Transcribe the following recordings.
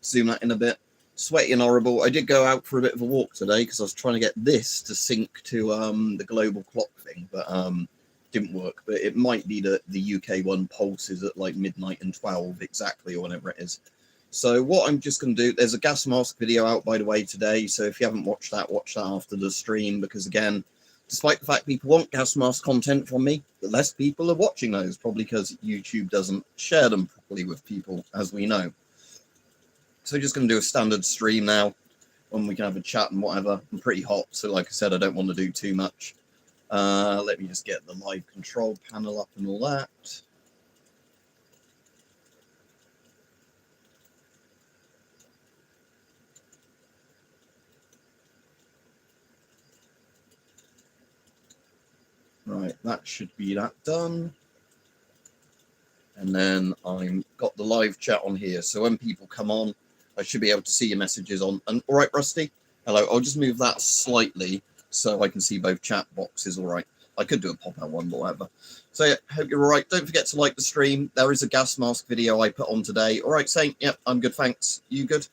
zoom that in a bit. Sweaty and horrible. I did go out for a bit of a walk today because I was trying to get this to sync to the global clock thing, but didn't work. But it might be that the UK one pulses at like midnight and 12 exactly, or whatever it is. So what I'm just going to do, there's a gas mask video out, by the way, today. So if you haven't watch that after the stream, because again, despite the fact people want gas mask content from me, the less people are watching those, probably because YouTube doesn't share them properly with people, as we know. So just going to do a standard stream now, when we can have a chat and whatever. I'm pretty hot, so like I said, I don't want to do too much. Let me just get the live control panel up and all that. Right, that should be that done. And then I've got the live chat on here. So when people come on, I should be able to see your messages on. And all right, Rusty. Hello. I'll just move that slightly so I can see both chat boxes. All right. I could do a pop-out one, but whatever. So yeah, hope you're all right. Don't forget to like the stream. There is a gas mask video I put on today. All right, Saint. Yep, I'm good. Thanks. You good?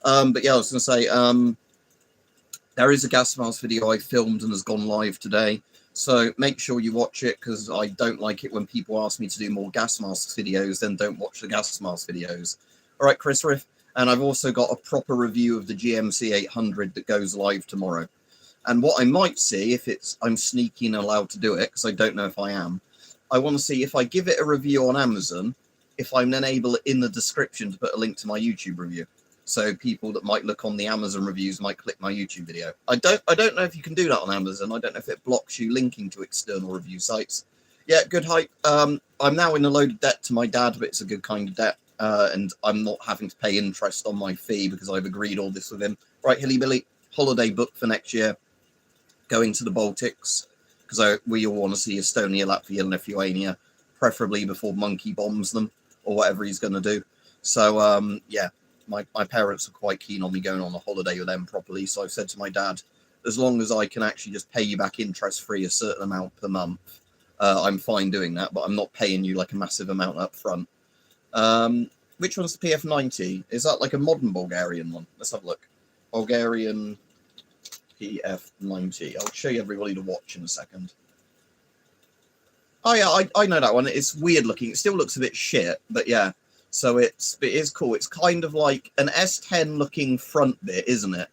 But yeah, I was going to say, there is a gas mask video I filmed and has gone live today. So make sure you watch it, because I don't like it when people ask me to do more gas masks videos, then don't watch the gas mask videos. All right, Chris Riff. And I've also got a proper review of the GMC 800 that goes live tomorrow. And what I might see, if I'm sneaky and allowed to do it, because I don't know if I am, I want to see if I give it a review on Amazon, if I'm then able in the description to put a link to my YouTube review. So people that might look on the Amazon reviews might click my YouTube video. I don't know if you can do that on Amazon. I don't know if it blocks you linking to external review sites. Yeah, good hype. I'm now in a load of debt to my dad, but it's a good kind of debt. And I'm not having to pay interest on my fee because I've agreed all this with him. Right, Hilly Billy, holiday booked for next year. Going to the Baltics, because we all want to see Estonia, Latvia, and Lithuania, preferably before Monkey bombs them or whatever he's going to do. So, yeah. My parents are quite keen on me going on a holiday with them properly. So I've said to my dad, as long as I can actually just pay you back interest-free a certain amount per month, I'm fine doing that, but I'm not paying you like a massive amount up front. Which one's the PF90? Is that like a modern Bulgarian one? Let's have a look. Bulgarian PF90. I'll show you everybody to watch in a second. Oh, yeah, I know that one. It's weird looking. It still looks a bit shit, but yeah. So it is cool. It's kind of like an S10 looking front bit, isn't it?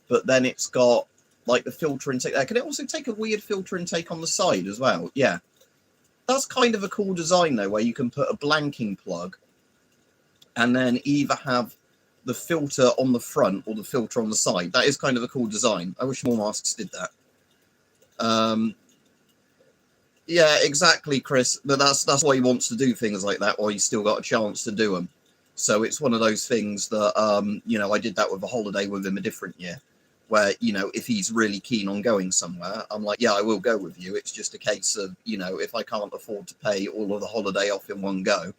But then it's got like the filter intake there. Can it also take a weird filter intake on the side as well? Yeah. That's kind of a cool design though, where you can put a blanking plug and then either have the filter on the front or the filter on the side. That is kind of a cool design. I wish more masks did that. Yeah, exactly, Chris. But that's why he wants to do things like that, while he's still got a chance to do them. So it's one of those things that, you know, I did that with a holiday with him a different year, where, you know, if he's really keen on going somewhere, I'm like, yeah, I will go with you. It's just a case of, you know, if I can't afford to pay all of the holiday off in one go,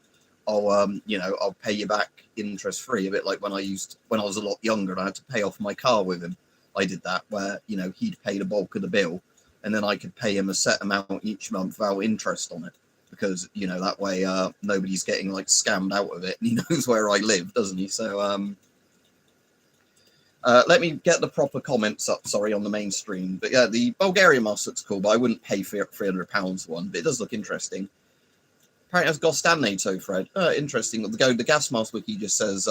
I'll, you know, I'll pay you back interest free. A bit like when I was a lot younger and I had to pay off my car with him. I did that where, you know, he'd pay the bulk of the bill, and then I could pay him a set amount each month without interest on it, because, you know, that way nobody's getting like scammed out of it, and he knows where I live, doesn't he? So let me get the proper comments up, sorry, on the main stream. But yeah, the Bulgarian mask looks cool, but I wouldn't pay for £300 for one, but it does look interesting. Apparently it has Ghost and NATO, Fred. Interesting. The gas mask wiki just says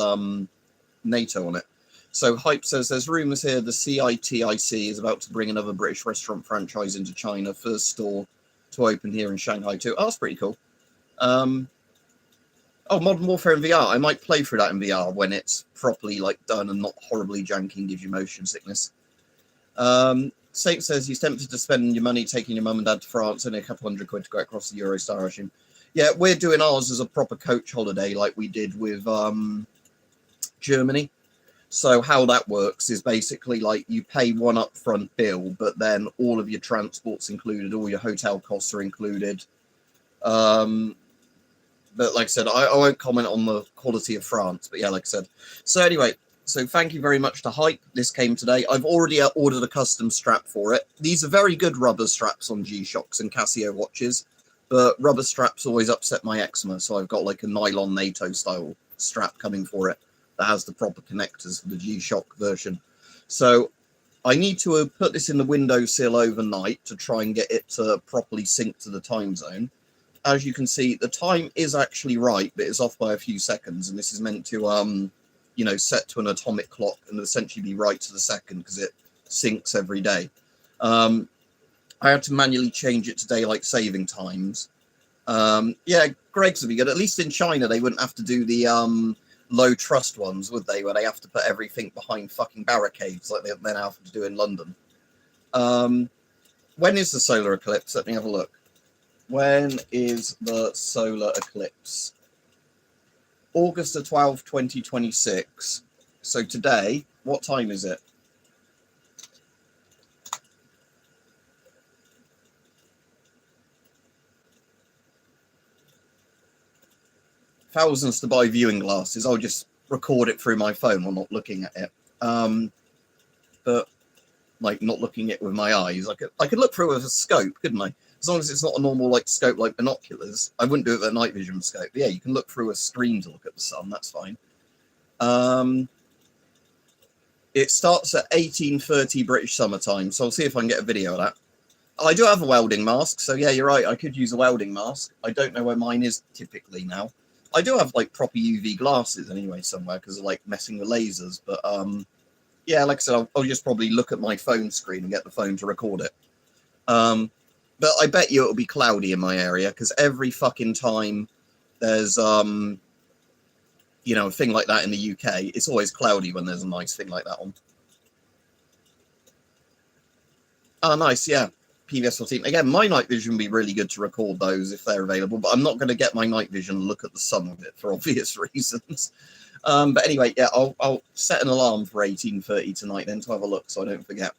NATO on it. So Hype says, there's rumours here the CITIC is about to bring another British restaurant franchise into China. First store to open here in Shanghai too. Oh, that's pretty cool. Oh, Modern Warfare in VR. I might play through that in VR when it's properly like done and not horribly janky and gives you motion sickness. Saint says he's tempted to spend your money taking your mum and dad to France, only a couple £100 to go across the Eurostar, I assume. Yeah, we're doing ours as a proper coach holiday like we did with Germany. So how that works is basically like you pay one upfront bill, but then all of your transport's included, all your hotel costs are included. But like I said, I won't comment on the quality of France, but yeah, like I said. So anyway, so thank you very much to Hype. This came today. I've already ordered a custom strap for it. These are very good rubber straps on G-Shocks and Casio watches, but rubber straps always upset my eczema, so I've got like a nylon NATO style strap coming for it. that has the proper connectors for the G-Shock version. So I need to put this in the windowsill overnight to try and get it to properly sync to the time zone. As you can see, the time is actually right, but it's off by a few seconds, and this is meant to, you know, set to an atomic clock and essentially be right to the second because it syncs every day. I had to manually change it to daylight saving times. Yeah, Greg's would be good. At least in China, they wouldn't have to do the low trust ones, would they? Where they have to put everything behind fucking barricades like they now have to do in London. When is the solar eclipse? Let me have a look. When is the solar eclipse? August the 12th, 2026. So today, what time is it? Thousands to buy viewing glasses. I'll just record it through my phone while not looking at it. But like not looking at it with my eyes. I could look through with a scope, couldn't I? As long as it's not a normal like scope like binoculars. I wouldn't do it with a night vision scope. But yeah, you can look through a screen to look at the sun. That's fine. It starts at 18:30 British summertime, so I'll see if I can get a video of that. I do have a welding mask, so yeah, you're right. I could use a welding mask. I don't know where mine is typically now. I do have like proper UV glasses anyway somewhere because of like messing with lasers. But yeah, like I said, I'll just probably look at my phone screen and get the phone to record it. But I bet you it'll be cloudy in my area because every fucking time there's you know, a thing like that in the UK, it's always cloudy when there's a nice thing like that on. Oh, nice, yeah. PVS 14. Again, my night vision would be really good to record those if they're available, but I'm not going to get my night vision and look at the sun with it for obvious reasons. But anyway, yeah, I'll set an alarm for 18:30 tonight then to have a look so I don't forget.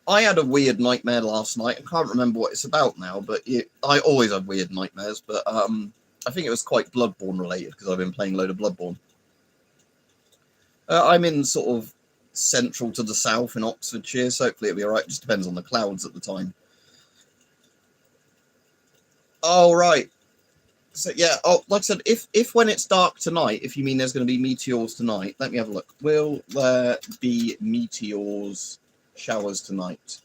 I had a weird nightmare last night. I can't remember what it's about now, but I always have weird nightmares, but I think it was quite Bloodborne related because I've been playing a load of Bloodborne. I'm in sort of central to the south in Oxfordshire, so hopefully it'll be all right. It just depends on the clouds at the time. Oh, right. So, yeah, like I said, if when it's dark tonight, if you mean there's going to be meteors tonight, let me have a look. Will there be meteors, showers tonight?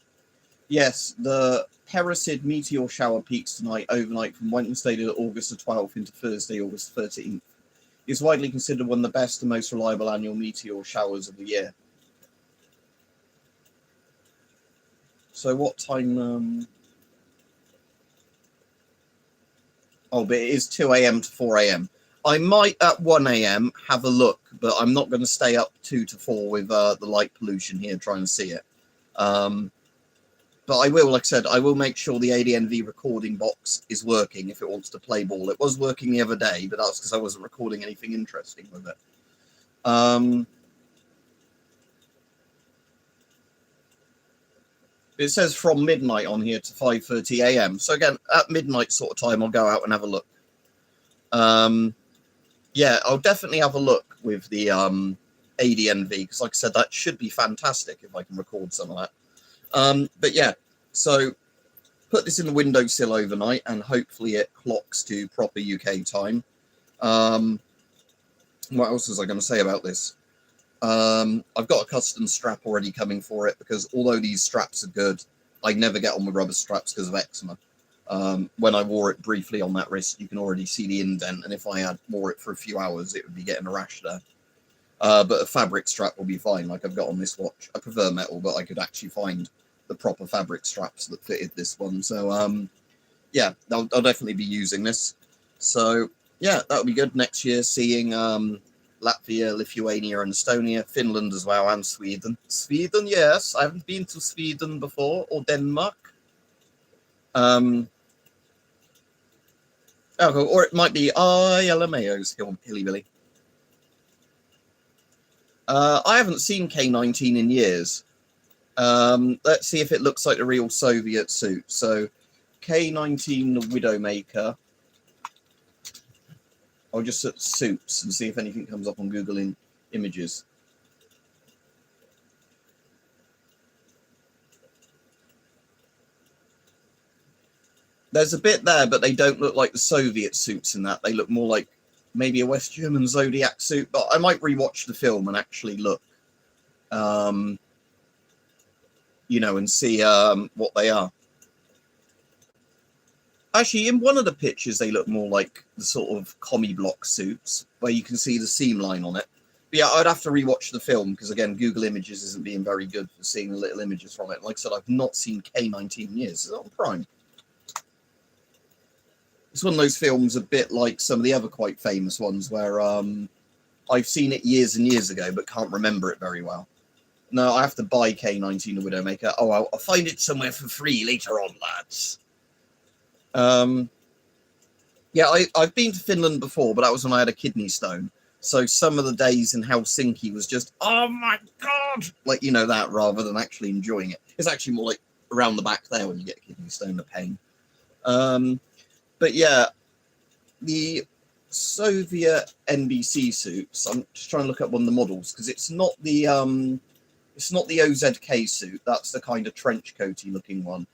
Yes, the Perseid meteor shower peaks tonight overnight from Wednesday to August the 12th into Thursday, August 13th. It's widely considered one of the best and most reliable annual meteor showers of the year. So what time? Oh, but it is 2 a.m. to 4 a.m. I might at 1 a.m. have a look, but I'm not going to stay up 2 to 4 with the light pollution here trying to see it. But I will, like I said, I will make sure the ADNV recording box is working if it wants to play ball. It was working the other day, but that's because I wasn't recording anything interesting with it. It says from midnight on here to 5:30 a.m. So again, at midnight sort of time, I'll go out and have a look. Yeah, I'll definitely have a look with the ADNV because, like I said, that should be fantastic if I can record some of that. But yeah, so put this in the windowsill overnight and hopefully it clocks to proper UK time. What else was I going to say about this? I've got a custom strap already coming for it because although these straps are good, I never get on with rubber straps because of eczema. When I wore it briefly on that wrist, you can already see the indent, and if I had wore it for a few hours, it would be getting a rash there. But a fabric strap will be fine, like I've got on this watch. I prefer metal, but I could actually find the proper fabric straps that fitted this one. So, yeah, I'll definitely be using this. So, yeah, that'll be good next year, seeing Latvia, Lithuania, and Estonia, Finland as well, and Sweden. Sweden, yes. I haven't been to Sweden before, or Denmark. Or it might be LMAO's Hilly Billy. I haven't seen K-19 in years. Let's see if it looks like the real Soviet suit. So, K-19 the Widowmaker. I'll just search suits and see if anything comes up on Google in images. There's a bit there, but they don't look like the Soviet suits in that. They look more like maybe a West German Zodiac suit, but I might rewatch the film and actually look, you know, and see what they are. Actually, in one of the pictures, they look more like the sort of commie block suits where you can see the seam line on it. But yeah, I'd have to rewatch the film because, again, Google Images isn't being very good for seeing little images from it. Like I said, I've not seen K-19 years. Is it on Prime? It's one of those films a bit like some of the other quite famous ones where I've seen it years and years ago but can't remember it very well. No, I have to buy K-19 The Widowmaker. Oh, I'll find it somewhere for free later on, lads. Yeah, I've been to Finland before, but that was when I had a kidney stone. So some of the days in Helsinki was just, oh my God, like, you know, that rather than actually enjoying it. It's actually more like around the back there when you get a kidney stone, the pain. But yeah, the Soviet NBC suits, I'm just trying to look at one of the models because it's not the OZK suit. That's the kind of trench coaty looking one.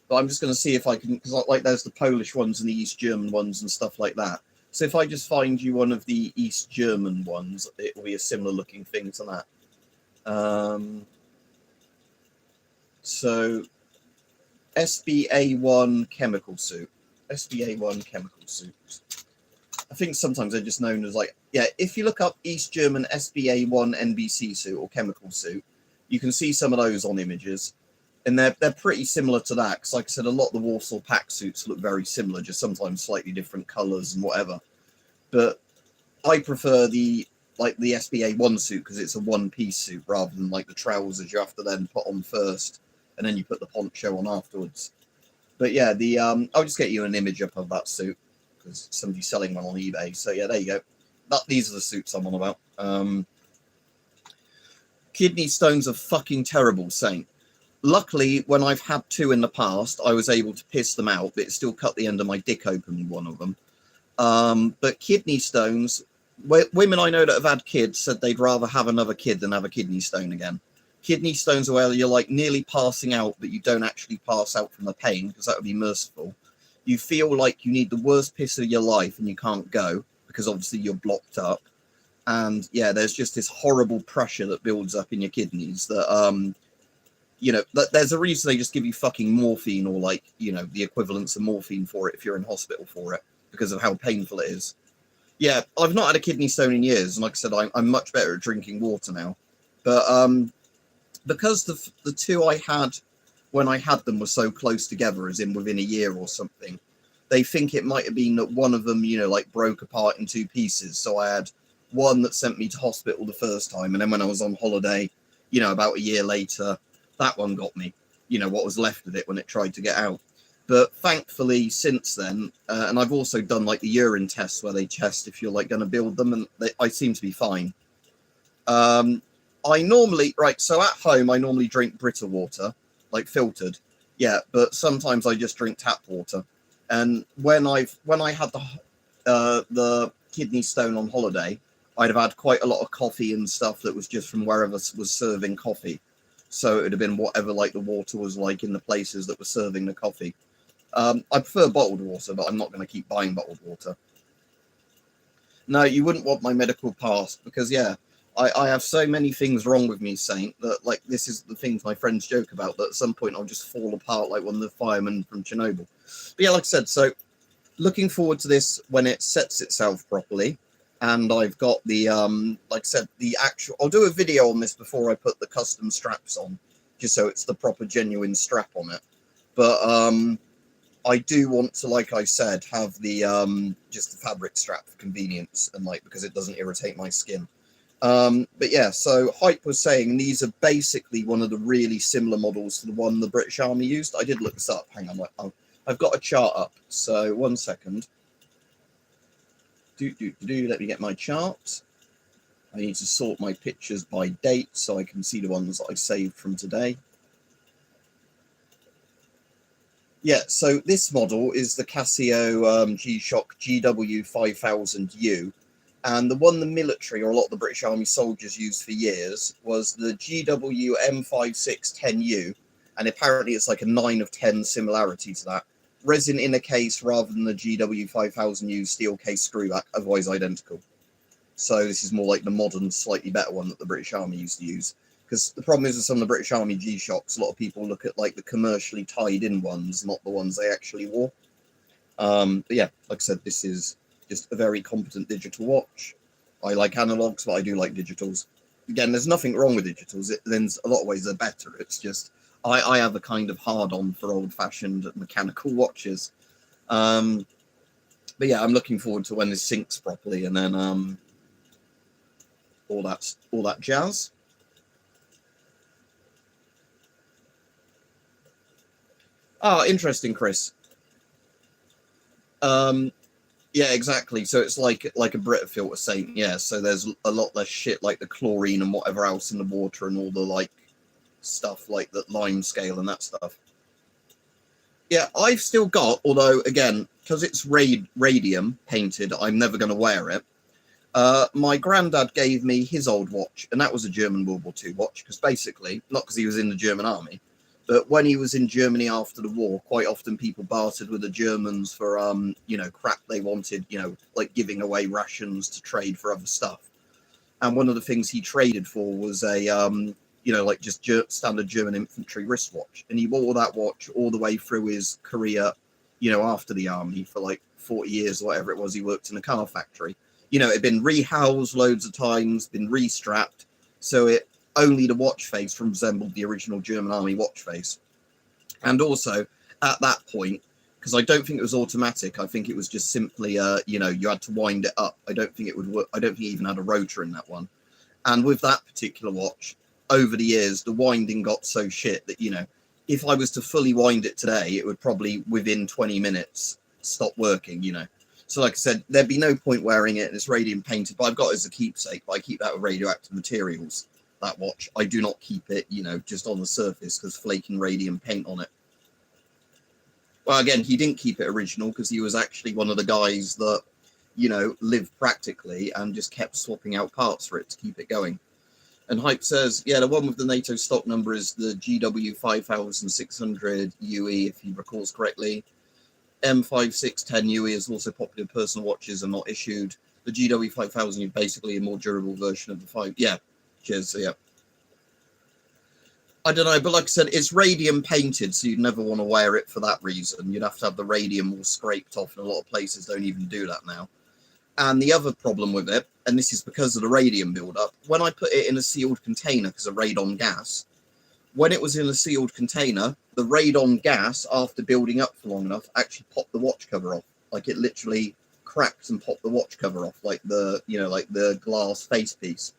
But I'm just going to see if I can, because like there's the Polish ones and the East German ones and stuff like that. So if I just find you one of the East German ones, it will be a similar looking thing to that. So SBA1 chemical suit. SBA1 chemical suit. I think sometimes they're just known as like, yeah, if you look up East German SBA1 NBC suit or chemical suit, you can see some of those on images. And they're pretty similar to that, because like I said, a lot of the Warsaw Pact suits look very similar, just sometimes slightly different colours and whatever. But I prefer the SBA1 suit because it's a one-piece suit rather than like the trousers you have to then put on first and then you put the poncho on afterwards. But yeah, I'll just get you an image up of that suit because somebody's selling one on eBay. So yeah, there you go. These are the suits I'm on about. Kidney stones are fucking terrible, Saint. Luckily, when I've had two in the past, I was able to piss them out, but it still cut the end of my dick open with one of them. But kidney stones, women I know that have had kids said they'd rather have another kid than have a kidney stone again. Kidney stones are where you're like nearly passing out, but you don't actually pass out from the pain, because that would be merciful. You feel like you need the worst piss of your life and you can't go, because obviously you're blocked up. And yeah, there's just this horrible pressure that builds up in your kidneys that, you know, there's a reason they just give you fucking morphine or like, you know, the equivalents of morphine for it if you're in hospital for it because of how painful it is. Yeah, I've not had a kidney stone in years. And like I said, I'm much better at drinking water now. But because the two I had when I had them were so close together, as in within a year or something, they think it might have been that one of them, you know, like broke apart in two pieces. So I had one that sent me to hospital the first time. And then when I was on holiday, you know, about a year later, that one got me, you know, what was left of it when it tried to get out. But thankfully, since then, and I've also done like the urine tests where they test if you're like going to build them, and I seem to be fine. I normally, so at home, I normally drink Brita water, like filtered. Yeah, but sometimes I just drink tap water. And when I had the kidney stone on holiday, I'd have had quite a lot of coffee and stuff that was just from wherever was serving coffee. So it would have been whatever like the water was like in the places that were serving the coffee. I prefer bottled water, but I'm not going to keep buying bottled water. No, you wouldn't want my medical past because, yeah, I have so many things wrong with me, Saint, that like this is the things my friends joke about, that at some point I'll just fall apart like one of the firemen from Chernobyl. But yeah, like I said, so looking forward to this when it sets itself properly. And I've got the, like I said, the actual, I'll do a video on this before I put the custom straps on, just so it's the proper genuine strap on it. But I do want to, like I said, have the, just the fabric strap for convenience and like, because it doesn't irritate my skin. But yeah, so Hype was saying these are basically one of the really similar models to the one the British Army used. I did look this up. Hang on, I've got a chart up. So 1 second. Let me get my chart. I need to sort my pictures by date so I can see the ones that I saved from today. Yeah, so this model is the Casio G-Shock GW5000U. And the one the military, or a lot of the British Army soldiers used for years, was the GW M5610U. And apparently it's like a 9 of 10 similarity to that. resin inner case rather than the GW5000U steel case screwback, otherwise identical. So this is more like the modern, slightly better one that the British Army used to use. Because the problem is with some of the British Army G-Shocks, a lot of people look at like the commercially tied in ones, not the ones they actually wore. But yeah, like I said, this is just a very competent digital watch. I like analogs, but I do like digitals. Again, there's nothing wrong with digitals. In a lot of ways they're better. It's just I have a kind of hard-on for old-fashioned mechanical watches. But yeah, I'm looking forward to when this syncs properly, and then all that jazz. Oh, interesting, Chris. Yeah, exactly. So it's like a Brita filter saint. Yeah, so there's a lot less shit like the chlorine and whatever else in the water and all the like stuff like that lime scale and that stuff. Yeah, I've still got, although again, because it's radium painted, I'm never going to wear it. My granddad gave me his old watch, and that was a German World War II watch, because basically, not because he was in the German army, but when he was in Germany after the war, quite often people bartered with the Germans for, crap they wanted, like giving away rations to trade for other stuff. And one of the things he traded for was a, like just standard German infantry wristwatch. And he wore that watch all the way through his career, after the army for like 40 years or whatever it was. He worked in a car factory. It had been rehoused loads of times, been restrapped. So only the watch face resembled the original German army watch face. And also at that point, because I don't think it was automatic, I think it was just simply, you had to wind it up. I don't think it would work. I don't think it even had a rotor in that one. And with that particular watch, over the years, the winding got so shit that, if I was to fully wind it today, it would probably within 20 minutes stop working, So like I said, there'd be no point wearing it, and it's radium painted, but I've got it as a keepsake. But I keep that with radioactive materials, that watch. I do not keep it, just on the surface because flaking radium paint on it. Well, again, he didn't keep it original because he was actually one of the guys that, lived practically and just kept swapping out parts for it to keep it going. And Hype says, yeah, the one with the NATO stock number is the GW5600 UE, if he recalls correctly. M5610 UE is also popular. Personal watches are not issued. The GW5000 is basically a more durable version of the 5. Yeah, cheers. So, yeah. I don't know, but like I said, it's radium painted, so you'd never want to wear it for that reason. You'd have to have the radium all scraped off, and a lot of places don't even do that now. And the other problem with it, and this is because of the radium buildup, when I put it in a sealed container because of radon gas, when it was in a sealed container, the radon gas, after building up for long enough, actually popped the watch cover off. Like it literally cracked and popped the watch cover off, like the glass facepiece,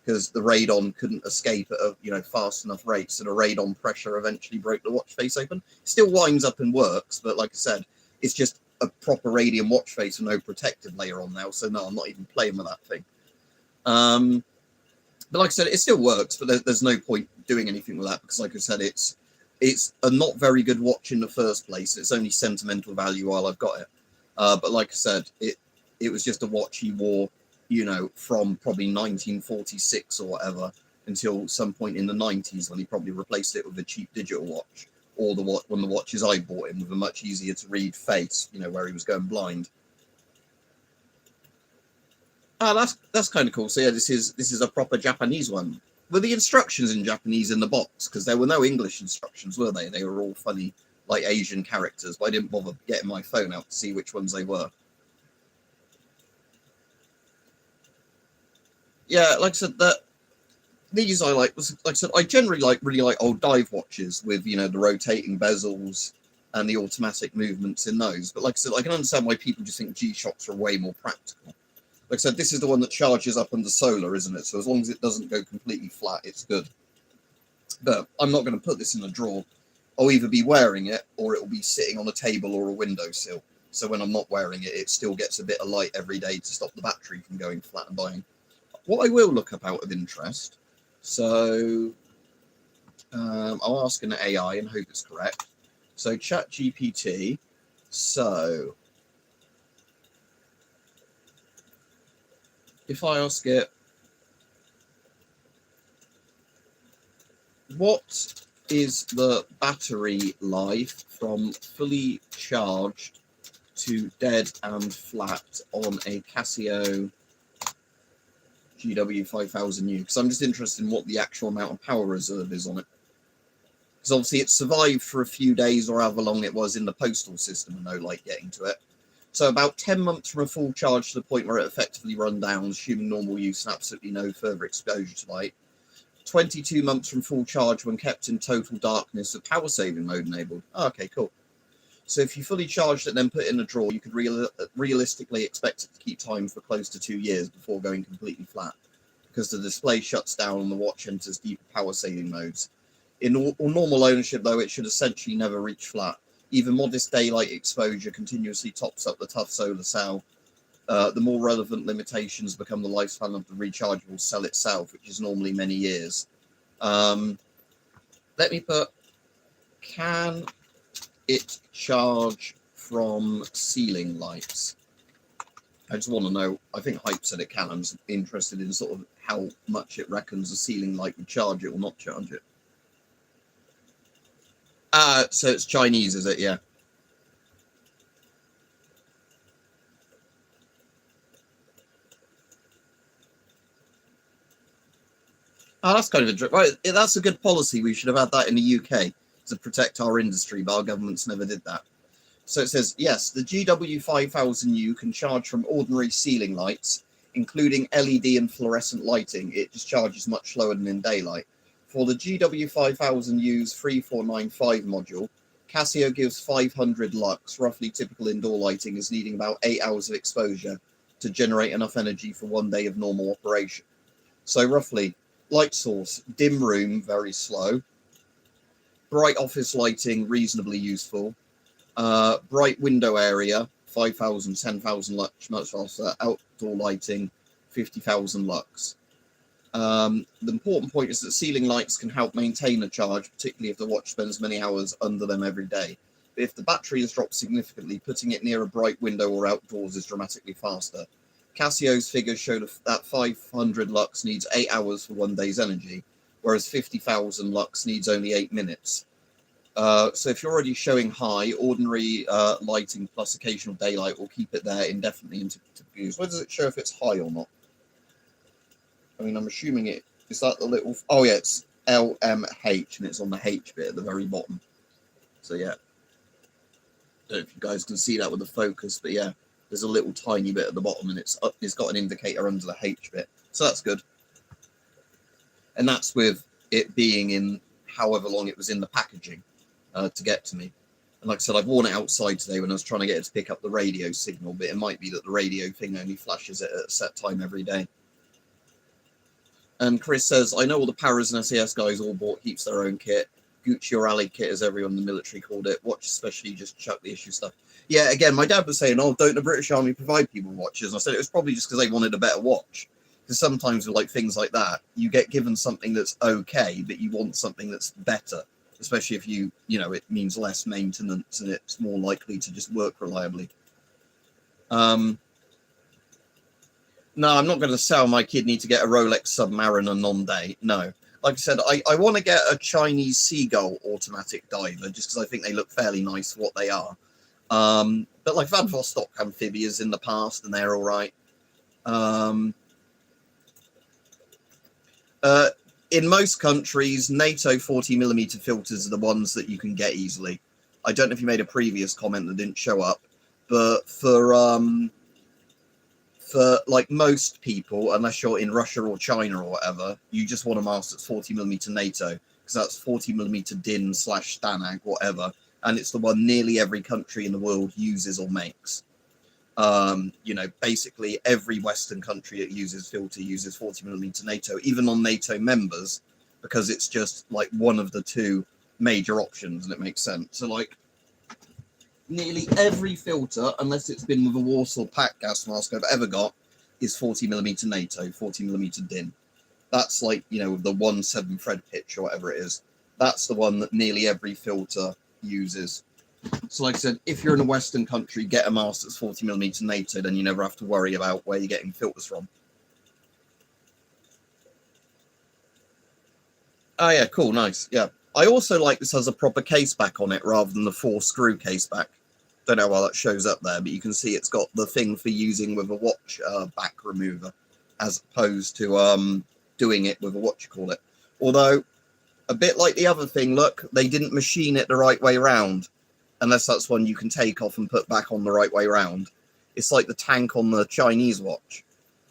because the radon couldn't escape at a fast enough rate. So the radon pressure eventually broke the watch face open. It still winds up and works, but like I said, it's just a proper radium watch face with no protective layer on now. So no, I'm not even playing with that thing. But like I said, it still works, but there's no point doing anything with that because, like I said, it's a not very good watch in the first place. It's only sentimental value while I've got it. But like I said, it was just a watch he wore, from probably 1946 or whatever until some point in the 90s when he probably replaced it with a cheap digital watch, or one of the watches I bought him with a much easier to read face, where he was going blind. Oh, that's kind of cool. So yeah, this is a proper Japanese one. Were the instructions in Japanese in the box? Because there were no English instructions, were they? They were all funny, like Asian characters. But I didn't bother getting my phone out to see which ones they were. Yeah, like I said, these I like. Like I said, I generally really like old dive watches with the rotating bezels and the automatic movements in those. But like I said, I can understand why people just think G-Shocks are way more practical. Like I said, this is the one that charges up under solar, isn't it? So as long as it doesn't go completely flat, it's good. But I'm not going to put this in a drawer. I'll either be wearing it or it will be sitting on a table or a windowsill. So when I'm not wearing it, it still gets a bit of light every day to stop the battery from going flat and dying. What I will look up out of interest, so I'll ask an AI and hope it's correct. So ChatGPT, so if I ask it, what is the battery life from fully charged to dead and flat on a Casio GW5000U? Because I'm just interested in what the actual amount of power reserve is on it. Because obviously it survived for a few days or however long it was in the postal system and no light getting to it. So about 10 months from a full charge to the point where it effectively run down, assuming normal use and absolutely no further exposure to light. 22 months from full charge when kept in total darkness with power saving mode enabled. Oh, okay, cool. So if you fully charged it and then put it in a drawer, you could realistically expect it to keep time for close to 2 years before going completely flat, because the display shuts down and the watch enters deeper power saving modes. In normal ownership, though, it should essentially never reach flat. Even modest daylight exposure continuously tops up the tough solar cell. The more relevant limitations become the lifespan of the rechargeable cell itself, which is normally many years. Let me put, can it charge from ceiling lights? I just want to know. I think Hype said it can. I'm just interested in sort of how much it reckons a ceiling light would charge it or not charge it. So it's Chinese, is it? Yeah. Oh, that's kind of a right. That's a good policy. We should have had that in the UK to protect our industry, but our governments never did that. So it says, yes, the GW5000U can charge from ordinary ceiling lights, including LED and fluorescent lighting. It just charges much slower than in daylight. For the GW5000U's 3495 module, Casio gives 500 lux. Roughly typical indoor lighting is needing about 8 hours of exposure to generate enough energy for 1 day of normal operation. So roughly, light source, dim room, very slow. Bright office lighting, reasonably useful. Bright window area, 5,000, 10,000 lux, much faster. Outdoor lighting, 50,000 lux. The important point is that ceiling lights can help maintain a charge, particularly if the watch spends many hours under them every day. But if the battery has dropped significantly, putting it near a bright window or outdoors is dramatically faster. Casio's figures show that 500 lux needs 8 hours for 1 day's energy, whereas 50,000 lux needs only 8 minutes. So if you're already showing high, ordinary lighting plus occasional daylight will keep it there indefinitely into use. Where does it show if it's high or not? I mean, I'm assuming it is that the little. Oh yeah, it's LMH, and it's on the H bit at the very bottom. So yeah, don't know if you guys can see that with the focus, but yeah, there's a little tiny bit at the bottom, and it's got an indicator under the H bit. So that's good. And that's with it being in however long it was in the packaging to get to me. And like I said, I've worn it outside today when I was trying to get it to pick up the radio signal, but it might be that the radio thing only flashes it at a set time every day. And Chris says, I know all the Paras and SAS guys all bought heaps their own kit. Gucci or Ali kit, as everyone in the military called it. Watch especially just chuck the issue stuff. Yeah, again, my dad was saying, oh, don't the British Army provide people watches? And I said it was probably just because they wanted a better watch. Because sometimes with like things like that, you get given something that's okay, but you want something that's better. Especially if you know, it means less maintenance and it's more likely to just work reliably. No, I'm not going to sell my kidney to get a Rolex Submariner non-day. No. Like I said, I want to get a Chinese Seagull automatic diver just because I think they look fairly nice for what they are. But like I've had Vostok amphibias in the past and they're all right. In most countries, NATO 40mm filters are the ones that you can get easily. I don't know if you made a previous comment that didn't show up, but for like most people, unless you're in Russia or China or whatever, you just want a mask that's 40mm NATO, because that's 40mm DIN / STANAG, whatever, and it's the one nearly every country in the world uses or makes. You know, basically every Western country that uses filter uses 40mm NATO, even on NATO members, because it's just like one of the two major options, and it makes sense. So like nearly every filter, unless it's been with a Warsaw Pact gas mask I've ever got, is 40mm NATO, 40mm DIN. That's like, you know, the 1/7 thread pitch or whatever it is. That's the one that nearly every filter uses. So like I said, if you're in a Western country, get a mask that's 40mm NATO, then you never have to worry about where you're getting filters from. Oh yeah, cool, nice, yeah. I also like this has a proper case back on it rather than the 4-screw case back. Don't know why that shows up there, but you can see it's got the thing for using with a watch back remover, as opposed to doing it with a what-you-call-it. Although, a bit like the other thing, look, they didn't machine it the right way round, unless that's one you can take off and put back on the right way round. It's like the tank on the Chinese watch.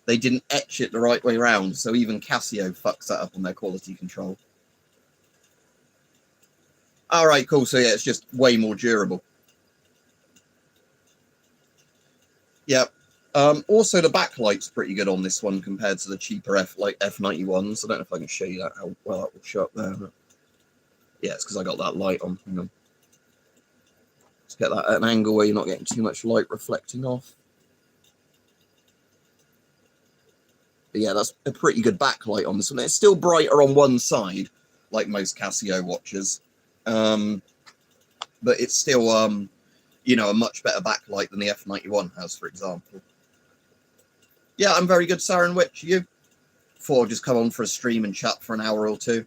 They didn't etch it the right way round, so even Casio fucks that up on their quality control. All right, cool. So yeah, it's just way more durable. Yeah. Also, the backlight's pretty good on this one compared to the cheaper F91s. I don't know if I can show you that, how well that will show up there. But yeah, it's because I got that light on. Hang on. Let's get that at an angle where you're not getting too much light reflecting off. But yeah, that's a pretty good backlight on this one. It's still brighter on one side, like most Casio watches. But it's still, you know, a much better backlight than the F91 has, for example. Yeah, I'm very good, Saren Witch. You? Thought I'd just come on for a stream and chat for an hour or two.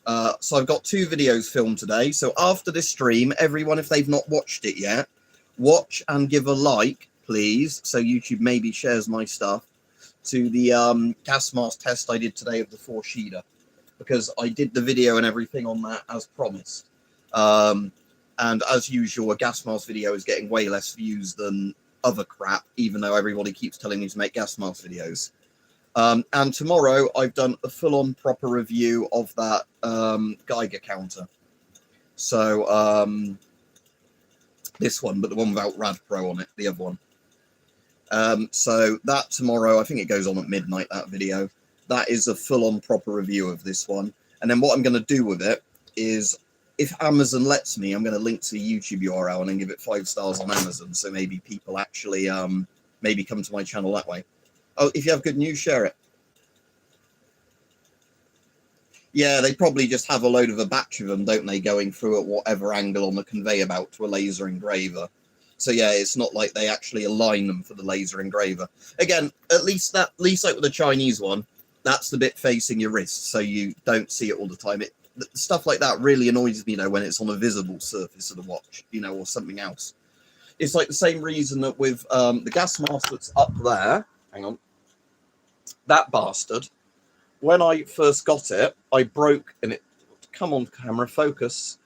So I've got 2 videos filmed today. So after this stream, everyone, if they've not watched it yet, watch and give a like, please, so YouTube maybe shares my stuff, to the gas mask test I did today of the 4-sheeder, because I did the video and everything on that as promised. And as usual, a gas mask video is getting way less views than other crap, even though everybody keeps telling me to make gas mask videos. And tomorrow I've done a full-on proper review of that Geiger counter. So this one, but the one without Rad Pro on it, the other one. So that tomorrow, I think it goes on at midnight, that video. That is a full-on proper review of this one. And then what I'm going to do with it is, if Amazon lets me, I'm going to link to the YouTube URL and then give it 5 stars on Amazon. So maybe people actually maybe come to my channel that way. Oh, if you have good news, share it. Yeah, they probably just have a load of a batch of them, don't they, going through at whatever angle on the conveyor belt to a laser engraver. So yeah, it's not like they actually align them for the laser engraver. Again, at least like with the Chinese one, that's the bit facing your wrist, so you don't see it all the time. Stuff like that really annoys me, though, when it's on a visible surface of the watch, you know, or something else. It's like the same reason that with the gas mask that's up there, hang on, that bastard, when I first got it, I broke, and it, come on camera, focus,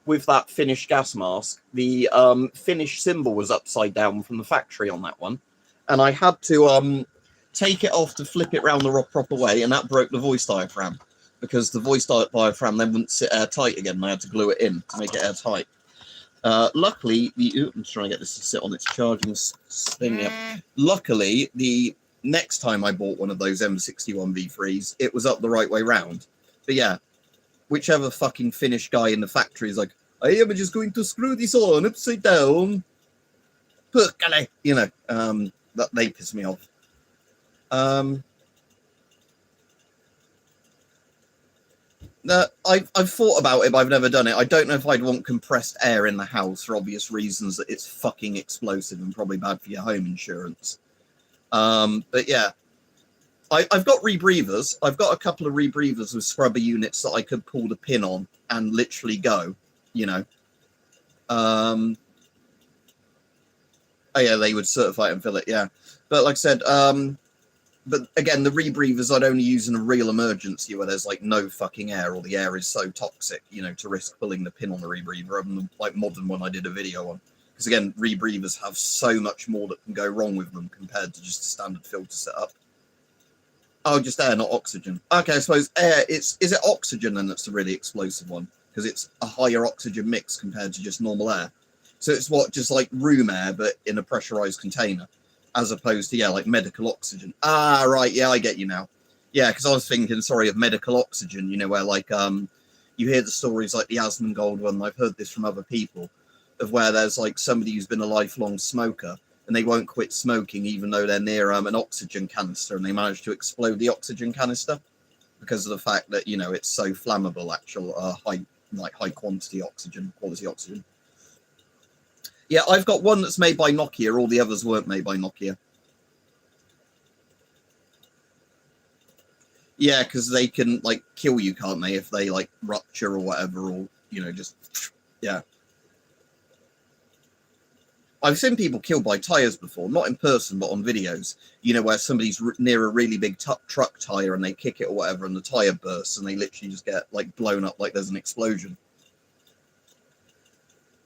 with that finished gas mask, the finish symbol was upside down from the factory on that one, and I had to take it off to flip it round the proper way, and that broke the voice diaphragm, because the voice diaphragm then wouldn't sit airtight again, and I had to glue it in to make it airtight. Luckily, I'm trying to get this to sit on its charging thing. Yep. Luckily, the next time I bought one of those M61 V3s, it was up the right way round. But yeah, whichever fucking Finnish guy in the factory is like, I am just going to screw this on upside down. You know, that they piss me off. I've thought about it, but I've never done it. I don't know if I'd want compressed air in the house for obvious reasons, that it's fucking explosive and probably bad for your home insurance. But yeah, I've got rebreathers. I've got a couple of rebreathers with scrubber units that I could pull the pin on and literally go, you know. Oh yeah, they would certify it and fill it, yeah. But like I said, but again, the rebreathers I'd only use in a real emergency where there's like no fucking air, or the air is so toxic, you know, to risk pulling the pin on the rebreather, rather than the like modern one I did a video on. Because again, rebreathers have so much more that can go wrong with them compared to just a standard filter setup. Oh, just air, not oxygen. Okay, I suppose air, is it oxygen then that's the really explosive one? Because it's a higher oxygen mix compared to just normal air. So it's what, just like room air, but in a pressurized container, as opposed to, yeah, like medical oxygen. Ah, right, yeah, I get you now. Yeah, because I was thinking, sorry, of medical oxygen, you know, where like you hear the stories like the Asmongold one, I've heard this from other people, of where there's like somebody who's been a lifelong smoker and they won't quit smoking even though they're near an oxygen canister, and they manage to explode the oxygen canister because of the fact that, you know, it's so flammable, actual high quantity oxygen, quality oxygen. Yeah, I've got one that's made by Nokia. All the others weren't made by Nokia. Yeah, because they can like kill you, can't they, if they like rupture or whatever, or you know, just, yeah. I've seen people killed by tyres before, not in person, but on videos, you know, where somebody's near a really big truck tyre and they kick it or whatever and the tyre bursts and they literally just get, like, blown up like there's an explosion.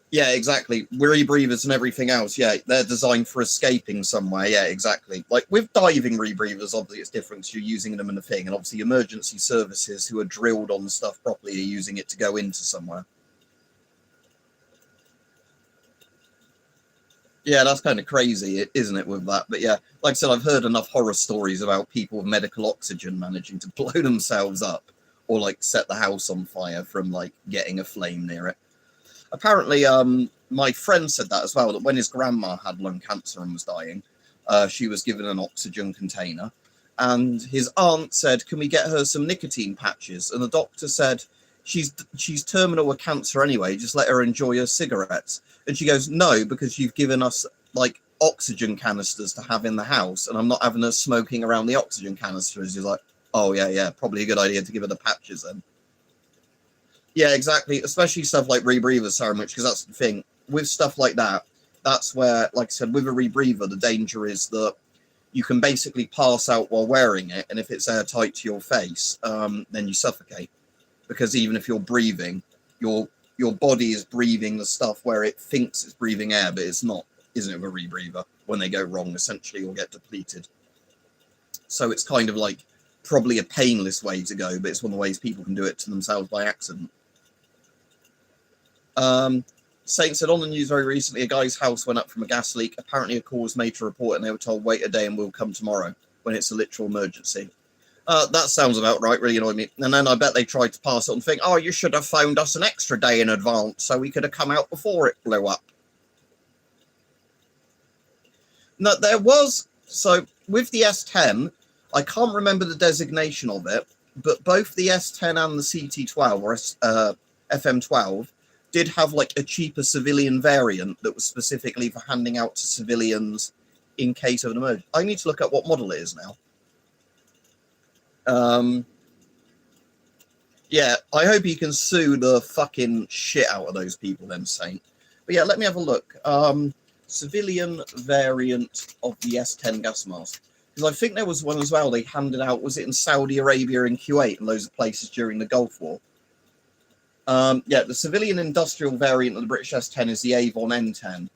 Yeah, exactly. Rebreathers and everything else, yeah, they're designed for escaping somewhere. Yeah, exactly. Like with diving rebreathers, obviously it's different. You're using them in a thing, and obviously emergency services who are drilled on stuff properly are using it to go into somewhere. Yeah, that's kind of crazy, isn't it, with that? But yeah, like I said, I've heard enough horror stories about people with medical oxygen managing to blow themselves up or like set the house on fire from like getting a flame near it. Apparently, my friend said that as well, that when his grandma had lung cancer and was dying, she was given an oxygen container. And his aunt said, can we get her some nicotine patches? And the doctor said, she's terminal with cancer anyway, just let her enjoy her cigarettes. And she goes, no, because you've given us like oxygen canisters to have in the house, and I'm not having her smoking around the oxygen canisters. He's like, oh, yeah, probably a good idea to give her the patches then. Yeah, exactly. Especially stuff like rebreathers so much, because that's the thing. With stuff like that, that's where, like I said, with a rebreather, the danger is that you can basically pass out while wearing it, and if it's airtight to your face, then you suffocate. Because even if you're breathing, your body is breathing the stuff where it thinks it's breathing air, but it's not, isn't it, with a rebreather? When they go wrong, essentially, you'll get depleted. So it's kind of like probably a painless way to go, but it's one of the ways people can do it to themselves by accident. Saint said, on the news very recently, a guy's house went up from a gas leak. Apparently a call was made to report and they were told, wait a day and we'll come tomorrow, when it's a literal emergency. That sounds about right, really annoyed me. And then I bet they tried to pass it on, think, oh, you should have phoned us an extra day in advance so we could have come out before it blew up. No, there was, so with the S10, I can't remember the designation of it, but both the S10 and the CT12 or FM12 did have like a cheaper civilian variant that was specifically for handing out to civilians in case of an emergency. I need to look at what model it is now. Yeah, I hope you can sue the fucking shit out of those people then, Saint. But yeah, let me have a look. Civilian variant of the S10 gas mask. Because I think there was one as well they handed out, was it in Saudi Arabia and Kuwait and those places during the Gulf War? Yeah, the civilian industrial variant of the British S10 is the Avon N10.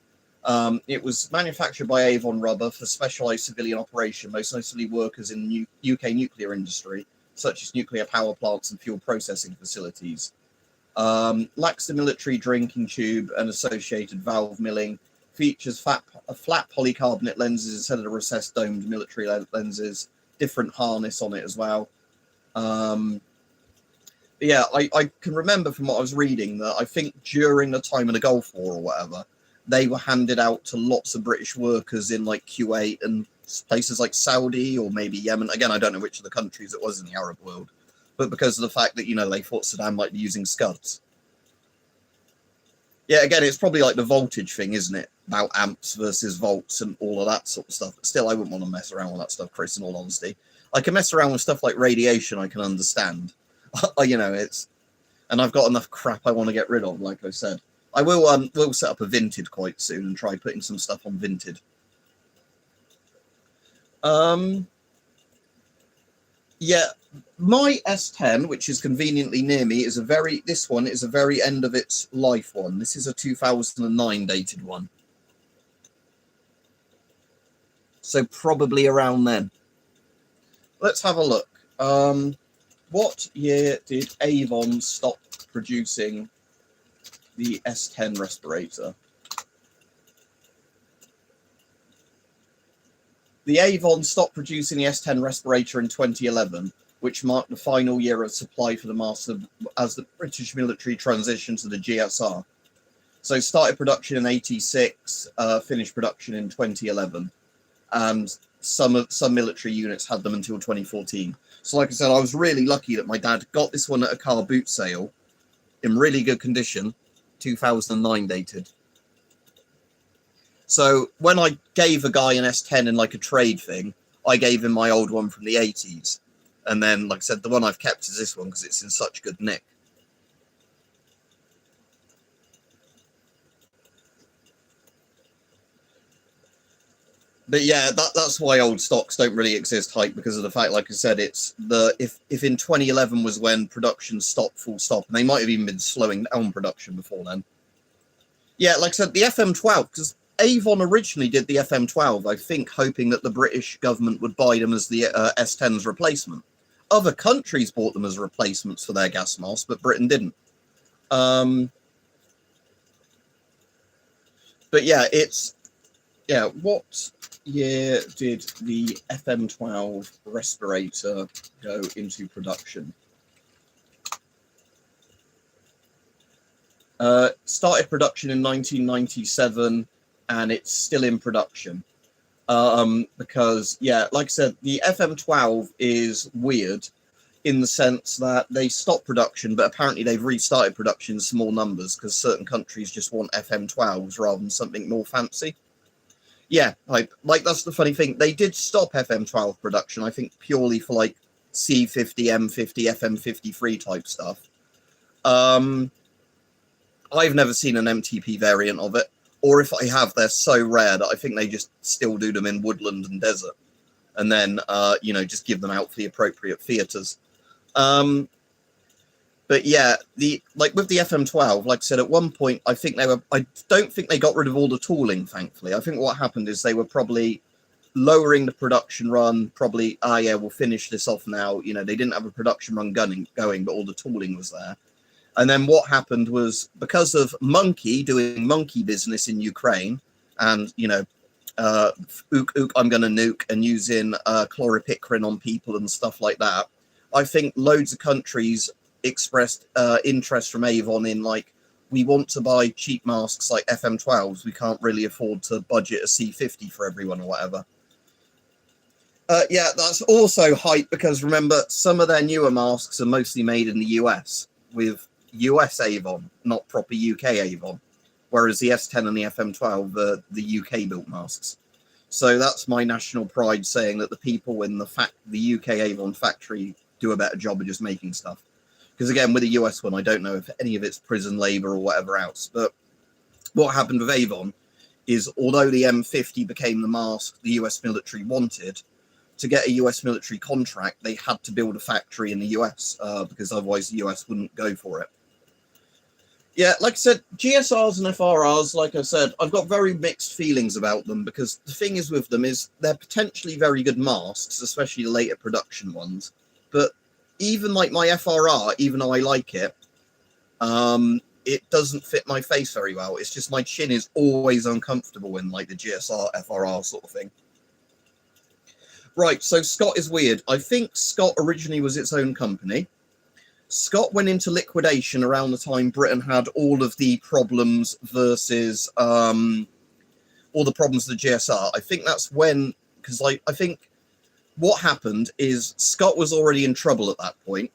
It was manufactured by Avon Rubber for specialised civilian operation, most notably workers in the UK nuclear industry, such as nuclear power plants and fuel processing facilities. Lacks the military drinking tube and associated valve milling. Features flat polycarbonate lenses instead of the recessed domed military lenses. Different harness on it as well. Yeah, I can remember from what I was reading that I think during the time of the Gulf War or whatever, they were handed out to lots of British workers in like Kuwait and places like Saudi or maybe Yemen. Again, I don't know which of the countries it was in the Arab world, but because of the fact that, you know, they thought Saddam might be using scuds. Yeah, again, it's probably like the voltage thing, isn't it? About amps versus volts and all of that sort of stuff. But still, I wouldn't want to mess around with that stuff, Chris, in all honesty. I can mess around with stuff like radiation, I can understand. You know, it's... And I've got enough crap I want to get rid of, like I said. I will set up a Vinted quite soon and try putting some stuff on Vinted. Yeah, my S10, which is conveniently near me, is this one is a very end of its life one. This is a 2009 dated one. So probably around then. Let's have a look. What year did Avon stop producing the S10 respirator? The Avon stopped producing the S10 respirator in 2011, which marked the final year of supply for the mask as the British military transitioned to the GSR. So started production in 86, finished production in 2011, and some military units had them until 2014. So like I said, I was really lucky that my dad got this one at a car boot sale in really good condition, 2009 dated. So when I gave a guy an S10 in like a trade thing, I gave him my old one from the 80s. And then, like I said, the one I've kept is this one because it's in such good nick. But yeah, that's why old stocks don't really exist, hype, because of the fact, like I said, it's if in 2011 was when production stopped, full stop, and they might have even been slowing down production before then. Yeah, like I said, the FM12, because Avon originally did the FM12, I think, hoping that the British government would buy them as the S10's replacement. Other countries bought them as replacements for their gas masks, but Britain didn't. But yeah, what year did the FM12 respirator go into production? Started production in 1997, and it's still in production. Because, yeah, like I said, the FM12 is weird in the sense that they stopped production, but apparently they've restarted production in small numbers because certain countries just want FM12s rather than something more fancy. Yeah, like that's the funny thing. They did stop FM12 production, I think, purely for like C50, M50, FM53 type stuff. I've never seen an MTP variant of it, or if I have, they're so rare that I think they just still do them in woodland and desert, and then just give them out for the appropriate theatres. But yeah, with the FM12, like I said, at one point, I don't think they got rid of all the tooling, thankfully. I think what happened is they were probably lowering the production run, we'll finish this off now. They didn't have a production run going, but all the tooling was there. And then what happened was, because of Monkey doing monkey business in Ukraine, and, I'm going to nuke, and using chloripicrin on people and stuff like that, I think loads of countries expressed interest from Avon in, like, we want to buy cheap masks like FM12s. We can't really afford to budget a C50 for everyone or whatever. Yeah, that's also hype, because remember, some of their newer masks are mostly made in the US, with US Avon, not proper UK Avon, whereas the S10 and the FM12 are the UK built masks. So that's my national pride, saying that the people in the UK Avon factory do a better job of just making stuff. Because again, with the US one, I don't know if any of it's prison labor or whatever else. But what happened with Avon is, although the M50 became the mask the US military wanted, to get a US military contract, they had to build a factory in the US, because otherwise the US wouldn't go for it. Yeah, like I said, GSRs and FRRs, like I said, I've got very mixed feelings about them, because the thing is with them is they're potentially very good masks, especially the later production ones. But even like my FRR, even though I like it, it doesn't fit my face very well. It's just my chin is always uncomfortable in like the GSR, FRR sort of thing. Right, so Scott is weird. I think Scott originally was its own company. Scott went into liquidation around the time Britain had all of the problems versus all the problems with the GSR. I think that's when, because I think what happened is Scott was already in trouble at that point.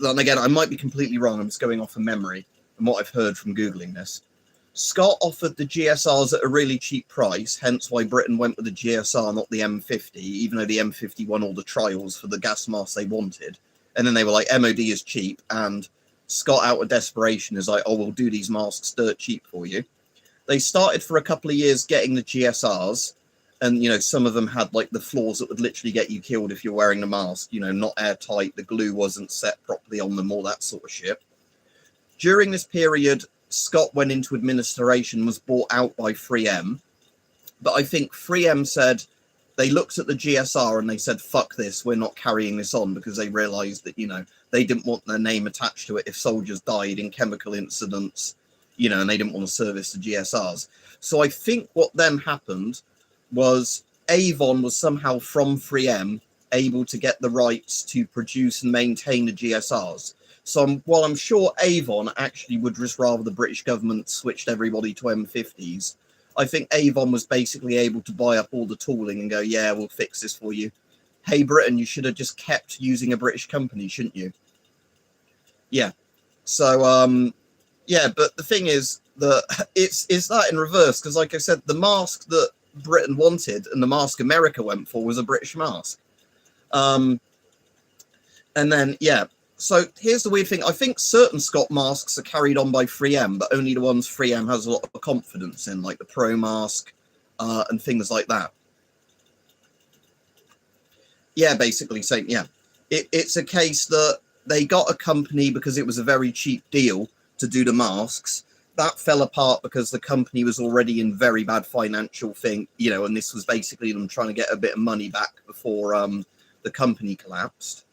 And again, I might be completely wrong. I'm just going off of memory and what I've heard from Googling this. Scott offered the GSRs at a really cheap price, hence why Britain went with the GSR, not the M50, even though the M50 won all the trials for the gas masks they wanted. And then they were like, MOD is cheap, and Scott, out of desperation, is like, oh, we'll do these masks dirt cheap for you. They started for a couple of years getting the GSRs, and, some of them had, like, the flaws that would literally get you killed if you're wearing the mask, not airtight, the glue wasn't set properly on them, all that sort of shit. During this period, Scott went into administration, was bought out by 3M, but I think 3M said, they looked at the GSR and they said, fuck this, we're not carrying this on, because they realized that, they didn't want their name attached to it if soldiers died in chemical incidents, and they didn't want to service the GSRs. So I think what then happened was Avon was somehow, from 3M, able to get the rights to produce and maintain the GSRs. So while I'm sure Avon actually would just rather the British government switched everybody to M50s, I think Avon was basically able to buy up all the tooling and go, yeah, we'll fix this for you. Hey, Britain, you should have just kept using a British company, shouldn't you? Yeah. So, yeah, but the thing is that it's that in reverse, because like I said, the mask that Britain wanted and the mask America went for was a British mask. And then, yeah. So here's the weird thing. I think certain Scott masks are carried on by 3M, but only the ones 3M has a lot of confidence in, like the Pro mask, and things like that. Yeah, basically saying, yeah, it's a case that they got a company because it was a very cheap deal to do the masks. That fell apart because the company was already in very bad financial thing, you know, and this was basically them trying to get a bit of money back before the company collapsed.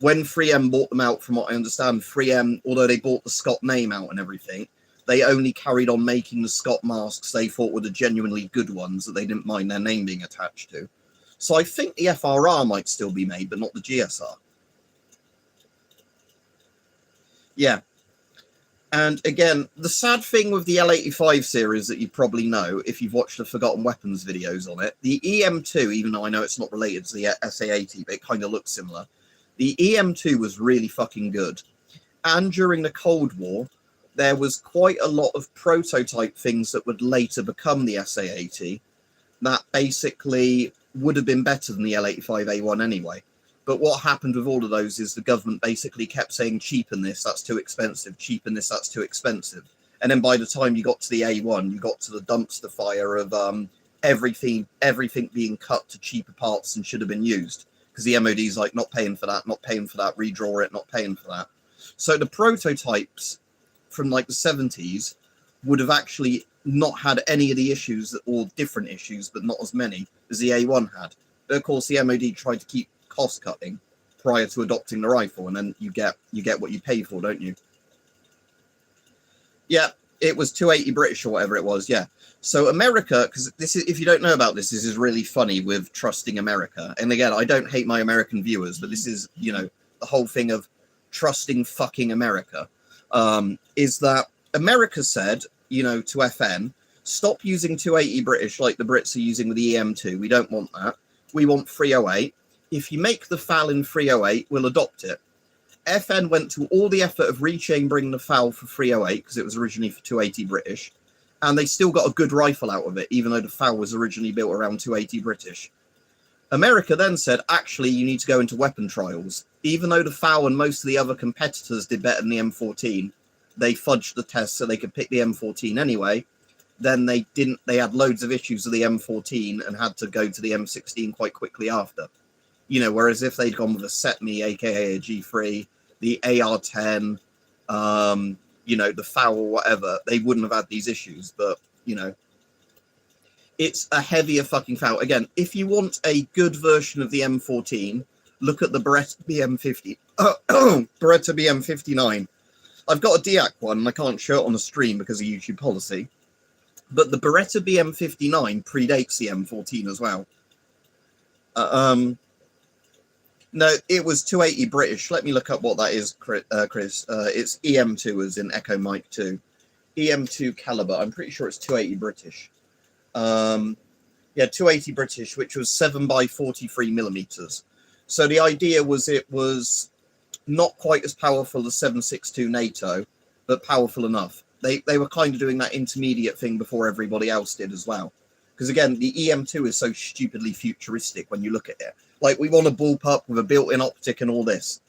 When 3M bought them out, from what I understand, 3M, although they bought the Scott name out and everything, they only carried on making the Scott masks they thought were the genuinely good ones that they didn't mind their name being attached to. So I think the FRR might still be made, but not the GSR. Yeah. And again, the sad thing with the L85 series that you probably know, if you've watched the Forgotten Weapons videos on it, the EM2, even though I know it's not related to the SA80, but it kind of looks similar, the EM2 was really fucking good. And during the Cold War, there was quite a lot of prototype things that would later become the SA80 that basically would have been better than the L85A1 anyway. But what happened with all of those is the government basically kept saying, cheapen this, that's too expensive, cheapen this, that's too expensive. And then by the time you got to the A1, you got to the dumpster fire of everything being cut to cheaper parts than should have been used. Because the MOD's like, not paying for that, redraw it, not paying for that. So the prototypes from like the 70s would have actually not had any of the issues, or different issues, but not as many as the A1 had. But of course, the MOD tried to keep cost cutting prior to adopting the rifle, and then you get what you pay for, don't you? Yeah, it was 280 British or whatever it was. Yeah. So America, because this is, if you don't know about this, this is really funny with trusting America. And again, I don't hate my American viewers, but this is, you know, the whole thing of trusting fucking America, is that America said, you know, to FN, stop using 280 British like the Brits are using with the EM2. We don't want that. We want 308. If you make the FAL in 308, we'll adopt it. FN went to all the effort of rechambering the FAL for 308 because it was originally for 280 British, and they still got a good rifle out of it, even though the FAL was originally built around 280 British. America then said, actually, you need to go into weapon trials. Even though the FAL and most of the other competitors did better than the M14, they fudged the test so they could pick the M14 anyway. Then they didn't. They had loads of issues with the M14 and had to go to the M16 quite quickly after. You know, whereas if they'd gone with a SETME, aka a G3, the AR-10, you know, the FAL or whatever, they wouldn't have had these issues. But, you know, it's a heavier fucking FAL. Again, if you want a good version of the M14, look at the Beretta BM50. Beretta BM59. I've got a DIAC one, and I can't show it on the stream because of YouTube policy. But the Beretta BM59 predates the M14 as well. No, it was 280 British. Let me look up what that is, Chris. It's EM2 as in Echo Mike 2. EM2 caliber. I'm pretty sure it's 280 British. Yeah, 280 British, which was 7x43 millimeters. So the idea was it was not quite as powerful as 7.62 NATO, but powerful enough. They were kind of doing that intermediate thing before everybody else did as well. Because again, the EM2 is so stupidly futuristic when you look at it. Like, we want a bullpup with a built-in optic and all this.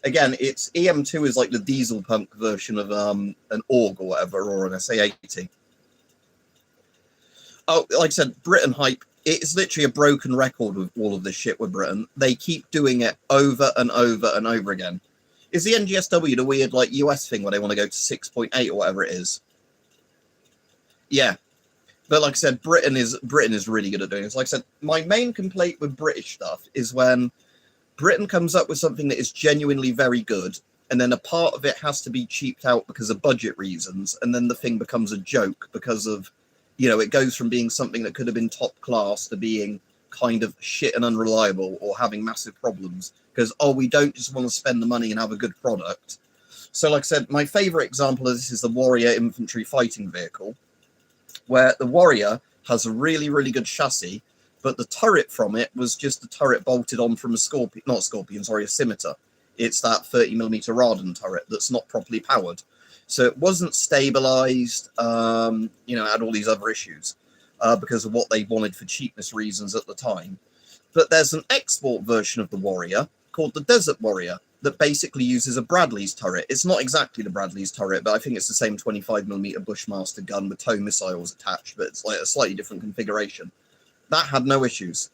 Again, it's EM2 is like the diesel punk version of an AUG or whatever, or an SA80. Oh, like I said, Britain hype. It's literally a broken record with all of this shit with Britain. They keep doing it over and over and over again. Is the NGSW the weird, like, US thing where they want to go to 6.8 or whatever it is? Yeah. But like I said, Britain is really good at doing this. Like I said, my main complaint with British stuff is when Britain comes up with something that is genuinely very good, and then a part of it has to be cheaped out because of budget reasons, and then the thing becomes a joke because of, you know, it goes from being something that could have been top class to being kind of shit and unreliable or having massive problems because, oh, we don't just want to spend the money and have a good product. So like I said, my favorite example of this is the Warrior infantry fighting vehicle, where the Warrior has a really, really good chassis, but the turret from it was just a turret bolted on from a a Scimitar. It's that 30mm Raden turret that's not properly powered. So it wasn't stabilized, you know, had all these other issues because of what they wanted for cheapness reasons at the time. But there's an export version of the Warrior called the Desert Warrior, that basically uses a Bradley's turret. It's not exactly the Bradley's turret, but I think it's the same 25mm Bushmaster gun with tow missiles attached, but it's like a slightly different configuration. That had no issues.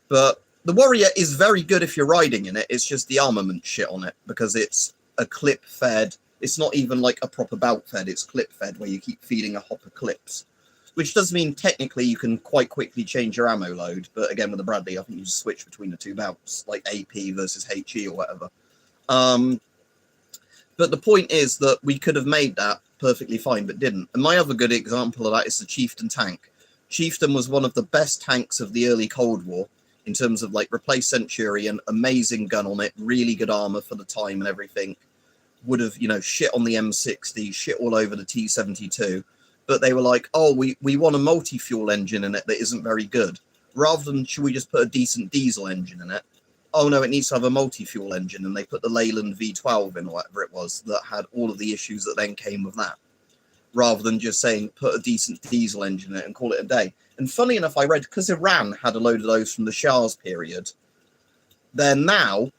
But the Warrior is very good if you're riding in it. It's just the armament shit on it, because it's a clip-fed. It's not even like a proper bout-fed. It's clip-fed, where you keep feeding a hopper clips. Which does mean technically you can quite quickly change your ammo load. But again, with the Bradley, I think you just switch between the two bouts, like AP versus HE or whatever. But the point is that we could have made that perfectly fine, but didn't. And my other good example of that is the Chieftain tank. Chieftain was one of the best tanks of the early Cold War in terms of like replace Centurion, amazing gun on it, really good armor for the time and everything. Would have, you know, shit on the M60, shit all over the T-72. But they were like, oh, we want a multi-fuel engine in it that isn't very good. Rather than, should we just put a decent diesel engine in it? Oh, no, it needs to have a multi-fuel engine. And they put the Leyland V12 in, or whatever it was, that had all of the issues that then came with that. Rather than just saying, put a decent diesel engine in it and call it a day. And funny enough, I read, because Iran had a load of those from the Shah's period, they're now...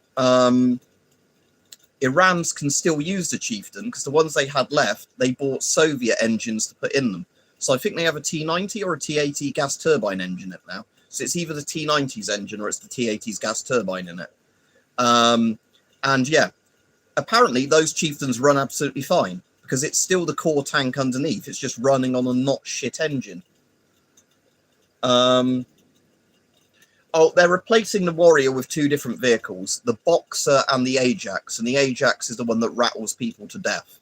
Iran's can still use the Chieftain, because the ones they had left, they bought Soviet engines to put in them. So I think they have a T90 or a T80 gas turbine engine in it now. So it's either the T90's engine or it's the T80's gas turbine in it. And yeah, apparently those Chieftains run absolutely fine, because it's still the core tank underneath. It's just running on a not shit engine. Oh, they're replacing the Warrior with two different vehicles, the Boxer and the Ajax. And the Ajax is the one that rattles people to death.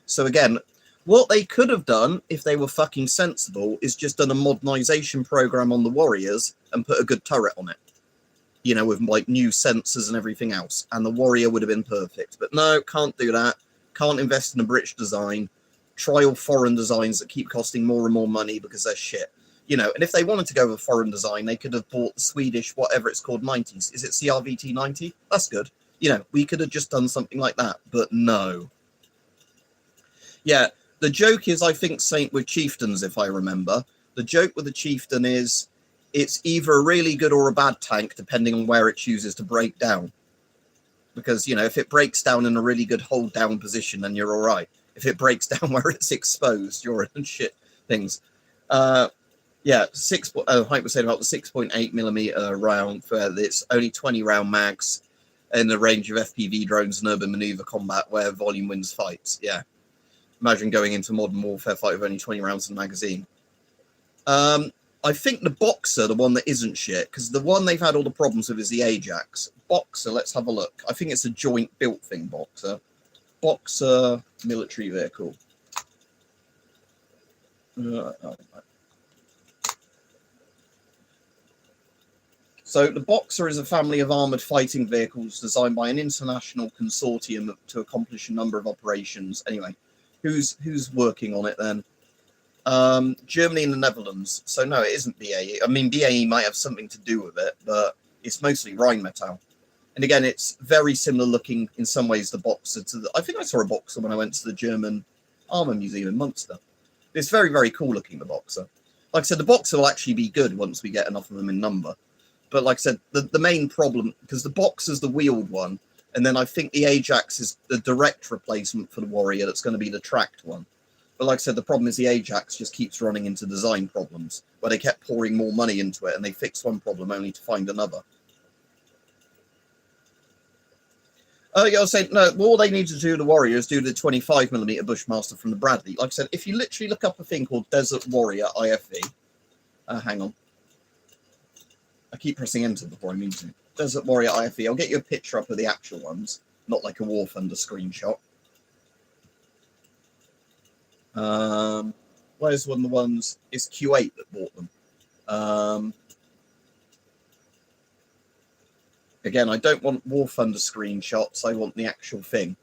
So again, what they could have done, if they were fucking sensible, is just done a modernization program on the Warriors and put a good turret on it. You know, with like new sensors and everything else. And the Warrior would have been perfect. But no, can't do that. Can't invest in a British design. Try all foreign designs that keep costing more and more money because they're shit. You know, and if they wanted to go with a foreign design, they could have bought the Swedish, whatever it's called, 90s. Is it CRVT 90? That's good. You know, we could have just done something like that, but no. Yeah, the joke is, I think, Saint with Chieftains, if I remember. The joke with the Chieftain is it's either a really good or a bad tank, depending on where it chooses to break down. Because, you know, if it breaks down in a really good hold down position, then you're all right. If it breaks down where it's exposed, you're in shit things. Yeah, Hype was saying about the 6.8mm round for it's only 20 round mags in the range of FPV drones and urban maneuver combat where volume wins fights. Yeah. Imagine going into modern warfare fight with only 20 rounds in the magazine. I think the Boxer, the one that isn't shit, because the one they've had all the problems with is the Ajax. Boxer, let's have a look. I think it's a joint built thing, Boxer. Boxer military vehicle. So the Boxer is a family of armoured fighting vehicles designed by an international consortium to accomplish a number of operations. Anyway, who's working on it then? Germany and the Netherlands. So no, it isn't BAE. I mean, BAE might have something to do with it, but it's mostly Rheinmetall. And again, it's very similar looking in some ways, the Boxer to the... I think I saw a Boxer when I went to the German Armour Museum in Munster. It's very, very cool looking, the Boxer. Like I said, the Boxer will actually be good once we get enough of them in number. But like I said, the main problem, because the Boxer's the wheeled one, and then I think the Ajax is the direct replacement for the Warrior that's going to be the tracked one. But like I said, the problem is the Ajax just keeps running into design problems, where they kept pouring more money into it, and they fixed one problem only to find another. Oh, yeah, I was saying, no, all they need to do, the Warrior, is do the 25mm Bushmaster from the Bradley. Like I said, if you literally look up a thing called Desert Warrior IFV, hang on. I keep pressing enter before I mean to. Desert Warrior IFV. I'll get you a picture up of the actual ones, not like a War Thunder screenshot. Where's one of the ones? It's Q8 that bought them. Again, I don't want War Thunder screenshots. I want the actual thing.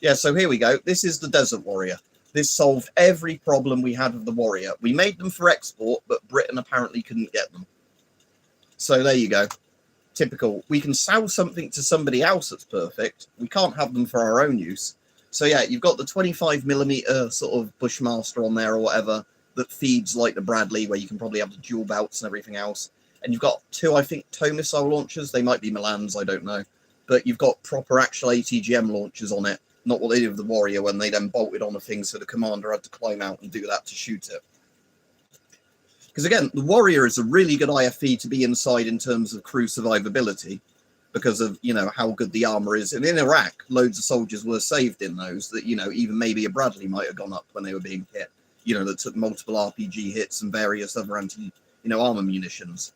Yeah, so here we go. This is the Desert Warrior. This solved every problem we had with the Warrior. We made them for export, but Britain apparently couldn't get them. So there you go. Typical. We can sell something to somebody else that's perfect. We can't have them for our own use. So yeah, you've got the 25mm sort of Bushmaster on there or whatever that feeds like the Bradley, where you can probably have the dual belts and everything else. And you've got two, I think, tow missile launchers. They might be Milans, I don't know. but you've got proper actual ATGM launchers on it, not what they did with the Warrior when they then bolted on a thing so the commander had to climb out and do that to shoot it. Because again, the Warrior is a really good IFV to be inside in terms of crew survivability, because of, you know, how good the armor is. And in Iraq, loads of soldiers were saved in those that, you know, even maybe a Bradley might have gone up when they were being hit, you know, that took multiple RPG hits and various other armor munitions.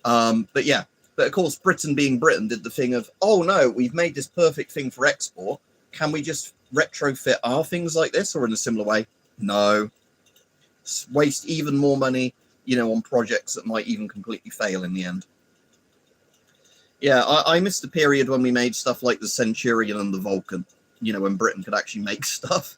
But yeah, but of course, Britain being Britain did the thing of, oh no, we've made this perfect thing for export. Can we just retrofit our things like this or in a similar way? No. Waste even more money, you know, on projects that might even completely fail in the end. Yeah, I missed the period when we made stuff like the Centurion and the Vulcan, you know, when Britain could actually make stuff.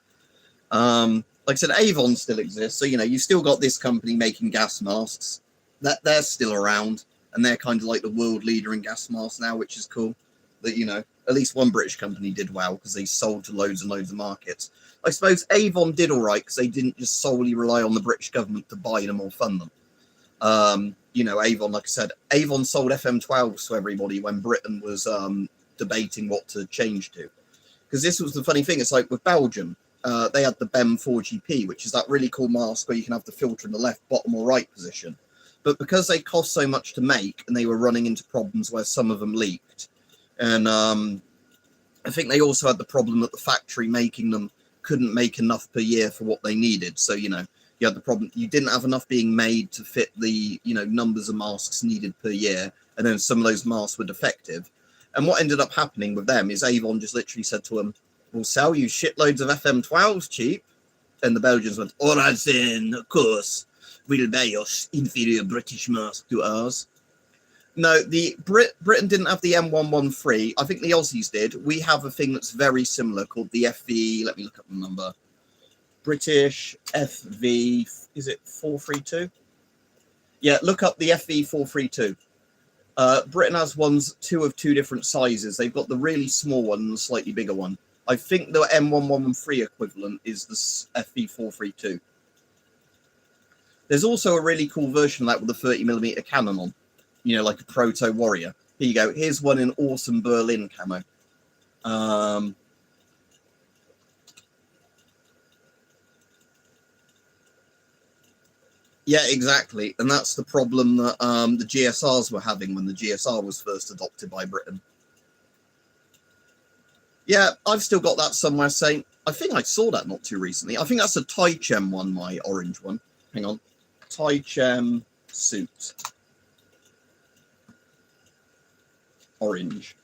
Like I said, Avon still exists. So, you know, you've still got this company making gas masks. They're still around, and they're kind of like the world leader in gas masks now, which is cool. That, you know, at least one British company did well because they sold to loads and loads of markets. I suppose Avon did all right because they didn't just solely rely on the British government to buy them or fund them. You know, Avon, like I said, Avon sold FM12s to everybody when Britain was debating what to change to. Because this was the funny thing. It's like with Belgium, they had the BEM 4GP, which is that really cool mask where you can have the filter in the left, bottom or right position. But because they cost so much to make and they were running into problems where some of them leaked. And I think they also had the problem that the factory making them couldn't make enough per year for what they needed. So, you know, you had the problem, you didn't have enough being made to fit the, you know, numbers of masks needed per year. And then some of those masks were defective. And what ended up happening with them is Avon just literally said to them, we'll sell you shitloads of FM12s cheap. And the Belgians went, all right then, of course, we'll buy your inferior British mask to ours. No, the Britain didn't have the M113. I think the Aussies did. We have a thing that's very similar called the FV. Let me look up the number. British FV. Is it 432? Yeah, look up the FV 432. Britain has ones, two of two different sizes. They've got the really small one and the slightly bigger one. I think the M113 equivalent is the FV 432. There's also a really cool version of that with a 30mm cannon on. You know, like a proto Warrior. Here you go. Here's one in awesome Berlin camo. Yeah, exactly. And that's the problem that the GSRs were having when the GSR was first adopted by Britain. Yeah, I've still got that somewhere saying, I think I saw that not too recently. I think that's a Tai Chem one, my orange one. Hang on. Tai Chem suit. Orange.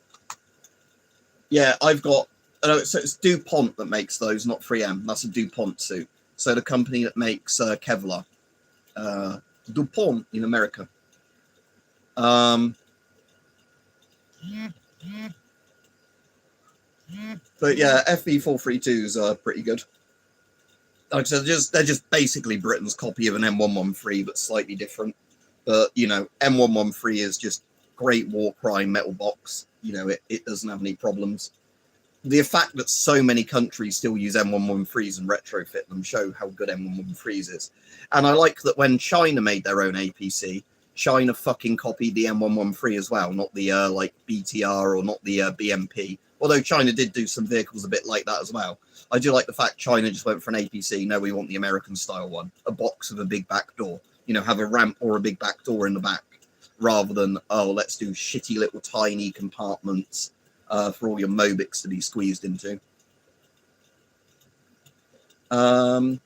Yeah, I've got, so it's DuPont that makes those, not 3M. That's a DuPont suit. So the company that makes Kevlar. DuPont in America. But yeah, FV432s are pretty good. Like I said, they're just basically Britain's copy of an M113, but slightly different. But, you know, M113 is just great war crime metal box. You know, it doesn't have any problems. The fact that so many countries still use M113s and retrofit them show how good M113s is. And I like that when China made their own APC, China fucking copied the M113 as well, not the like BTR or not the BMP. Although China did do some vehicles a bit like that as well. I do like the fact China just went for an APC. No, we want the American style one. A box with a big back door. You know, have a ramp or a big back door in the back. Rather than, oh, let's do shitty little tiny compartments for all your Mobics to be squeezed into. But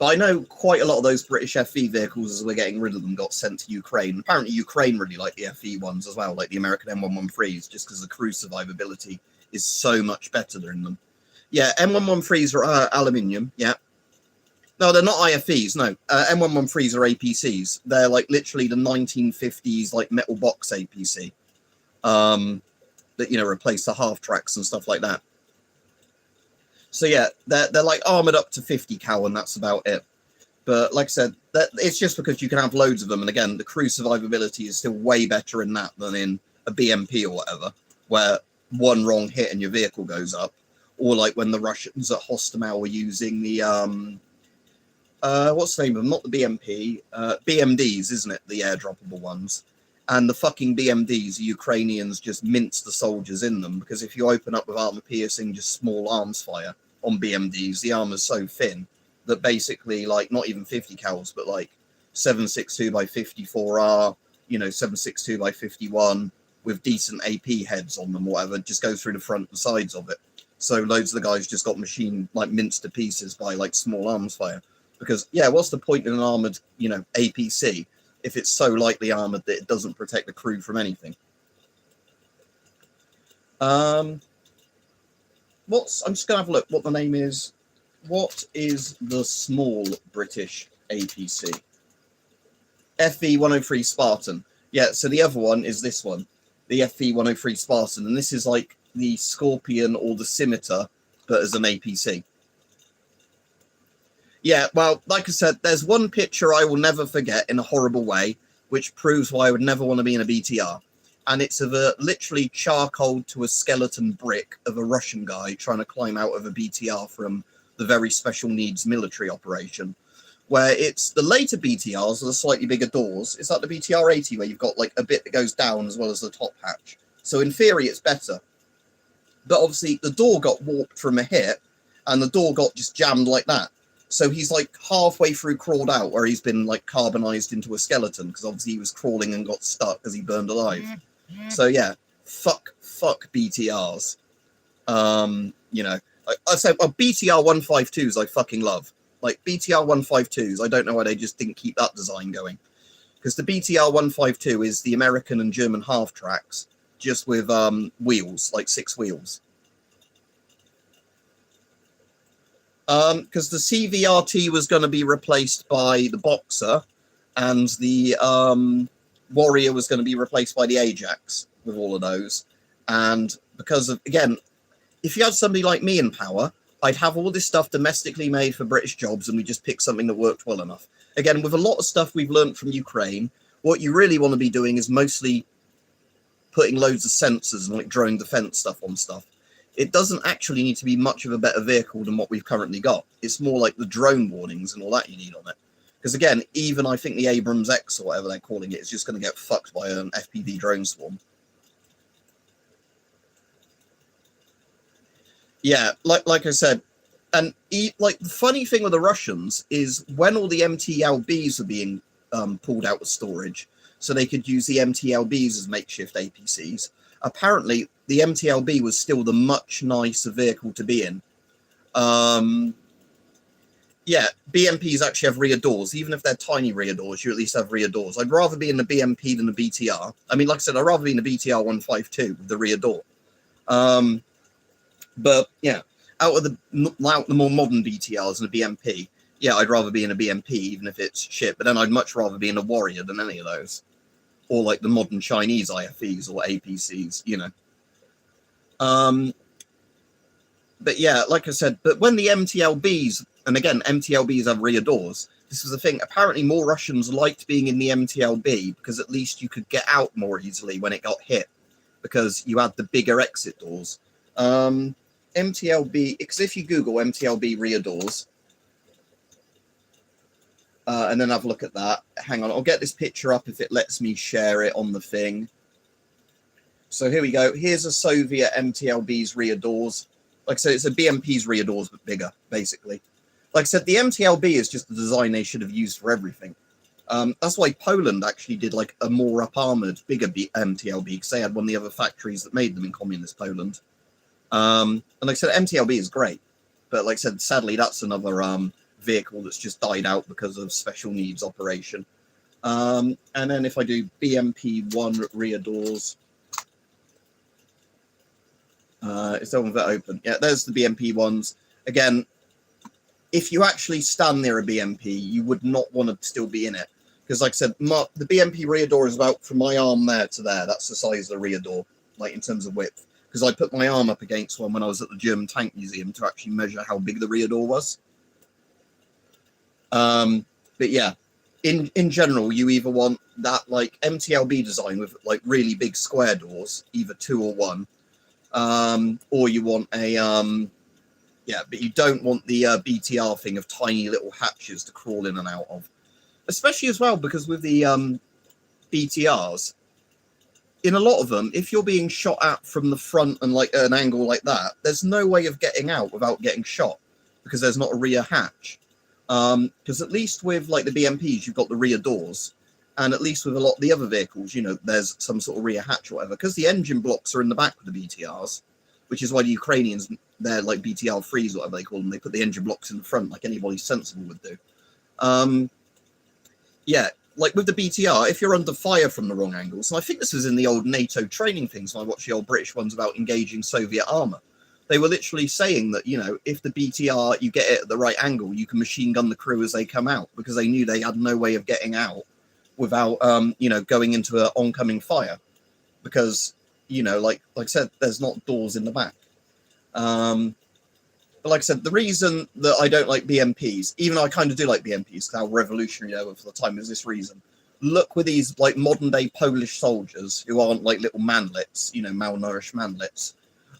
I know quite a lot of those British FE vehicles, as we're getting rid of them, got sent to Ukraine. Apparently Ukraine really like the FE ones as well, like the American M113s, just because the crew survivability is so much better than them. Yeah, M113s are aluminium, yeah. No, they're not IFEs, no. M113s are APCs. They're like literally the 1950s like metal box APC. That, you know, replace the half tracks and stuff like that. So yeah, they're like armored up to 50 cal and that's about it. But like I said, it's just because you can have loads of them. And again, the crew survivability is still way better in that than in a BMP or whatever, where one wrong hit and your vehicle goes up. Or like when the Russians at Hostomel were using the what's the name of them? Not the BMP, BMDs, isn't it? The airdroppable ones. And the fucking BMDs, the Ukrainians just mince the soldiers in them, because if you open up with armor-piercing, just small arms fire on BMDs, the armor's so thin that basically, like, not even 50 cals, but like 7.62 by 54R, you know, 7.62 by 51 with decent AP heads on them, or whatever, just go through the front and sides of it. So loads of the guys just got like minced to pieces by like small arms fire. Because, yeah, what's the point in an armored, you know, APC if it's so lightly armored that it doesn't protect the crew from anything? I'm just going to have a look what the name is. What is the small British APC? FV-103 Spartan. Yeah, so the other one is this one, the FV-103 Spartan. And this is like the Scorpion or the Scimitar, but as an APC. Yeah, well, like I said, there's one picture I will never forget in a horrible way, which proves why I would never want to be in a BTR. And it's of a literally charcoal to a skeleton brick of a Russian guy trying to climb out of a BTR from the very special needs military operation, where it's the later BTRs with the slightly bigger doors. It's like the BTR 80 where you've got like a bit that goes down as well as the top hatch. So in theory, it's better. But obviously the door got warped from a hit and the door got just jammed like that. So he's like halfway through crawled out where he's been like carbonized into a skeleton because obviously he was crawling and got stuck because he burned alive. So yeah, fuck BTRs. You know, I said BTR 152s I fucking love. Like BTR 152s, I don't know why they just didn't keep that design going. Because the BTR 152 is the American and German half tracks, just with wheels, like 6 wheels. Because the CVRT was going to be replaced by the Boxer, and the Warrior was going to be replaced by the Ajax with all of those. And because of, again, if you had somebody like me in power, I'd have all this stuff domestically made for British jobs, and we just pick something that worked well enough. Again, with a lot of stuff we've learned from Ukraine, what you really want to be doing is mostly putting loads of sensors and like drone defense stuff on stuff. It doesn't actually need to be much of a better vehicle than what we've currently got. It's more like the drone warnings and all that you need on it. Because again, even I think the Abrams X or whatever they're calling it is just going to get fucked by an FPV drone swarm. Yeah, like I said, and like the funny thing with the Russians is when all the MTLBs are being pulled out of storage, so they could use the MTLBs as makeshift APCs. Apparently, the MTLB was still the much nicer vehicle to be in. Yeah, BMPs actually have rear doors. Even if they're tiny rear doors, you at least have rear doors. I'd rather be in the BMP than the BTR. I mean, like I said, I'd rather be in the BTR 152 with the rear door. But yeah, out of the more modern BTRs and the BMP, yeah, I'd rather be in a BMP even if it's shit. But then I'd much rather be in a Warrior than any of those, or like the modern Chinese IFEs or APCs, you know. But yeah, like I said, but when the MTLBs, and again, MTLBs have rear doors. This was the thing. Apparently, more Russians liked being in the MTLB because at least you could get out more easily when it got hit because you had the bigger exit doors. MTLB, because if you Google MTLB rear doors, and then have a look at that. Hang on, I'll get this picture up if it lets me share it on the thing. So here we go. Here's a Soviet MTLB's rear doors. Like I said, it's a BMP's rear doors, but bigger, basically. Like I said, the MTLB is just the design they should have used for everything. That's why Poland actually did like a more up-armored, bigger MTLB, because they had one of the other factories that made them in communist Poland. And like I said, MTLB is great. But like I said, sadly, that's another vehicle that's just died out because of special needs operation. And then if I do BMP1 rear doors, is that one that open? Yeah, there's the BMP ones. Again, if you actually stand near a BMP, you would not want to still be in it. Because like I said, the BMP rear door is about from my arm there to there. That's the size of the rear door, like in terms of width. Because I put my arm up against one when I was at the German Tank Museum to actually measure how big the rear door was. But yeah, in general, you either want that like MTLB design with like really big square doors, either 2 or 1, or you want a yeah, but you don't want the BTR thing of tiny little hatches to crawl in and out of. Especially as well because with the BTRs, in a lot of them, if you're being shot at from the front and like at an angle like that, there's no way of getting out without getting shot because there's not a rear hatch. Because at least with like the BMPs, you've got the rear doors, and at least with a lot of the other vehicles, you know, there's some sort of rear hatch or whatever. Because the engine blocks are in the back of the BTRs, which is why the Ukrainians, they're like BTR freeze, whatever they call them. They put the engine blocks in the front, like anybody sensible would do. Yeah, like with the BTR, if you're under fire from the wrong angles, and I think this was in the old NATO training things, when I watched the old British ones about engaging Soviet armor, they were literally saying that, you know, if the BTR, you get it at the right angle, you can machine gun the crew as they come out, because they knew they had no way of getting out without, you know, going into an oncoming fire, because, you know, like I said, there's not doors in the back. But like I said, the reason that I don't like BMPs, even though I kind of do like BMPs, because how revolutionary they were for the time, is this reason. Look with these like modern day Polish soldiers who aren't like little manlets, you know, malnourished manlets.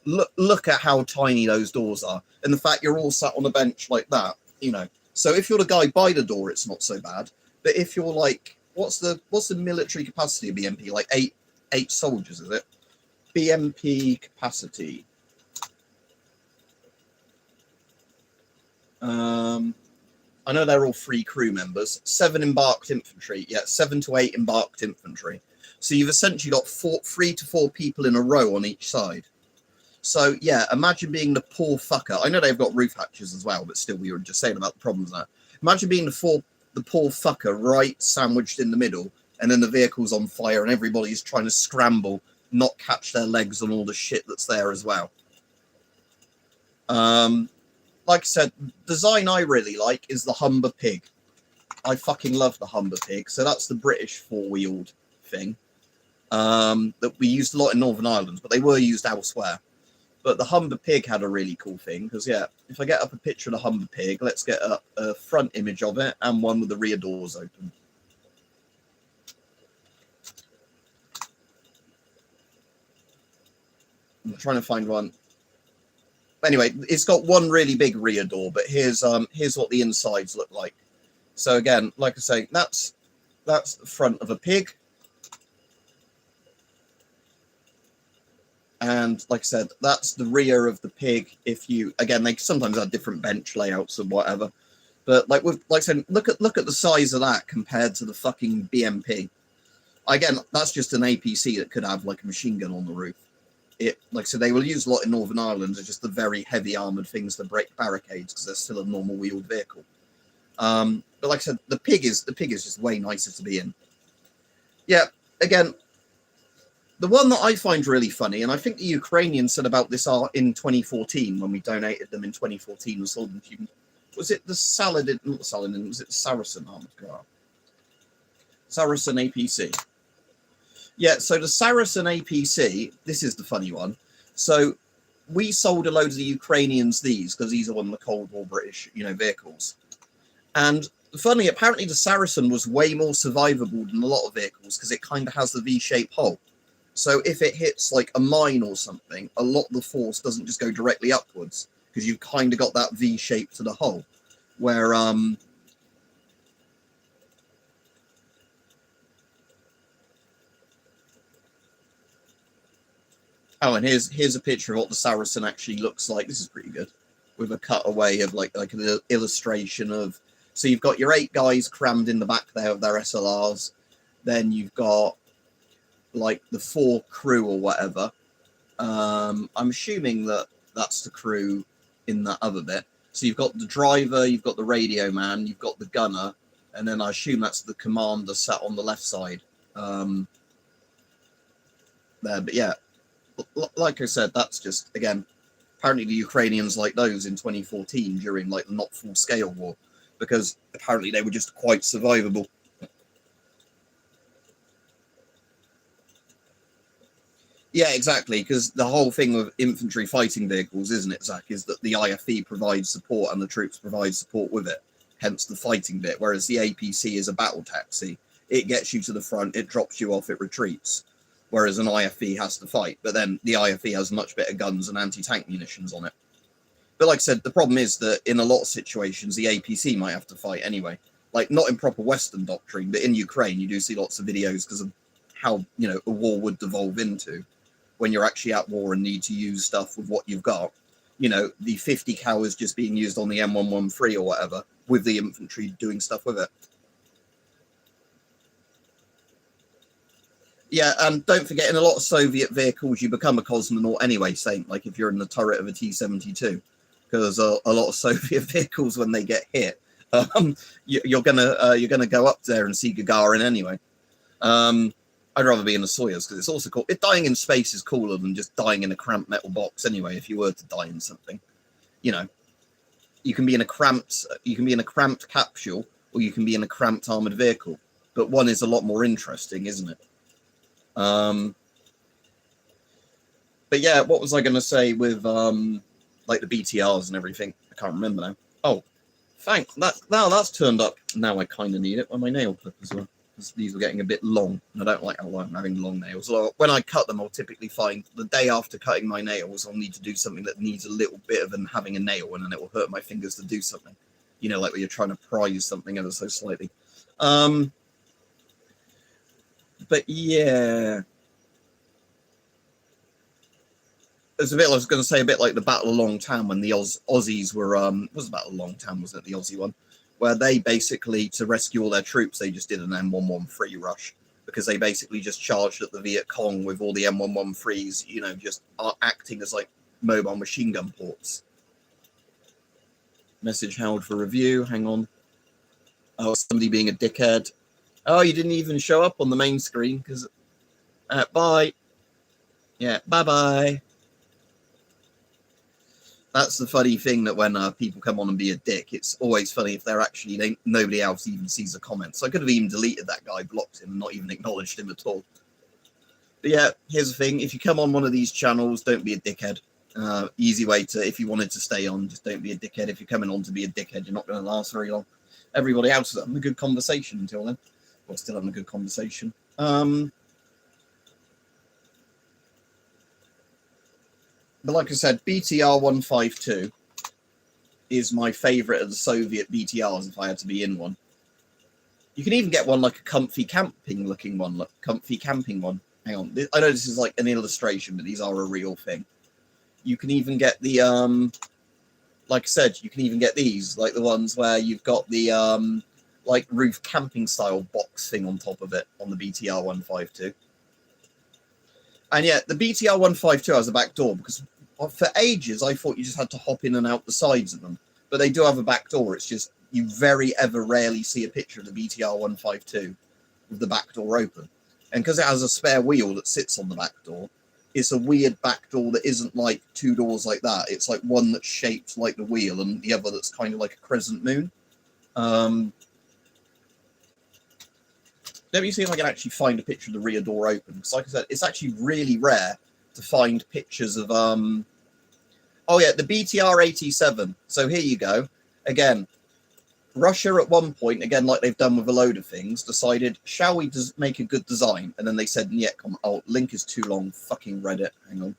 Look at how tiny those doors are, and the fact you're all sat on a bench like that, you know. So if you're the guy by the door, it's not so bad. But if you're like, what's the military capacity of BMP? Like eight soldiers, is it? BMP capacity. I know they're all 3 crew members. 7 embarked infantry. Yeah, 7 to 8 embarked infantry. So you've essentially got 3 to 4 people in a row on each side. So yeah, imagine being the poor fucker. I know they've got roof hatches as well, but still, we were just saying about the problems there. Imagine being the poor fucker right sandwiched in the middle, and then the vehicle's on fire, and everybody's trying to scramble, not catch their legs on all the shit that's there as well. Like I said, design I really like is the Humber Pig. I fucking love the Humber Pig. So that's the British 4-wheeled thing that we used a lot in Northern Ireland, but they were used elsewhere. But the Humber Pig had a really cool thing, because, yeah, if I get up a picture of the Humber Pig, let's get up a front image of it and one with the rear doors open. I'm trying to find one. Anyway, it's got one really big rear door, but here's what the insides look like. So again, like I say, that's the front of a pig. And like I said, that's the rear of the pig. If you, again, they sometimes have different bench layouts and whatever. But like I said, look at the size of that compared to the fucking BMP. Again, that's just an APC that could have like a machine gun on the roof. Like I said, they will use a lot in Northern Ireland are just the very heavy armored things that break barricades, because they're still a normal wheeled vehicle. But like I said, the pig is just way nicer to be in. Yeah, again, the one that I find really funny, and I think the Ukrainians said about this in 2014 when we donated them in 2014 and sold them to, was it the Saladin? Not the Saladin, was it the Saracen armored car? Saracen APC. Yeah, so the Saracen APC, this is the funny one. So we sold a load of the Ukrainians these, because these are one of the Cold War British, you know, vehicles. And funny, apparently the Saracen was way more survivable than a lot of vehicles, because it kind of has the V-shaped hull. So if it hits like a mine or something, a lot of the force doesn't just go directly upwards, because you've kind of got that V shape to the hull. Where oh, and here's a picture of what the Saracen actually looks like. This is pretty good, with a cutaway of like an illustration of. So you've got your 8 guys crammed in the back there of their SLRs. Then you've got like the 4 crew or whatever. I'm assuming that that's the crew in that other bit. So you've got the driver, you've got the radio man, you've got the gunner, and then I assume that's the commander sat on the left side there. But yeah, like I said, that's just, again, apparently the Ukrainians like those in 2014 during like the not full scale war, because apparently they were just quite survivable. Yeah, exactly, because the whole thing with infantry fighting vehicles, isn't it, Zach, is that the IFE provides support and the troops provide support with it, hence the fighting bit, whereas the APC is a battle taxi. It gets you to the front, it drops you off, it retreats, whereas an IFE has to fight, but then the IFE has much better guns and anti-tank munitions on it. But like I said, the problem is that in a lot of situations, the APC might have to fight anyway. Like, not in proper Western doctrine, but in Ukraine, you do see lots of videos because of how, you know, a war would devolve into when you're actually at war and need to use stuff with what you've got. You know, the 50 cal is just being used on the M113 or whatever, with the infantry doing stuff with it. Yeah, and don't forget, in a lot of Soviet vehicles, you become a cosmonaut anyway, Saint, like if you're in the turret of a T-72, because a lot of Soviet vehicles, when they get hit, you're gonna go up there and see Gagarin anyway. I'd rather be in a Soyuz because it's also cool. Dying in space is cooler than just dying in a cramped metal box anyway. If you were to die in something, you know, you can be in a cramped capsule, or you can be in a cramped armored vehicle. But one is a lot more interesting, isn't it? But yeah, what was I going to say with like the BTRs and everything? I can't remember now. Oh, thanks. Now that's turned up. Now I kind of need it on my nail clip as well, because these are getting a bit long. And I don't like how I'm having long nails. So when I cut them, I'll typically find the day after cutting my nails, I'll need to do something that needs a little bit of having a nail, and then it will hurt my fingers to do something. You know, like when you're trying to prise something ever so slightly. But yeah, it's a bit. I was going to say a bit like the Battle of Long Town when the Aussies were. Was the Battle of Long Town? Wasn't it the Aussie one? Where they basically, to rescue all their troops, they just did an M113 rush, because they basically just charged at the Viet Cong with all the M113s, you know, just acting as like mobile machine gun ports. Message held for review. Hang on. Oh, somebody being a dickhead. Oh, you didn't even show up on the main screen because. Bye. Yeah, bye-bye. That's the funny thing, that when people come on and be a dick, it's always funny if they're actually, nobody else even sees the comments. So I could have even deleted that guy, blocked him, and not even acknowledged him at all. But yeah, here's the thing. If you come on one of these channels, don't be a dickhead. Easy way to, if you wanted to stay on, just don't be a dickhead. If you're coming on to be a dickhead, you're not going to last very long. Everybody else is having a good conversation until then. We're still having a good conversation. But like I said, BTR 152 is my favourite of the Soviet BTRs if I had to be in one. You can even get one like a comfy camping looking one. Look, comfy camping one. Hang on. I know this is like an illustration, but these are a real thing. You can even get the, like I said, you can even get these, like the ones where you've got the, like roof camping style box thing on top of it on the BTR 152. And yet the BTR 152 has a back door, because for ages I thought you just had to hop in and out the sides of them. But they do have a back door. It's just you very ever rarely see a picture of the BTR 152 with the back door open. And because it has a spare wheel that sits on the back door, it's a weird back door that isn't like two doors like that. It's like one that's shaped like the wheel and the other that's kind of like a crescent moon. Let me see if I can actually find a picture of the rear door open. Because like I said, it's actually really rare to find pictures of... Oh yeah, the BTR-87. So here you go. Again, Russia at one point, again, like they've done with a load of things, decided, shall we make a good design? And then they said, yeah, come on. Oh, link is too long. Fucking Reddit. Hang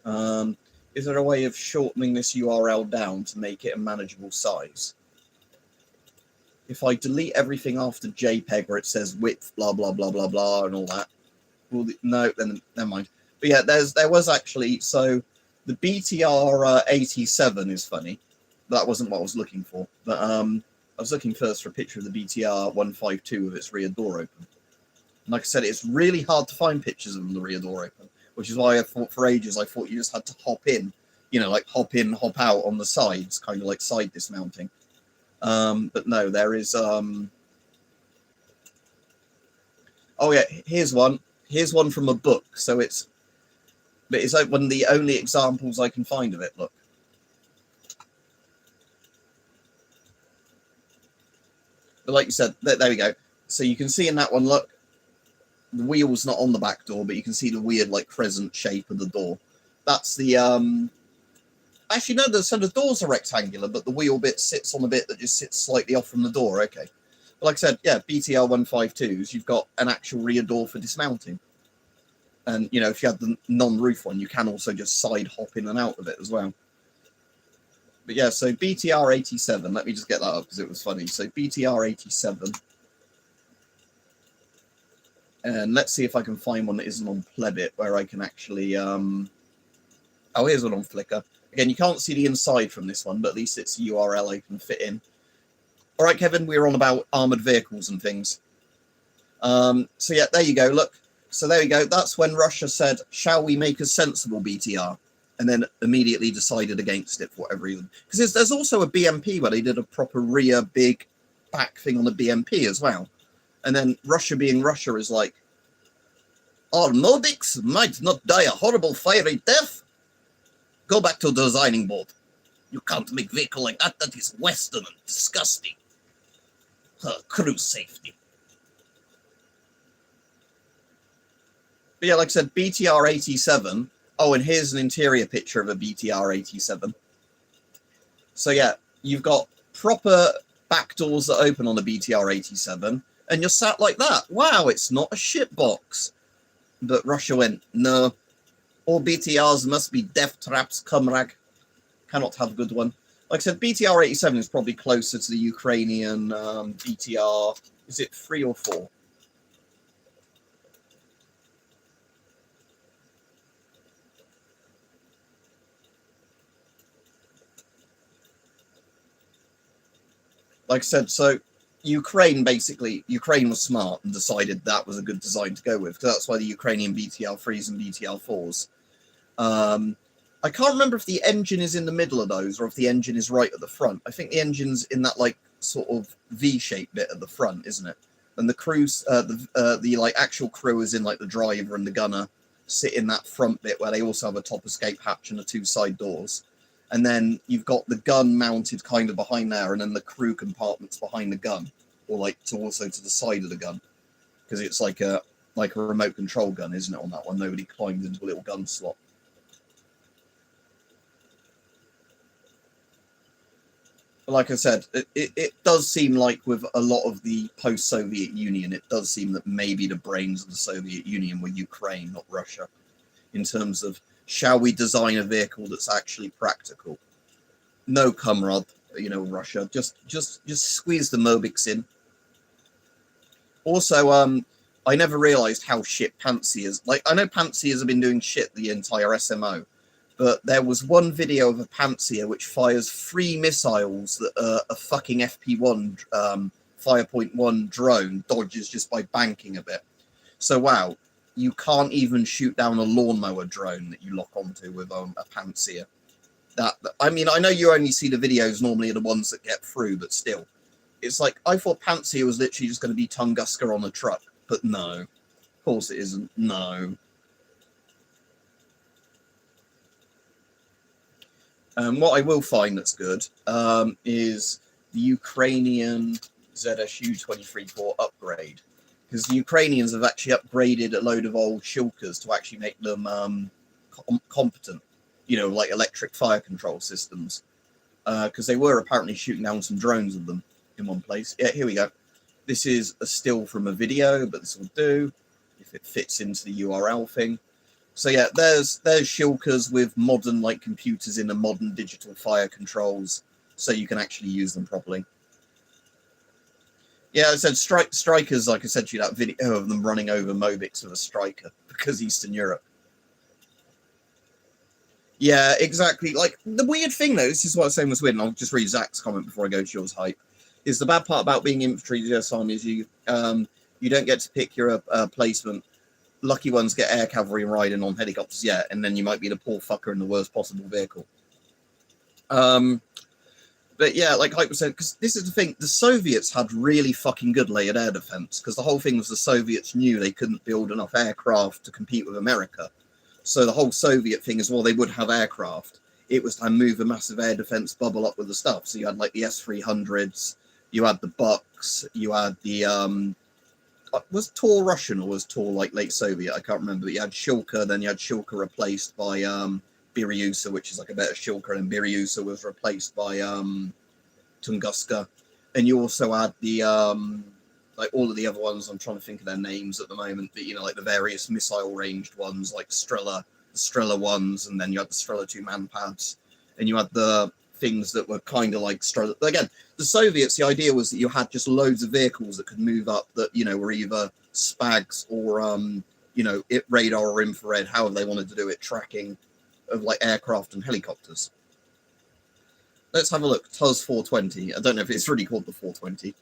on. Is there a way of shortening this URL down to make it a manageable size? If I delete everything after JPEG where it says width, blah, blah, blah, blah, blah, and all that. Well, no, then never mind. But yeah, there was actually, so the BTR 87 is funny. That wasn't what I was looking for. But I was looking first for a picture of the BTR 152 with its rear door open. And like I said, it's really hard to find pictures of the rear door open, which is why I thought for ages, I thought you just had to hop in, you know, like hop in, hop out on the sides, kind of like side dismounting. But no, there is, oh yeah, here's one from a book. So it's like one of the only examples I can find of it. Look. But like you said, there we go. So you can see in that one, look, the wheel's not on the back door, but you can see the weird like crescent shape of the door. That's the, actually, no, so the doors are rectangular, but the wheel bit sits on a bit that just sits slightly off from the door. Okay. But like I said, yeah, BTR 152s, you've got an actual rear door for dismounting. And, you know, if you have the non-roof one, you can also just side hop in and out of it as well. But yeah, so BTR 87, let me just get that up because it was funny. So BTR 87 And let's see if I can find one that isn't on Plebit, where I can actually... Oh, here's one on Flickr. Again, you can't see the inside from this one, but at least it's a URL I can fit in. All right, Kevin, we were on about armoured vehicles and things. So yeah, there you go, look. So there you go. That's when Russia said, shall we make a sensible BTR? And then immediately decided against it for whatever reason. Because there's also a BMP where they did a proper rear big back thing on the BMP as well. And then Russia being Russia is like, our Nordics might not die a horrible fiery death. Go back to the designing board. You can't make vehicle like that. That is Western and disgusting. Crew safety. But yeah, like I said, BTR-87. Oh, and here's an interior picture of a BTR-87. So yeah, you've got proper back doors that open on a BTR-87, and you're sat like that. Wow, it's not a shit box. But Russia went, no. All BTRs must be death traps, comrade. Cannot have a good one. Like I said, BTR-87 is probably closer to the Ukrainian BTR. Is it 3 or 4? Like I said, so Ukraine was smart and decided that was a good design to go with, because that's why the Ukrainian BTL-3s and BTL-4s. I can't remember if the engine is in the middle of those or if the engine is right at the front. I think the engine's in that like sort of V-shaped bit at the front, isn't it? And the crew's the like actual crew is in like the driver and the gunner sit in that front bit where they also have a top escape hatch and the 2 side doors. And then you've got the gun mounted kind of behind there, and then the crew compartments behind the gun, or like also to the side of the gun, because it's like a remote control gun, isn't it? On that one, nobody climbs into a little gun slot. But like I said, it does seem like with a lot of the post-Soviet Union, it does seem that maybe the brains of the Soviet Union were Ukraine, not Russia, in terms of, shall we design a vehicle that's actually practical? No, comrade, Russia. Just squeeze the Mobics in. Also, I never realised how shit Pantsiers. Like, I know Pantsiers have been doing shit the entire SMO, but there was one video of a Pantsier which fires 3 missiles that a fucking FP1 Firepoint 1 drone dodges just by banking a bit. So, wow. You can't even shoot down a lawnmower drone that you lock onto with a Pantsier. I mean, I know you only see the videos normally are the ones that get through, but still. It's like, I thought Pantsier was literally just going to be Tunguska on a truck, but no. Of course it isn't. No. What I will find that's good is the Ukrainian ZSU-23-4 upgrade. Because the Ukrainians have actually upgraded a load of old shulkers to actually make them competent, like electric fire control systems. Because they were apparently shooting down some drones of them in one place. Yeah, here we go. This is a still from a video, but this will do if it fits into the URL thing. So yeah, there's shulkers with modern like computers in the modern digital fire controls, so you can actually use them properly. Yeah, I said strikers, like I said to you, that video of them running over Mobics with a striker, because Eastern Europe. Yeah, exactly. Like, the weird thing, though, this is what I was saying was weird, and I'll just read Zach's comment before I go to yours, Hype, is the bad part about being infantry US Army is you don't get to pick your placement. Lucky ones get air cavalry and riding on helicopters, yeah, and then you might be the poor fucker in the worst possible vehicle. But yeah, like Hype said, because this is the thing, the Soviets had really fucking good layered air defense, because the whole thing was the Soviets knew they couldn't build enough aircraft to compete with America. So the whole Soviet thing is, well, they would have aircraft. It was to move a massive air defense bubble up with the stuff. So you had like the S-300s, you had the Bucks, you had the, was Tor Russian or was Tor like late Soviet? I can't remember. But you had Shulka, then you had Shulka replaced by Biryusa, which is like a better Shulka, and Biryusa was replaced by Tunguska. And you also had the like all of the other ones, I'm trying to think of their names at the moment, but like the various missile ranged ones like Strela, the Strela ones, and then you had the Strela 2 man pads, and you had the things that were kind of like again, the Soviets, the idea was that you had just loads of vehicles that could move up that, you know, were either SPAGs or you know, radar or infrared, however they wanted to do it, tracking of like aircraft and helicopters. Let's have a look. TUS 420. I don't know if it's really called the 420.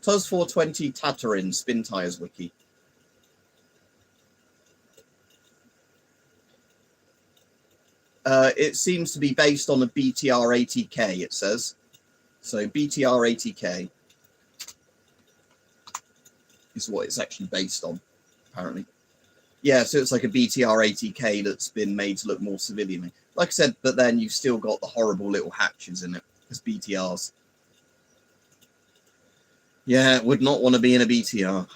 TUS 420 Tatarin Spin Tires Wiki. It seems to be based on a BTR 80K, it says. So BTR 80K is what it's actually based on, apparently. Yeah, so it's like a BTR 80K that's been made to look more civilian. Like I said, but then you've still got the horrible little hatches in it as BTRs. Yeah, would not want to be in a BTR.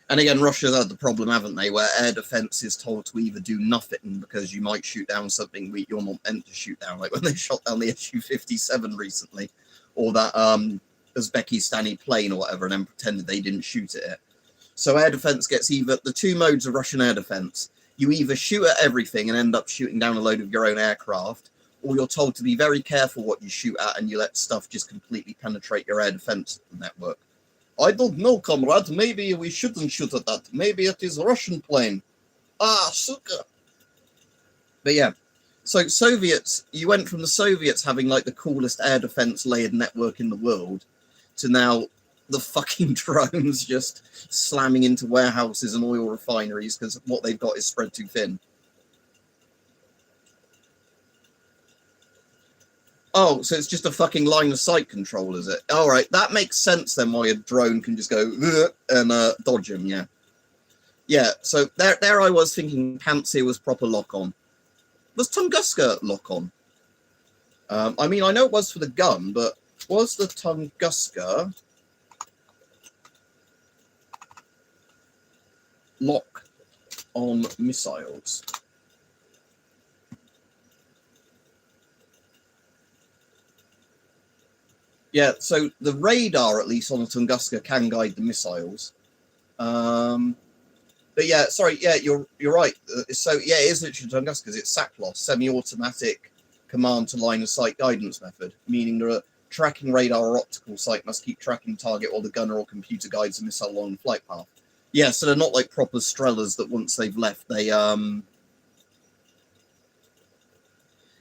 And again, Russia's had the problem, haven't they, where air defense is told to either do nothing because you might shoot down something you're not meant to shoot down, like when they shot down the Su-57 recently, or that Uzbekistani plane or whatever, and then pretended they didn't shoot at it. So air defense gets either the two modes of Russian air defense. You either shoot at everything and end up shooting down a load of your own aircraft, or you're told to be very careful what you shoot at and you let stuff just completely penetrate your air defense network. I don't know, comrade. Maybe we shouldn't shoot at that. Maybe it is a Russian plane. Ah, suka. But yeah, so Soviets, you went from the Soviets having like the coolest air defense layered network in the world to now the fucking drones just slamming into warehouses and oil refineries because what they've got is spread too thin. Oh, so it's just a fucking line of sight control, is it? All right, that makes sense then why a drone can just go and dodge him, yeah. Yeah, so there I was thinking Pantsir was proper lock-on. Was Tunguska lock-on? I mean, I know it was for the gun, but was the Tunguska lock on missiles? Yeah, so the radar, at least on the Tunguska, can guide the missiles. But yeah, sorry, yeah, you're right. So yeah, it is literally Tunguska because it's SACLOS, semi-automatic command to line of sight guidance method, meaning the tracking radar or optical sight must keep tracking target or the gunner or computer guides the missile along the flight path. Yeah, so they're not like proper Strellas that once they've left, they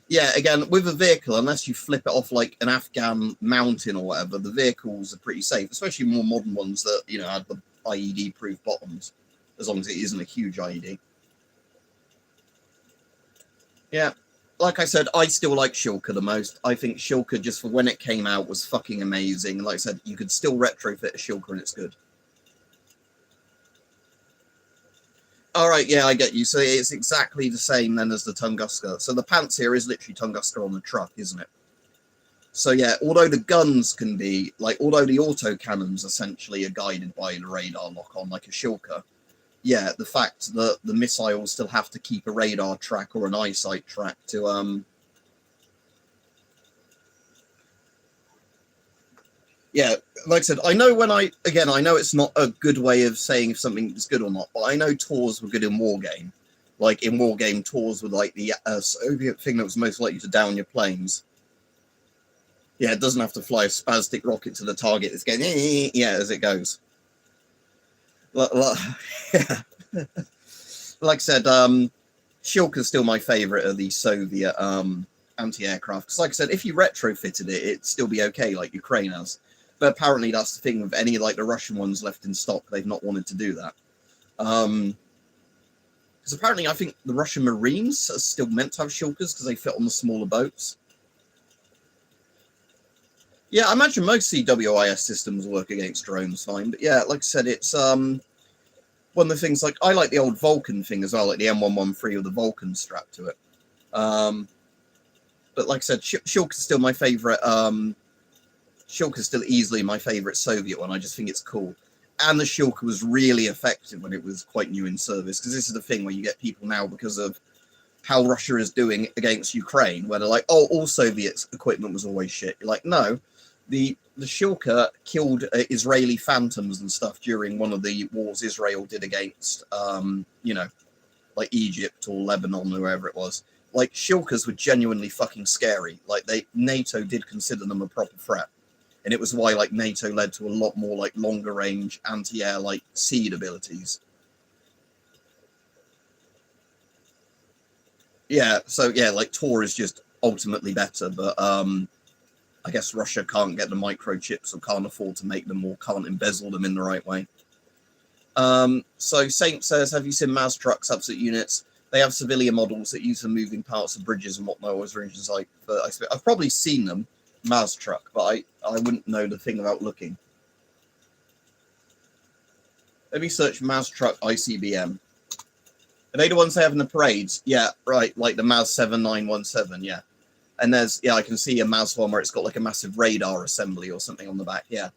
yeah, again, with a vehicle, unless you flip it off like an Afghan mountain or whatever, the vehicles are pretty safe, especially more modern ones that, you know, had the IED-proof bottoms, as long as it isn't a huge IED. Yeah, like I said, I still like Shilka the most. I think Shilka, just for when it came out, was fucking amazing. Like I said, you could still retrofit a Shilka and it's good. All right, yeah, I get you. So it's exactly the same then as the Tunguska. So the Pantsir is literally Tunguska on the truck, isn't it? So yeah, although the guns can be, like, although the autocannons essentially are guided by the radar lock-on, like a Shilka, yeah, the fact that the missiles still have to keep a radar track or an eyesight track to, yeah, like I said, I know I know it's not a good way of saying if something is good or not, but I know Tors were good in Wargame. Like, in Wargame, Tors were like the Soviet thing that was most likely to down your planes. Yeah, it doesn't have to fly a spastic rocket to the target. It's going, yeah, as it goes. Yeah. Like I said, Shilka's still my favorite of the Soviet anti-aircraft. Because like I said, if you retrofitted it, it'd still be okay, like Ukraine has. But apparently that's the thing with any, like, the Russian ones left in stock. They've not wanted to do that. Because apparently I think the Russian Marines are still meant to have Shilkas because they fit on the smaller boats. Yeah, I imagine most CWIS systems work against drones fine. But yeah, like I said, it's one of the things, like, I like the old Vulcan thing as well, like the M113 with the Vulcan strap to it. But like I said, Shilka's still my favorite. Shilka's still easily my favorite Soviet one. I just think it's cool. And the Shilka was really effective when it was quite new in service, because this is the thing where you get people now, because of how Russia is doing against Ukraine, where they're like, oh, all Soviet equipment was always shit. You're like, no, The Shilka killed Israeli phantoms and stuff during one of the wars Israel did against, you know, like Egypt or Lebanon or wherever it was. Like, Shilkas were genuinely fucking scary. Like, NATO did consider them a proper threat. And it was why, like, NATO led to a lot more, like, longer range anti-air, like, seed abilities. Yeah, so, yeah, like, Tor is just ultimately better, but, I guess Russia can't get the microchips or can't afford to make them or can't embezzle them in the right way. So Saint says, have you seen Maz trucks, absolute units? They have civilian models that use for moving parts of bridges and whatnot. I've probably seen them, Maz truck, but I wouldn't know the thing about looking. Let me search Maz truck ICBM. Are they the ones they have in the parades? Yeah, right, like the Maz 7917, yeah. And there's, yeah, I can see a Maz one where it's got like a massive radar assembly or something on the back, yeah.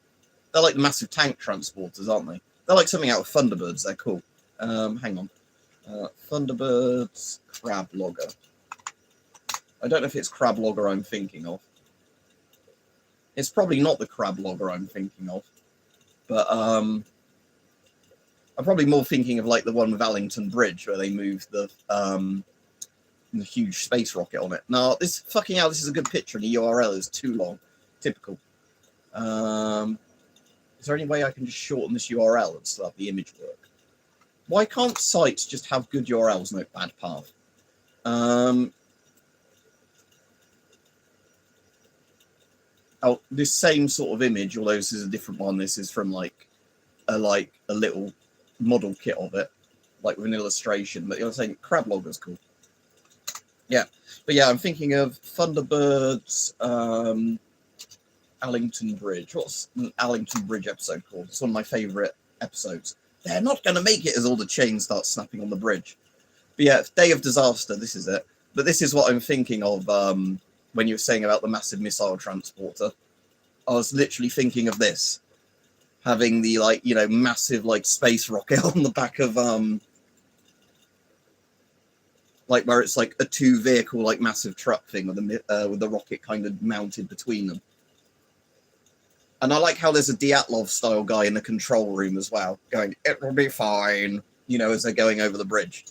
They're like the massive tank transporters, aren't they? They're like something out of Thunderbirds, they're cool. Hang on. Thunderbirds crab logger. I don't know if it's crab logger I'm thinking of. It's probably not the crab logger I'm thinking of. But I'm probably more thinking of like the one with Allington Bridge where they moved the huge space rocket on it. Now, this fucking hell, this is a good picture and the URL is too long. Typical. Is there any way I can just shorten this URL and still have the image work? Why can't sites just have good URLs, no bad path? Oh, this same sort of image, although this is a different one. This is from like a little model kit of it, like with an illustration. But you're saying crab logger's cool. Yeah, but yeah, I'm thinking of Thunderbirds, Allington Bridge. What's an Allington Bridge episode called? It's one of my favourite episodes. They're not going to make it as all the chains start snapping on the bridge. But yeah, Day of Disaster, this is it. But this is what I'm thinking of when you were saying about the massive missile transporter. I was literally thinking of this. Having the, like, you know, massive, like, space rocket on the back of, like, where it's, like, a two-vehicle, like, massive truck thing with the rocket kind of mounted between them. And I like how there's a Dyatlov-style guy in the control room as well, going, it will be fine, you know, as they're going over the bridge.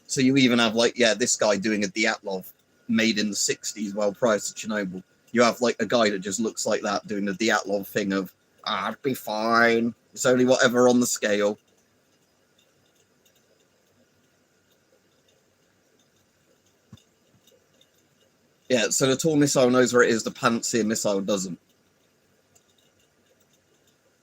So you even have, like, yeah, this guy doing a Dyatlov made in the 60s, well, prior to Chernobyl. You have, like, a guy that just looks like that doing the Dyatlov thing of, it'll be fine. It's only whatever on the scale. Yeah, so the tall missile knows where it is, the Pantsir missile doesn't.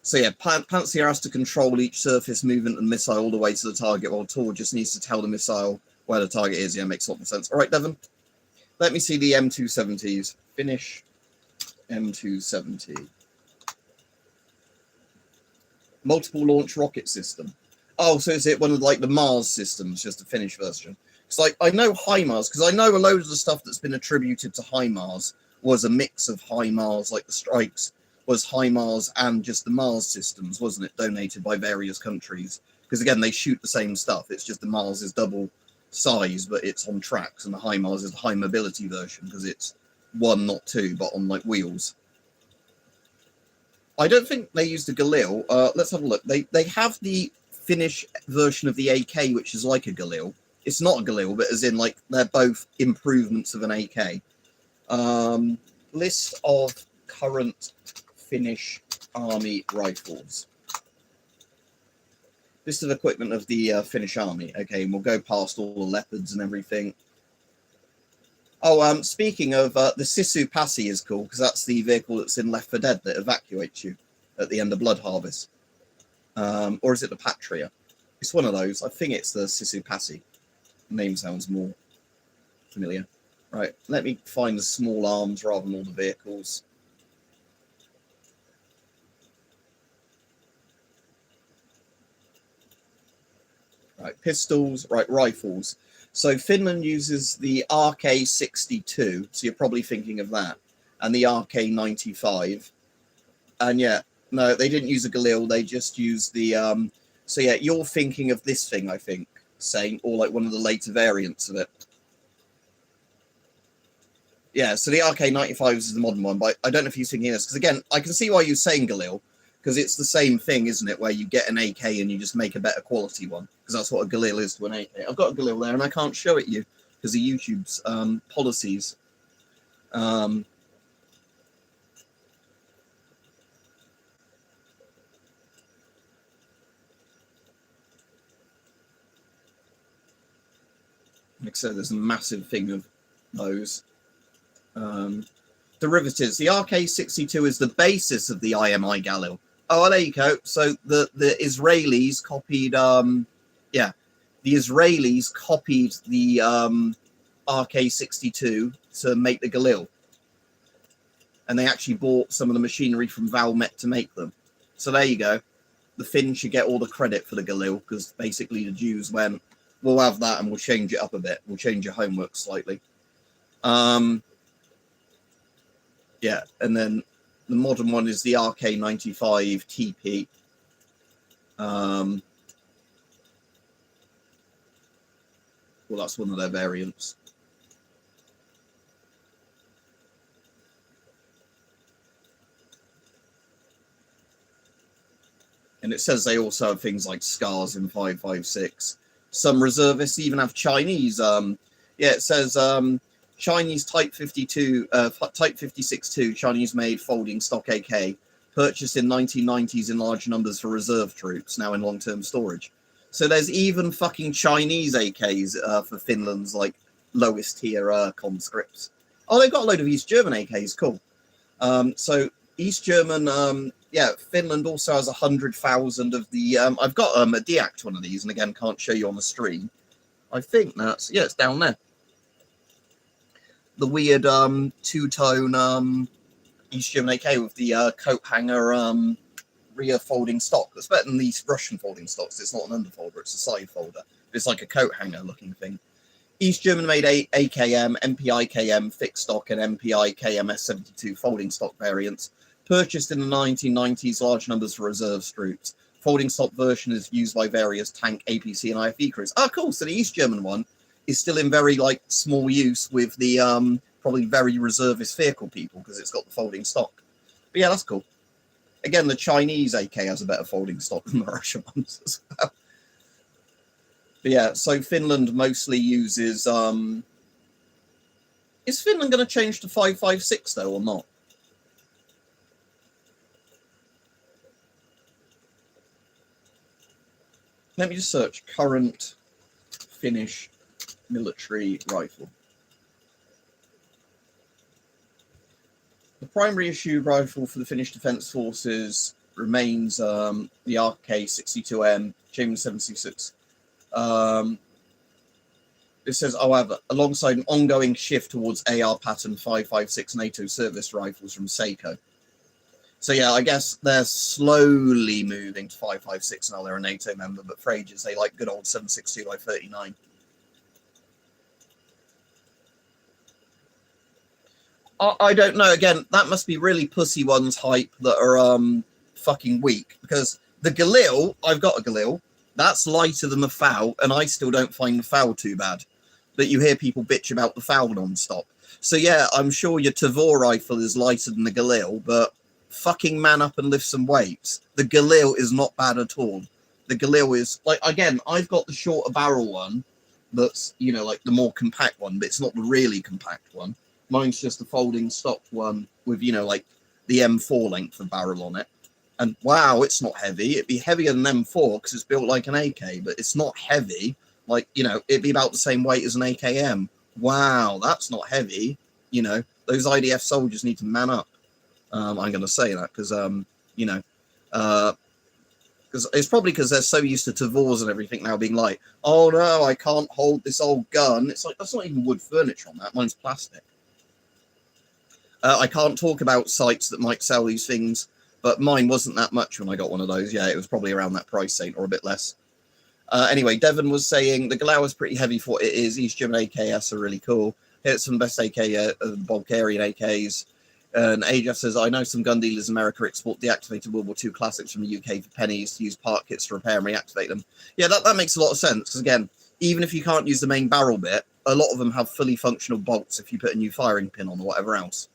So yeah, Pantsir has to control each surface movement and missile all the way to the target, while Tor just needs to tell the missile where the target is. Yeah, makes a lot of sense. All right, Devon, let me see the M270s. Finish M270. Multiple launch rocket system. Oh, so is it one of like the Mars systems, just a Finnish version? Because like I know HIMARS, because I know a load of the stuff that's been attributed to HIMARS was a mix of HIMARS, like the strikes was HIMARS and just the Mars systems, wasn't it? Donated by various countries. Because again, they shoot the same stuff. It's just the Mars is double size, but it's on tracks, and the HIMARS is the high mobility version because it's one, not two, but on like wheels. I don't think they used the Galil. Let's have a look. They have the Finnish version of the AK, which is like a Galil. It's not a Galil, but as in like they're both improvements of an AK. List of current Finnish army rifles. List of equipment of the Finnish army. Okay, and we'll go past all the leopards and everything. Oh, speaking of, the Sisu Passi is cool, because that's the vehicle that's in Left 4 Dead that evacuates you at the end of Blood Harvest. Or is it the Patria? It's one of those. I think it's the Sisu Passi. Name sounds more familiar. Right, let me find the small arms rather than all the vehicles. Right, pistols, right, rifles. So Finland uses the RK-62, so you're probably thinking of that, and the RK-95. And yeah, no, they didn't use a Galil, they just used the, so yeah, you're thinking of this thing, I think, Saint, or like one of the later variants of it. Yeah, so the RK95 is the modern one, but I don't know if he's thinking this, because again, I can see why you're saying Galil, because it's the same thing, isn't it, where you get an AK and you just make a better quality one, because that's what a Galil is to an AK. I've got a Galil there, and I can't show it you, because of YouTube's policies. Like I said, there's a massive thing of those. Derivatives. The RK62 is the basis of the IMI Galil. Oh, well, there you go. So the Israelis copied, the Israelis copied the RK62 to make the Galil. And they actually bought some of the machinery from Valmet to make them. So there you go. The Finns should get all the credit for the Galil, because basically the Jews went, we'll have that and we'll change it up a bit. We'll change your homework slightly. Yeah, and then the modern one is the RK95 TP. Well, that's one of their variants. And it says they also have things like scars in 5.56. Some reservists even have Chinese. It says Chinese Type 52, Type 56-2 Chinese-made folding stock AK, purchased in 1990s in large numbers for reserve troops, now in long-term storage. So there's even fucking Chinese AKs for Finland's like lowest tier conscripts. Oh, they've got a load of East German AKs. Cool. So East German, Finland also has 100,000 of the. I've got a deact one of these, and again, can't show you on the stream. I think that's it's down there. The weird two-tone East German AK with the coat hanger rear folding stock. That's better than these Russian folding stocks. It's not an underfolder, it's a side folder. It's like a coat hanger looking thing. East German made AKM, MPI KM fixed stock, and MPI KMS 72 folding stock variants. Purchased in the 1990s, large numbers for reserve troops. Folding stock version is used by various tank, APC, and IFE crews. Oh, cool. So the East German one is still in very like small use with the probably very reservist vehicle people, because it's got the folding stock. But yeah, that's cool. Again, the Chinese AK has a better folding stock than the Russian ones as well. But yeah, so Finland mostly uses. Is Finland going to change to 5.56 though, or not? Let me just search current Finnish military rifle. The primary issue rifle for the Finnish Defence Forces remains the RK62M, Chamber 766. It says, however, alongside an ongoing shift towards AR pattern 5.56 NATO service rifles from Seiko. So yeah, I guess they're slowly moving to 5.56 now. They're a NATO member, but for ages they like good old 7.62 by 39. I don't know. Again, that must be really pussy ones hype that are fucking weak, because the Galil, I've got a Galil, that's lighter than the FAL, and I still don't find the FAL too bad. But you hear people bitch about the FAL non-stop. So yeah, I'm sure your Tavor rifle is lighter than the Galil, but fucking man up and lift some weights. The Galil is not bad at all. The Galil is, like, again, I've got the shorter barrel one that's, you know, like the more compact one, but it's not the really compact one. Mine's just a folding stock one with, you know, like the M4 length of barrel on it. And wow, it's not heavy. It'd be heavier than M4 because it's built like an AK, but it's not heavy. Like, you know, it'd be about the same weight as an AKM. Wow, that's not heavy. You know, those IDF soldiers need to man up. I'm going to say that because, you know, because it's probably because they're so used to Tavors and everything now being like, oh no, I can't hold this old gun. It's like, that's not even wood furniture on that. Mine's plastic. I can't talk about sites that might sell these things, but mine wasn't that much when I got one of those. Yeah, it was probably around that price point or a bit less. Anyway, Devon was saying the Galau is pretty heavy for what it is. East German AKS are really cool. It's some best AK, Bulgarian AKs. And AJF says, I know some gun dealers in America export deactivated World War II classics from the UK for pennies to use part kits to repair and reactivate them. Yeah, that makes a lot of sense. Because again, even if you can't use the main barrel bit, a lot of them have fully functional bolts if you put a new firing pin on or whatever else.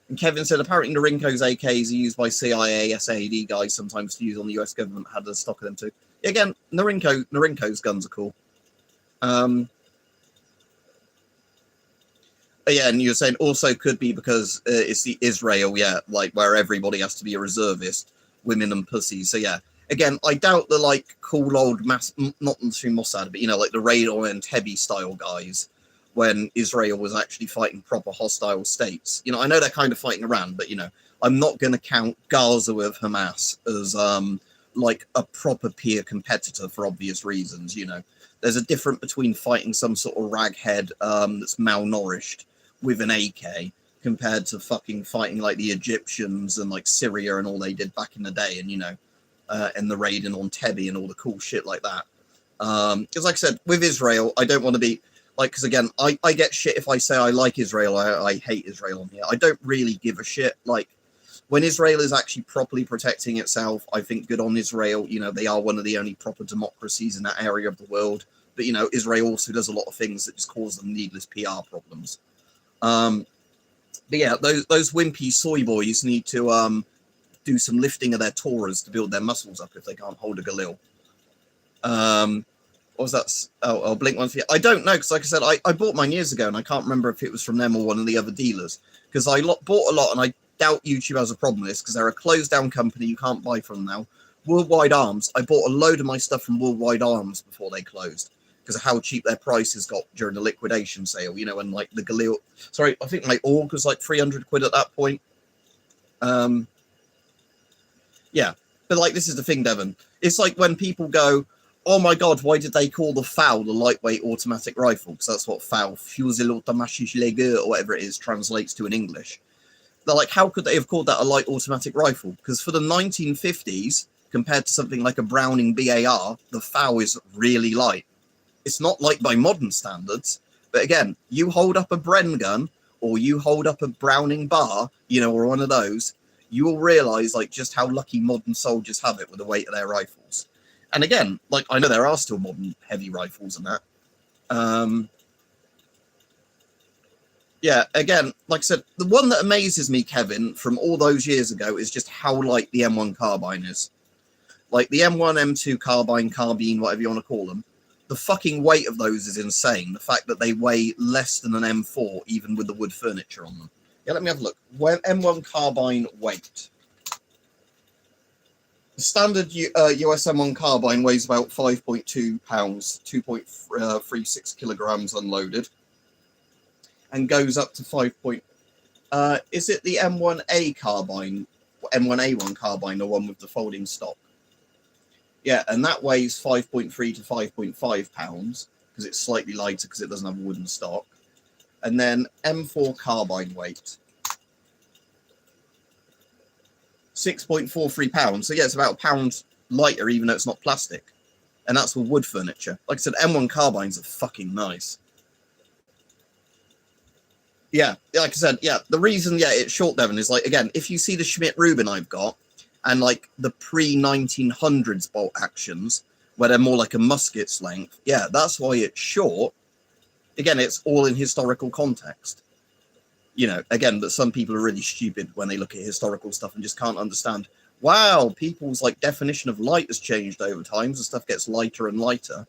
And Kevin said, apparently Norinco's AKs are used by CIA, SAD guys sometimes to use on the US government. Had a stock of them too. Again, Norinco's guns are cool. Yeah, and you're saying also could be because it's the Israel, like where everybody has to be a reservist, women and pussies. So yeah, again, I doubt the like cool old not through Mossad, but like the Radon and Entebbe style guys when Israel was actually fighting proper hostile states. I know they're kind of fighting around, but I'm not going to count Gaza with Hamas as like a proper peer competitor for obvious reasons. There's a difference between fighting some sort of raghead that's malnourished with an AK compared to fucking fighting like the Egyptians and like Syria and all they did back in the day, and and the raiding on Entebbe and all the cool shit like that. Because like I said, with Israel, I don't want to be like, because again, I get shit if I say I like Israel, I hate Israel on here. I don't really give a shit. Like when Israel is actually properly protecting itself, I think good on Israel. They are one of the only proper democracies in that area of the world. But Israel also does a lot of things that just cause them needless PR problems. But yeah, those wimpy soy boys need to do some lifting of their Torahs to build their muscles up if they can't hold a Galil. What was that? Oh, Blink 150. I don't know, because like I said, I bought mine years ago and I can't remember if it was from them or one of the other dealers, because I bought a lot and I doubt YouTube has a problem with this because they're a closed down company. You can't buy from them now. Worldwide Arms. I bought a load of my stuff from Worldwide Arms before they closed because of how cheap their prices got during the liquidation sale, and like the Galil, sorry, I think my AUG was like 300 quid at that point. Yeah, but like this is the thing, Devon. It's like when people go, oh my god, why did they call the FAL the lightweight automatic rifle? Because that's what FAL, Fusil Automatique Léger, or whatever it is, translates to in English. They're like, how could they have called that a light automatic rifle? Because for the 1950s, compared to something like a Browning BAR, the FAL is really light. It's not light by modern standards, but again, you hold up a Bren gun, or you hold up a Browning bar, or one of those, you will realize like just how lucky modern soldiers have it with the weight of their rifles. And again, like I know there are still modern heavy rifles and that. Yeah, again, like I said, the one that amazes me, Kevin, from all those years ago is just how light the M1 carbine is. Like the M1, M2 carbine, whatever you want to call them. The fucking weight of those is insane. The fact that they weigh less than an M4, even with the wood furniture on them. Yeah, let me have a look. M1 carbine weight. The standard US M1 carbine weighs about 5.2 pounds, 2.36 kilograms unloaded, and goes up to 5. Is it the M1A carbine, M1A1 carbine, the one with the folding stock? Yeah, and that weighs 5.3 to 5.5 pounds because it's slightly lighter because it doesn't have a wooden stock. And then M4 carbine weight, 6.43 pounds. So yeah, it's about a pound lighter, even though it's not plastic. And that's with wood furniture. Like I said, M1 carbines are fucking nice. Yeah, like I said, yeah, the reason, it's short, Devon, is like, again, if you see the Schmidt-Rubin I've got, and like the pre-1900s bolt actions, where they're more like a musket's length, yeah, that's why it's short. Again, it's all in historical context. Again, that some people are really stupid when they look at historical stuff and just can't understand, wow, people's like definition of light has changed over time, so stuff gets lighter and lighter.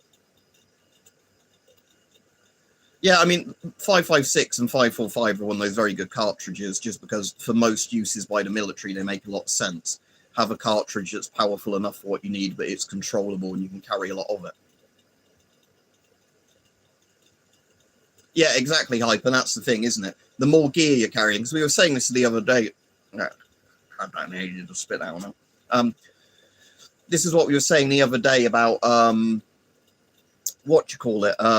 Yeah, I mean, 5.56 and 5.45 are one of those very good cartridges, just because for most uses by the military, they make a lot of sense. Have a cartridge that's powerful enough for what you need, but it's controllable and you can carry a lot of it. Yeah, exactly, Hype, and that's the thing, isn't it? The more gear you're carrying, because we were saying this the other day. I don't need to spit out now. This is what we were saying the other day about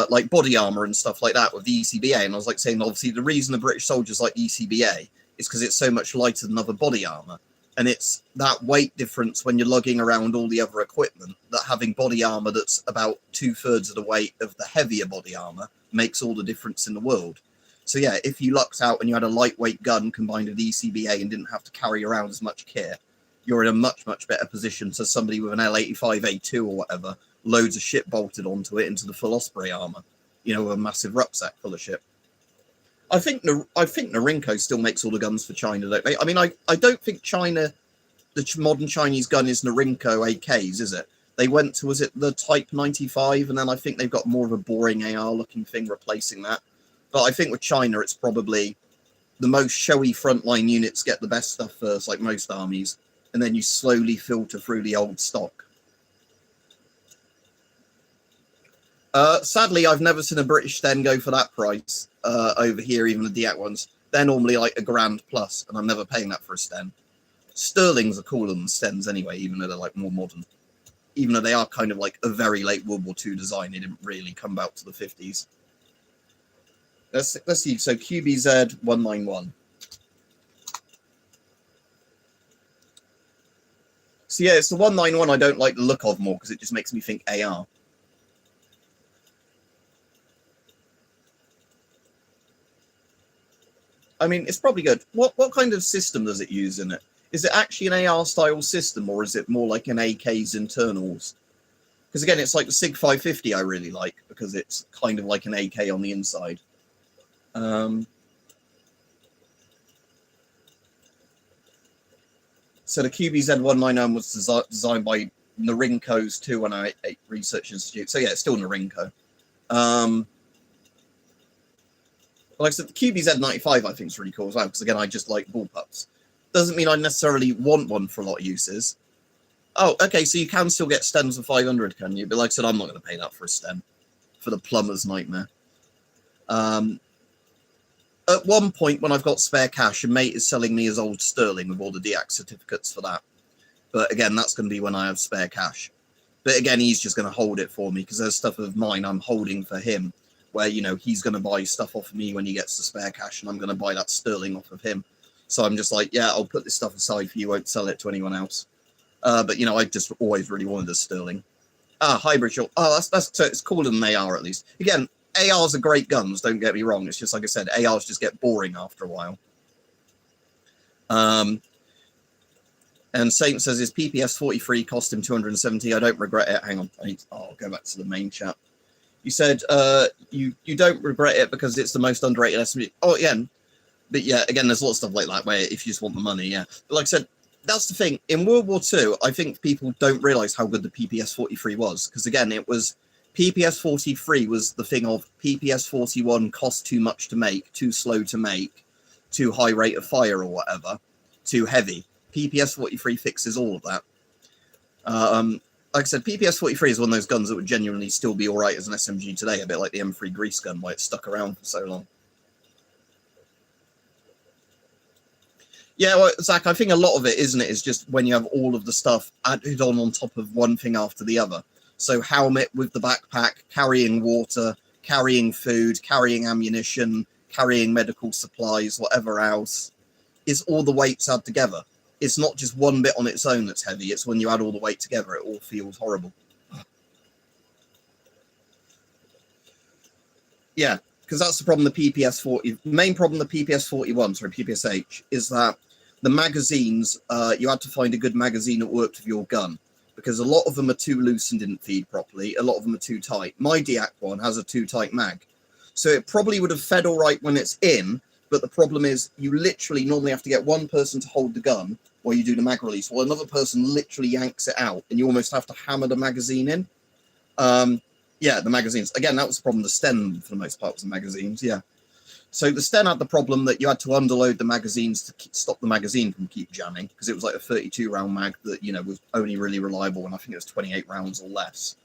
like body armor and stuff like that with the ECBA, and I was like saying, obviously, the reason the British soldiers like ECBA is because it's so much lighter than other body armor. And it's that weight difference when you're lugging around all the other equipment that having body armor that's about 2/3 of the weight of the heavier body armor makes all the difference in the world. So yeah, if you lucked out and you had a lightweight gun combined with ECBA and didn't have to carry around as much kit, you're in a much, much better position to somebody with an L85A2 or whatever, loads of shit bolted onto it into the full Osprey armor. you know, a massive rucksack full of shit. I think Norinco still makes all the guns for China, don't they? I mean, I don't think China, the modern Chinese gun is Norinco AKs, is it? They went to, was it the Type 95? And then I think they've got more of a boring AR-looking thing replacing that. But I think with China, it's probably the most showy frontline units get the best stuff first, like most armies. And then you slowly filter through the old stock. Sadly, I've never seen a British Sten go for that price over here, even the Diak ones. They're normally like $1,000 plus, and I'm never paying that for a Sten. Sterlings are cooler than Stens anyway, even though they're like more modern. Even though they are kind of like a very late World War II design, they didn't really come out to the 50s. Let's see. So QBZ 191. So yeah, it's the 191 I don't like the look of more because it just makes me think AR. I mean, it's probably good. What kind of system does it use in it? Is it actually an AR style system, or is it more like an AK's internals? Because again, it's like the SIG 550 I really like because it's kind of like an AK on the inside. So the QBZ199 was designed by Norinco's 2108 Research Institute. So yeah, it's still Norinco. Like I said, the QBZ95 I think is really cool as well, because again, I just like bullpups. Doesn't mean I necessarily want one for a lot of uses. Oh, okay, so you can still get Stens for 500, can you? But like I said, I'm not going to pay that for a Sten, for the plumber's nightmare. At one point, when I've got spare cash, a mate is selling me his old Sterling with all the DX certificates for that. But again, that's going to be when I have spare cash. But again, he's just going to hold it for me, because there's stuff of mine I'm holding for him, where, you know, he's going to buy stuff off of me when he gets the spare cash, and I'm going to buy that Sterling off of him. So I'm just like, yeah, I'll put this stuff aside for you, won't sell it to anyone else. But, you know, I just always really wanted a Sterling. Hybrid shot. Oh, that's so it's cooler than AR at least. Again, ARs are great guns, don't get me wrong. It's just, like I said, ARs just get boring after a while. And Saint says his PPS 43 cost him 270. I don't regret it. Hang on. I'll go back to the main chat. You said you don't regret it because it's the most underrated SMG. Oh, yeah. But yeah, again, there's a lot of stuff like that where if you just want the money, yeah. But like I said, that's the thing. In World War II, I think people don't realise how good the PPS 43 was. Because again, it was PPS 43 was the thing of PPS 41 cost too much to make, too slow to make, too high rate of fire or whatever, too heavy. PPS 43 fixes all of that. Like I said, PPS 43 is one of those guns that would genuinely still be all right as an SMG today, a bit like the M3 Grease gun, why it's stuck around for so long. Yeah, well, Zach, I think a lot of it, isn't it, is just when you have all of the stuff added on top of one thing after the other. So helmet with the backpack, carrying water, carrying food, carrying ammunition, carrying medical supplies, whatever else, is all the weights add together. It's not just one bit on its own that's heavy. It's when you add all the weight together, it all feels horrible. Yeah, because that's the problem. The PPS 40, main problem, the PPS 41, sorry, PPSH, is that the magazines, you had to find a good magazine that worked with your gun, because a lot of them are too loose and didn't feed properly. A lot of them are too tight. My Diak one has a too tight mag, so it probably would have fed all right when it's in. But the problem is, you literally normally have to get one person to hold the gun while you do the mag release, while another person literally yanks it out, and you almost have to hammer the magazine in. Yeah, the magazines. Again, that was the problem. The Sten, for the most part, was the magazines, yeah. So the Sten had the problem that you had to underload the magazines to stop the magazine from keep jamming, because it was like a 32-round mag that, you know, was only really reliable, and I think it was 28 rounds or less,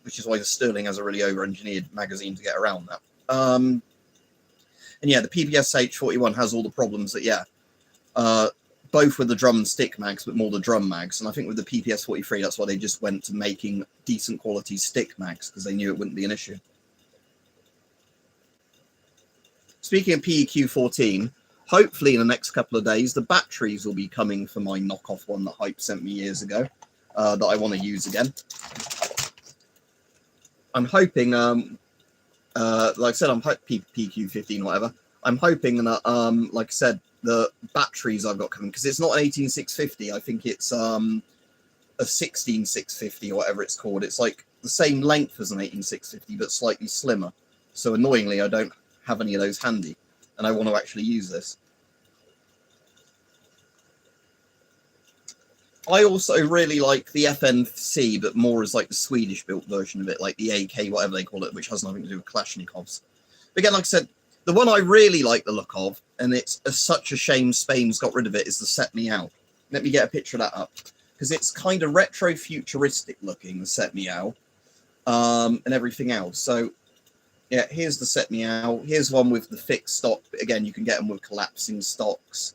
which is why the Sterling has a really over-engineered magazine to get around that. And yeah, the PPSH 41 has all the problems that, yeah, both with the drum and stick mags, but more the drum mags. And I think with the PPS 43, that's why they just went to making decent quality stick mags, because they knew it wouldn't be an issue. Speaking of PEQ 14, hopefully in the next couple of days, the batteries will be coming for my knockoff one that Hype sent me years ago, that I want to use again. I'm hoping, like I said, I'm PQ 15, whatever. I'm hoping that, like I said, the batteries I've got coming, because it's not an 18650. I think it's a 16650 or whatever it's called. It's like the same length as an 18650, but slightly slimmer. So annoyingly, I don't have any of those handy, and I want to actually use this. I also really like the FNC, but more as like the Swedish-built version of it, like the AK, whatever they call it, which has nothing to do with Kalashnikovs. But again, like I said, the one I really like the look of, and it's such a shame Spain's got rid of it, is the Set Meow. Let me get a picture of that up, because it's kind of retro-futuristic looking, the Set Meow, and everything else. So, yeah, here's the Set Meow. Here's one with the fixed stock. But again, you can get them with collapsing stocks,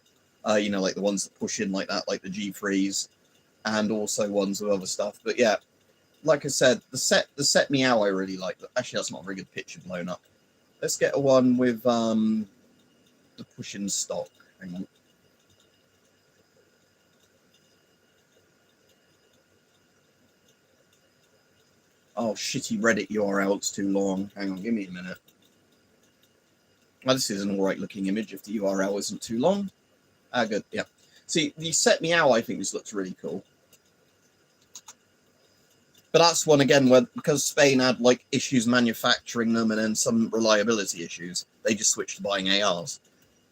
you know, like the ones that push in like that, like the G3s. And also ones with other stuff. But yeah, like I said, the set Meow I really like. Actually, that's not a very good picture blown up. Let's get a one with the push-in stock. Hang on. Oh, shitty Reddit URL, it's too long. Hang on, give me a minute. Well, this is an alright looking image if the URL isn't too long. Ah, good, yeah. See, the Set Meow, I think this looks really cool. But that's one, again, where because Spain had, like, issues manufacturing them and then some reliability issues, they just switched to buying ARs.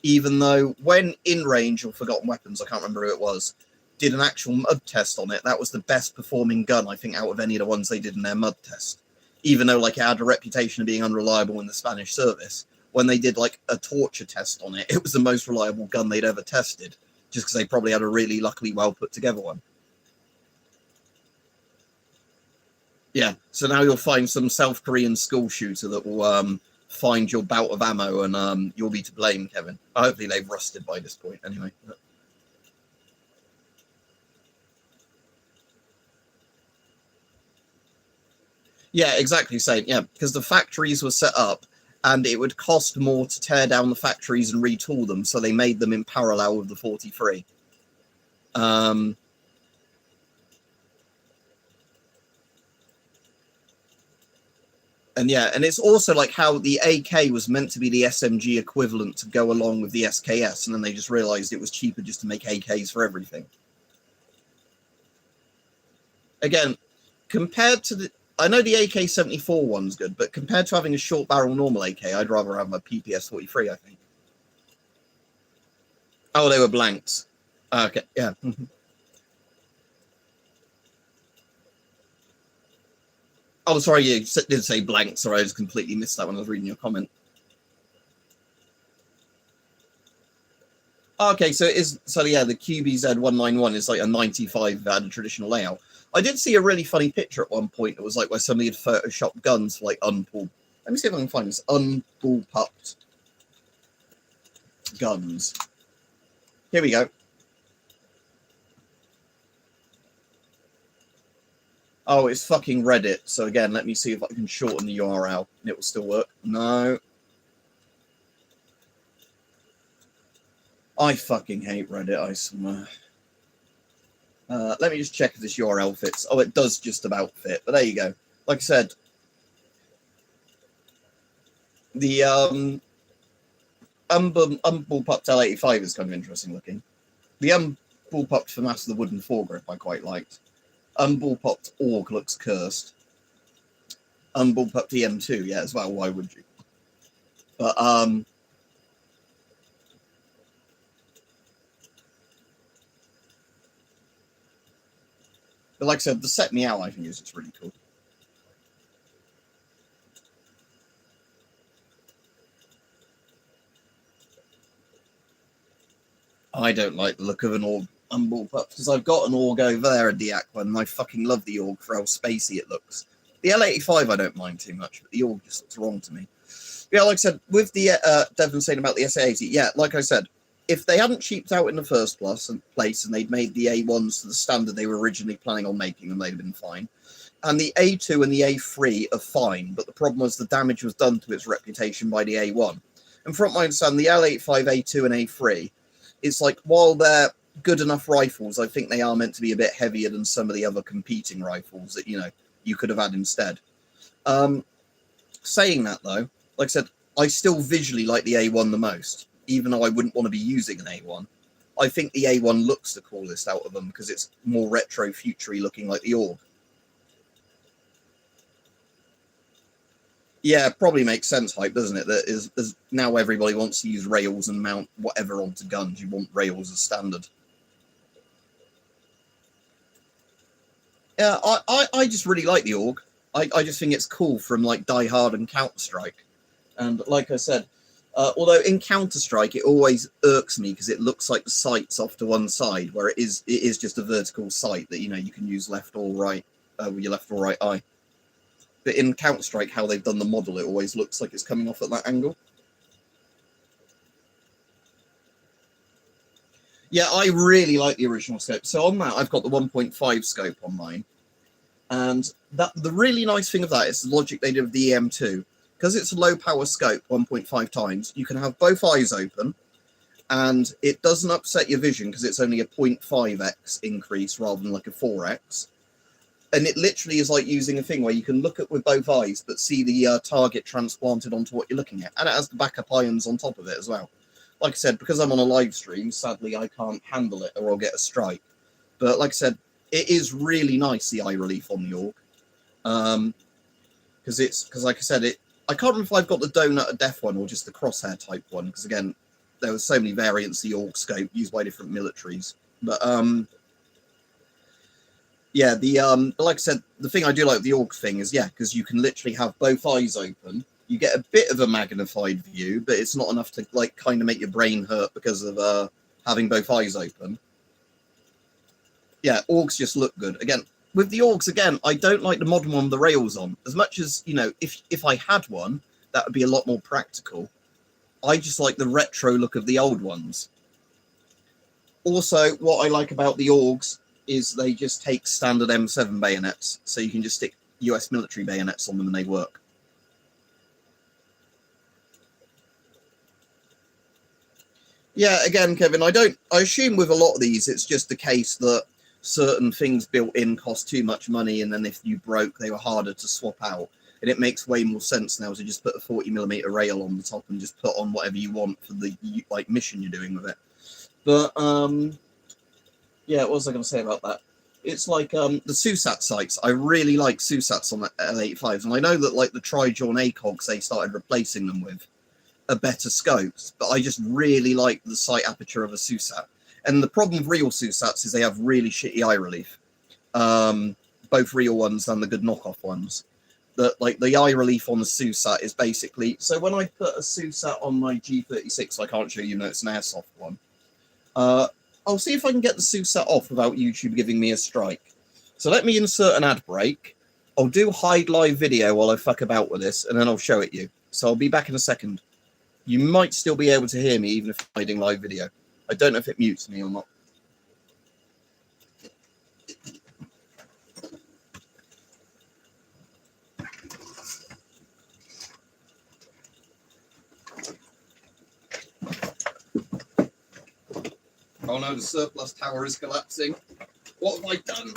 Even though when In Range or Forgotten Weapons, I can't remember who it was, did an actual mud test on it, that was the best performing gun, I think, out of any of the ones they did in their mud test. Even though, like, it had a reputation of being unreliable in the Spanish service, when they did, like, a torture test on it, it was the most reliable gun they'd ever tested, just because they probably had a really luckily well put together one. Yeah, so now you'll find some South Korean school shooter that will find your bout of ammo, and you'll be to blame, Kevin. Hopefully they've rusted by this point, anyway. Yeah, exactly same. Yeah, because the factories were set up, and it would cost more to tear down the factories and retool them, so they made them in parallel with the 43. And yeah, and it's also like how the AK was meant to be the SMG equivalent to go along with the SKS, and then they just realized it was cheaper just to make AKs for everything. Again, compared to the... I know the AK-74 one's good, but compared to having a short barrel normal AK, I'd rather have my PPS-43, I think. Oh, they were blanks. Okay, yeah. Oh, sorry, you did say blank. Sorry, I just completely missed that when I was reading your comment. Okay, so it is. So yeah, the QBZ191 is like a 95 that had a traditional layout. I did see a really funny picture at one point. It was like where somebody had photoshopped guns for like unpulled. Let me see if I can find this unbullpupped guns. Here we go. Oh, it's fucking Reddit. So again, let me see if I can shorten the URL and it will still work. No. I fucking hate Reddit, I swear. Let me just check if this URL fits. Oh, it does just about fit, but there you go. Like I said, the unbullpupped L85 is kind of interesting looking. The unbullpupped FAMAS of the wooden foregrip I quite liked. Unbullpupped Org looks cursed. Unbullpupped EM2, yeah, as well. Why would you? But like I said, the Set Meow I think is just really cool. I don't like the look of an Org unbullpupped because I've got an Org over there at the Aqua, and I fucking love the Org for how spacey it looks. The L85 I don't mind too much, but the Org just looks wrong to me. Yeah, like I said, with the Devon saying about the SA80, yeah, like I said, if they hadn't cheaped out in the first place and they'd made the A1s to the standard they were originally planning on making them, they'd have been fine. And the A2 and the A3 are fine, but the problem was the damage was done to its reputation by the A1. And from what I understand, the L85, A2 and A3, it's like, while they're good enough rifles, I think they are meant to be a bit heavier than some of the other competing rifles that, you know, you could have had instead. Saying that, though, like I said, I still visually like the A1 the most, even though I wouldn't want to be using an A1. I think the A1 looks the coolest out of them because it's more retro, futury looking like the Org. Yeah, probably makes sense, hype, doesn't it? That is now everybody wants to use rails and mount whatever onto guns. You want rails as standard. Yeah, I just really like the AUG. I just think it's cool from like Die Hard and Counter-Strike. And like I said, although in Counter-Strike it always irks me because it looks like the sight's off to one side, where it is just a vertical sight that, you know, you can use left or right with your left or right eye. But in Counter-Strike, how they've done the model, it always looks like it's coming off at that angle. Yeah, I really like the original scope. So on that, I've got the 1.5 scope on mine. And that the really nice thing of that is the logic they did with the EM2. Because it's a low power scope, 1.5 times, you can have both eyes open, and it doesn't upset your vision because it's only a 0.5x increase rather than like a 4x. And it literally is like using a thing where you can look at with both eyes, but see the target transplanted onto what you're looking at. And it has the backup irons on top of it as well. Like I said, because I'm on a live stream, sadly I can't handle it or I'll get a strike. But like I said, it is really nice, the eye relief on the AUG. Because like I said, I can't remember if I've got the donut of death one or just the crosshair type one. Because again, there were so many variants of the AUG scope used by different militaries. But yeah, like I said, the thing I do like with the AUG thing is, yeah, because you can literally have both eyes open. You get a bit of a magnified view, but it's not enough to like kind of make your brain hurt because of having both eyes open. Yeah, AUGs just look good. Again, with the AUGs, again, I don't like the modern one with the rails on. As much as, you know, if I had one, that would be a lot more practical. I just like the retro look of the old ones. Also, what I like about the AUGs is they just take standard M7 bayonets, so you can just stick US military bayonets on them and they work. Yeah, again, Kevin, I assume with a lot of these, it's just the case that certain things built in cost too much money, and then if you broke, they were harder to swap out. And it makes way more sense now to just put a 40mm rail on the top and just put on whatever you want for the like mission you're doing with it. But yeah, what was I going to say about that? It's like the SUSAT sights. I really like SUSATs on the L85s, and I know that like the Trijon ACOGs they started replacing them with are better scopes, but I just really like the sight aperture of a SUSAT. And the problem with real SUSATs is they have really shitty eye relief. Both real ones and the good knockoff ones. Like the eye relief on the SUSAT is basically, so when I put a SUSAT on my G36, I can't show you, it's an airsoft one. I'll see if I can get the SUSAT off without YouTube giving me a strike. So let me insert an ad break. I'll do hide live video while I fuck about with this, and then I'll show it you. So I'll be back in a second. You might still be able to hear me even if I'm hiding live video. I don't know if it mutes me or not. Oh no, the surplus tower is collapsing. What have I done?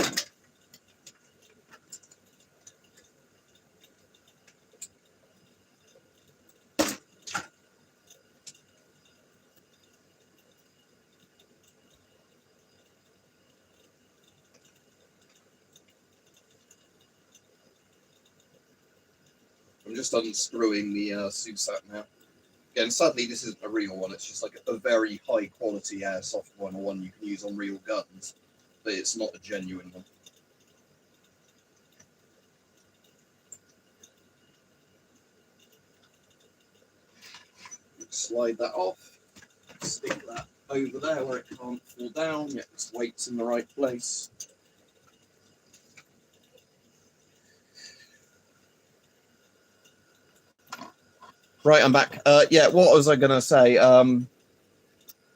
I'm just unscrewing the SUSAT now. Again, sadly, this isn't a real one. It's just like a very high quality airsoft one, or one you can use on real guns, but it's not a genuine one. Slide that off, stick that over there where it can't fall down, get its weight's in the right place. Right, I'm back. Yeah, what was I going to say?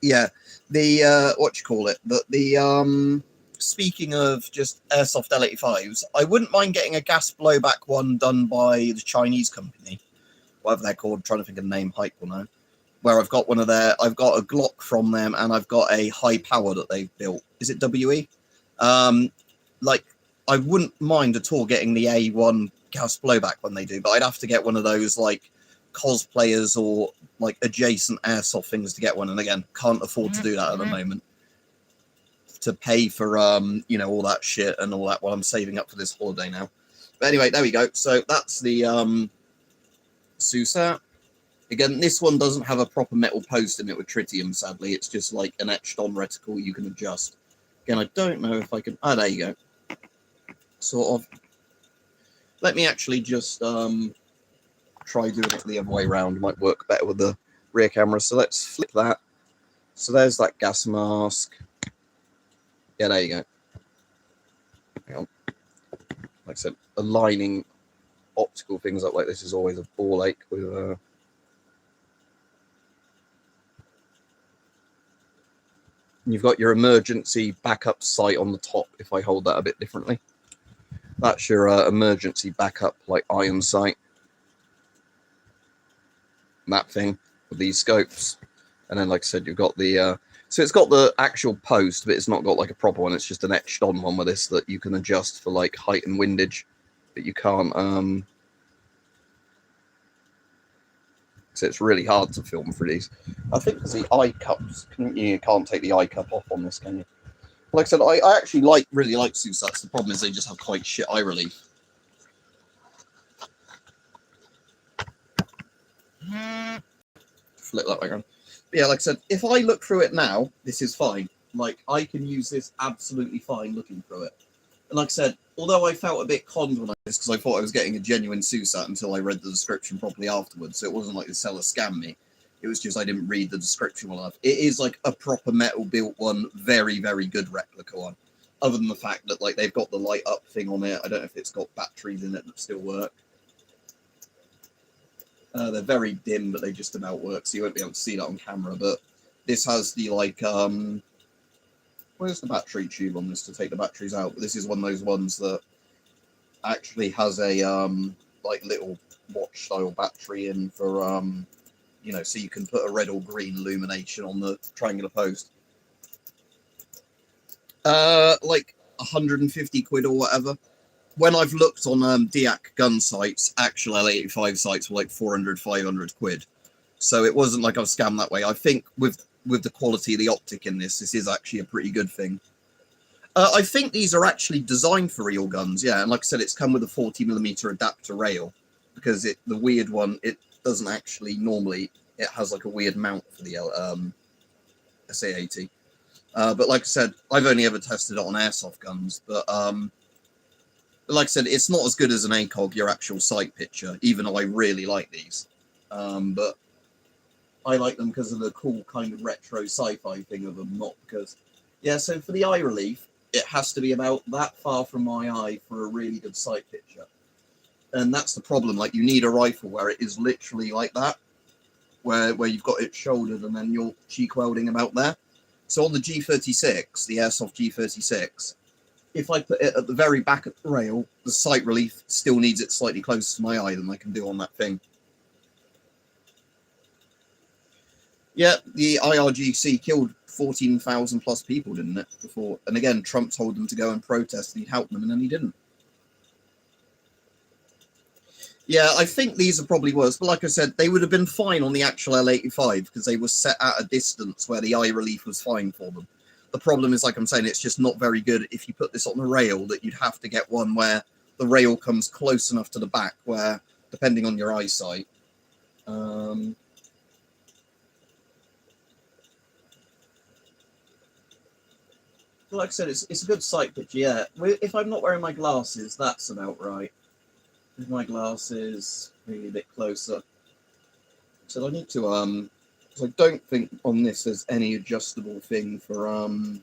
Yeah, the, what you call it? The speaking of just airsoft L85s, I wouldn't mind getting a gas blowback one done by the Chinese company, whatever they're called. I'm trying to think of the name, Hype will know. Where I've got one of their, I've got a Glock from them, and I've got a high power that they've built. Is it WE? Like, I wouldn't mind at all getting the A1 gas blowback when they do, but I'd have to get one of those, like, cosplayers or like adjacent airsoft things to get one, and again, can't afford to do that at the moment, to pay for you know, all that shit and all that while I'm saving up for this holiday now. But anyway, there we go. So that's the SUSAT. Again, this one doesn't have a proper metal post in it with tritium, sadly. It's just like an etched-on reticle you can adjust. Again, I don't know if I can... Ah, there you go. Sort of. Let me actually just try doing it the other way around. It might work better with the rear camera. So let's flip that. So there's that gas mask. Yeah, there you go. Hang on. Like I said, aligning optical things up like this is always a ball ache with... You've got your emergency backup sight on the top, if I hold that a bit differently. That's your emergency backup, like iron sight. That thing with these scopes. And then, like I said, you've got the... so it's got the actual post, but it's not got like a proper one. It's just an etched on one with this that you can adjust for like height and windage. But you can't... So it's really hard to film for these. I think because the eye cups, you can't take the eye cup off on this, can you? Like I said, I actually really like SUSATs. The problem is they just have quite shit eye relief. Flip that back on. But yeah, like I said, if I look through it now, this is fine. Like, I can use this absolutely fine looking through it. And like I said, although I felt a bit conned when I did this because I thought I was getting a genuine SUSAT until I read the description properly afterwards. So it wasn't like the seller scammed me. It was just I didn't read the description well enough. It is like a proper metal built one, very, very good replica one. Other than the fact that like they've got the light up thing on it. I don't know if it's got batteries in it that still work. They're very dim, but they just about work, so you won't be able to see that on camera. But this has the like where's the battery tube on this to take the batteries out? But this is one of those ones that actually has a like little watch style battery in for you know, so you can put a red or green illumination on the triangular post. Like 150 quid or whatever. When I've looked on DIAC gun sites, actual L85 sites were like 400, 500 quid. So it wasn't like I was scammed that way. I think with the quality of the optic in this is actually a pretty good thing. I think these are actually designed for real guns, yeah. And like I said, it's come with a 40mm adapter rail because the weird one, it doesn't actually normally, it has like a weird mount for the SA80. But like I said, I've only ever tested it on airsoft guns, but like I said, it's not as good as an ACOG, your actual sight picture, even though I really like these. But I like them because of the cool kind of retro sci-fi thing of them, not because... Yeah, so for the eye relief, it has to be about that far from my eye for a really good sight picture. And that's the problem. Like, you need a rifle where it is literally like that, where you've got it shouldered and then you're cheek welding about there. So on the G36, the Airsoft G36, if I put it at the very back of the rail, the sight relief still needs it slightly closer to my eye than I can do on that thing. Yeah, the IRGC killed 14,000 plus people, didn't it, before? And again, Trump told them to go and protest and he'd help them, and then he didn't. Yeah, I think these are probably worse. But like I said, they would have been fine on the actual L85 because they were set at a distance where the eye relief was fine for them. The problem is, like I'm saying, it's just not very good if you put this on a rail, that you'd have to get one where the rail comes close enough to the back where, depending on your eyesight... like I said, it's a good sight picture, yeah. If I'm not wearing my glasses, that's about right. With my glasses, maybe a bit closer. So I need to, so I don't think on this there's any adjustable thing for, I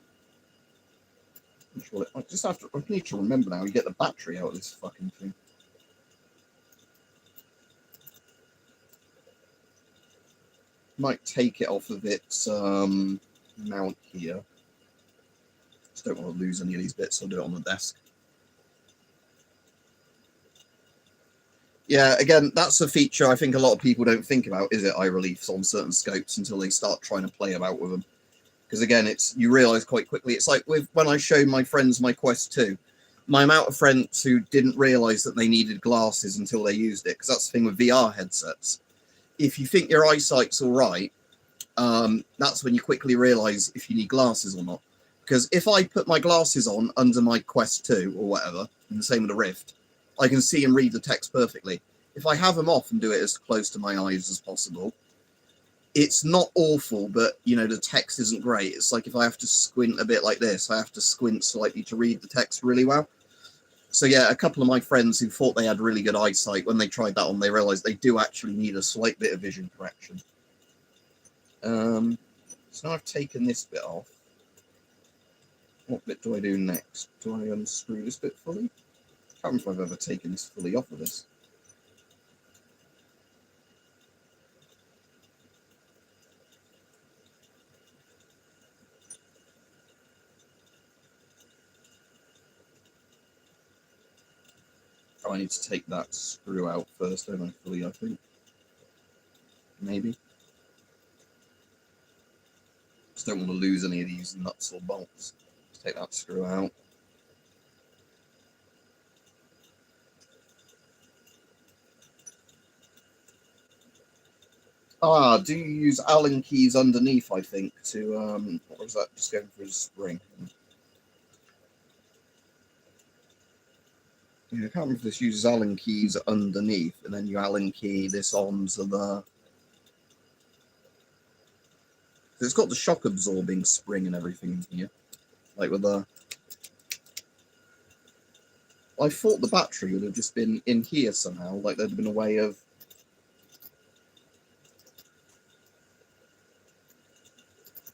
just have to, I need to remember now, you get the battery out of this fucking thing. Might take it off of its, mount here. Just don't want to lose any of these bits, so I'll do it on the desk. Yeah, again, that's a feature I think a lot of people don't think about, is it, eye reliefs on certain scopes until they start trying to play about with them. Because again, you realise quite quickly, it's like when I showed my friends my Quest 2, my amount of friends who didn't realise that they needed glasses until they used it, because that's the thing with VR headsets. If you think your eyesight's all right, that's when you quickly realise if you need glasses or not. Because if I put my glasses on under my Quest 2 or whatever, and the same with the Rift, I can see and read the text perfectly. if I have them off and do it as close to my eyes as possible, it's not awful, but, you know, the text isn't great. It's like if I have to squint a bit like this, I have to squint slightly to read the text really well. So, yeah, a couple of my friends who thought they had really good eyesight, when they tried that on, they realized they do actually need a slight bit of vision correction. So now I've taken this bit off. What bit do I do next? Do I unscrew this bit fully? I can't remember if I've ever taken this fully off of this. Oh, I need to take that screw out first, don't I, fully, I think. Maybe. Just don't want to lose any of these nuts or bolts. Let's take that screw out. Do you use Allen keys underneath, I think, to, what was that, just going for a spring? Yeah, I can't remember if this uses Allen keys underneath, and then you Allen key this onto the... It's got the shock absorbing spring and everything in here, like with the... I thought the battery would have just been in here somehow, like there'd been a way of...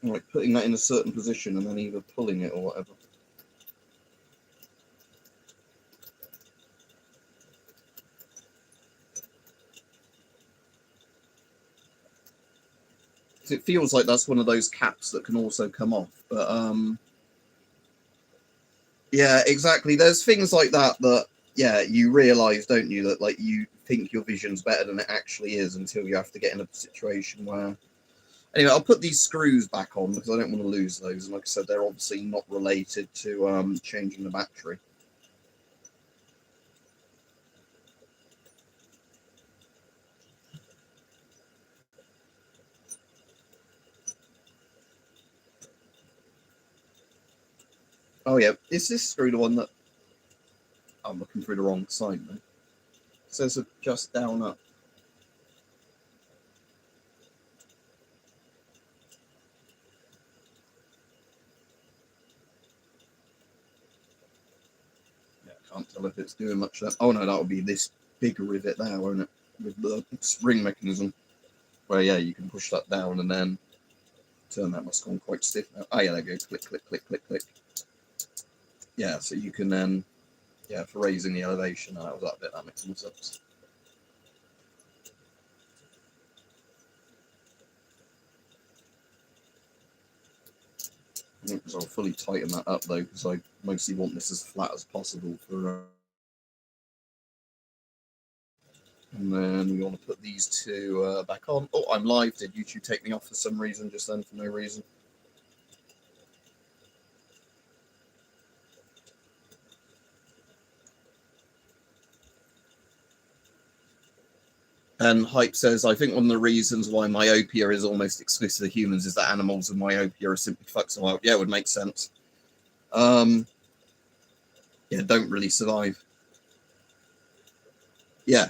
like putting that in a certain position and then either pulling it or whatever. It feels like that's one of those caps that can also come off, but yeah, exactly. There's things like that yeah, you realise, don't you, that like you think your vision's better than it actually is until you have to get in a situation where... Anyway, I'll put these screws back on because I don't want to lose those, and like I said, they're obviously not related to changing the battery. Oh yeah, is this screw the one that... I'm looking through the wrong side though. It says adjust down up. Yeah, I can't tell if it's doing much of that. Oh no, that'll be this big rivet there, won't it? With the spring mechanism. Where yeah, you can push that down and then turn that. Must have gone quite stiff now. Oh yeah, there you go. Click, click, click, click, click. Yeah, so you can then, yeah, for raising the elevation, that was that bit, that makes more sense. I think I'll fully tighten that up though, because I mostly want this as flat as possible for... And then we want to put these two back on. Oh, I'm live. Did YouTube take me off for some reason just then for no reason? And Hype says, I think one of the reasons why myopia is almost exclusive to humans is that animals with myopia are simply fucked so wild. Yeah, it would make sense. Yeah, don't really survive. Yeah,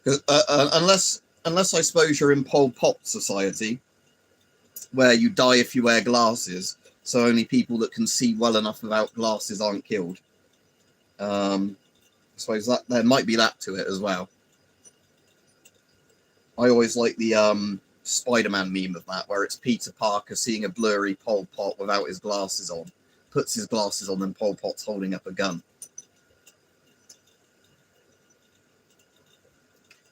unless I suppose you're in Pol Pot society, where you die if you wear glasses, so only people that can see well enough without glasses aren't killed. I suppose that there might be that to it as well. I always like the Spider-Man meme of that, where it's Peter Parker seeing a blurry Pol Pot without his glasses on, puts his glasses on, and Pol Pot's holding up a gun.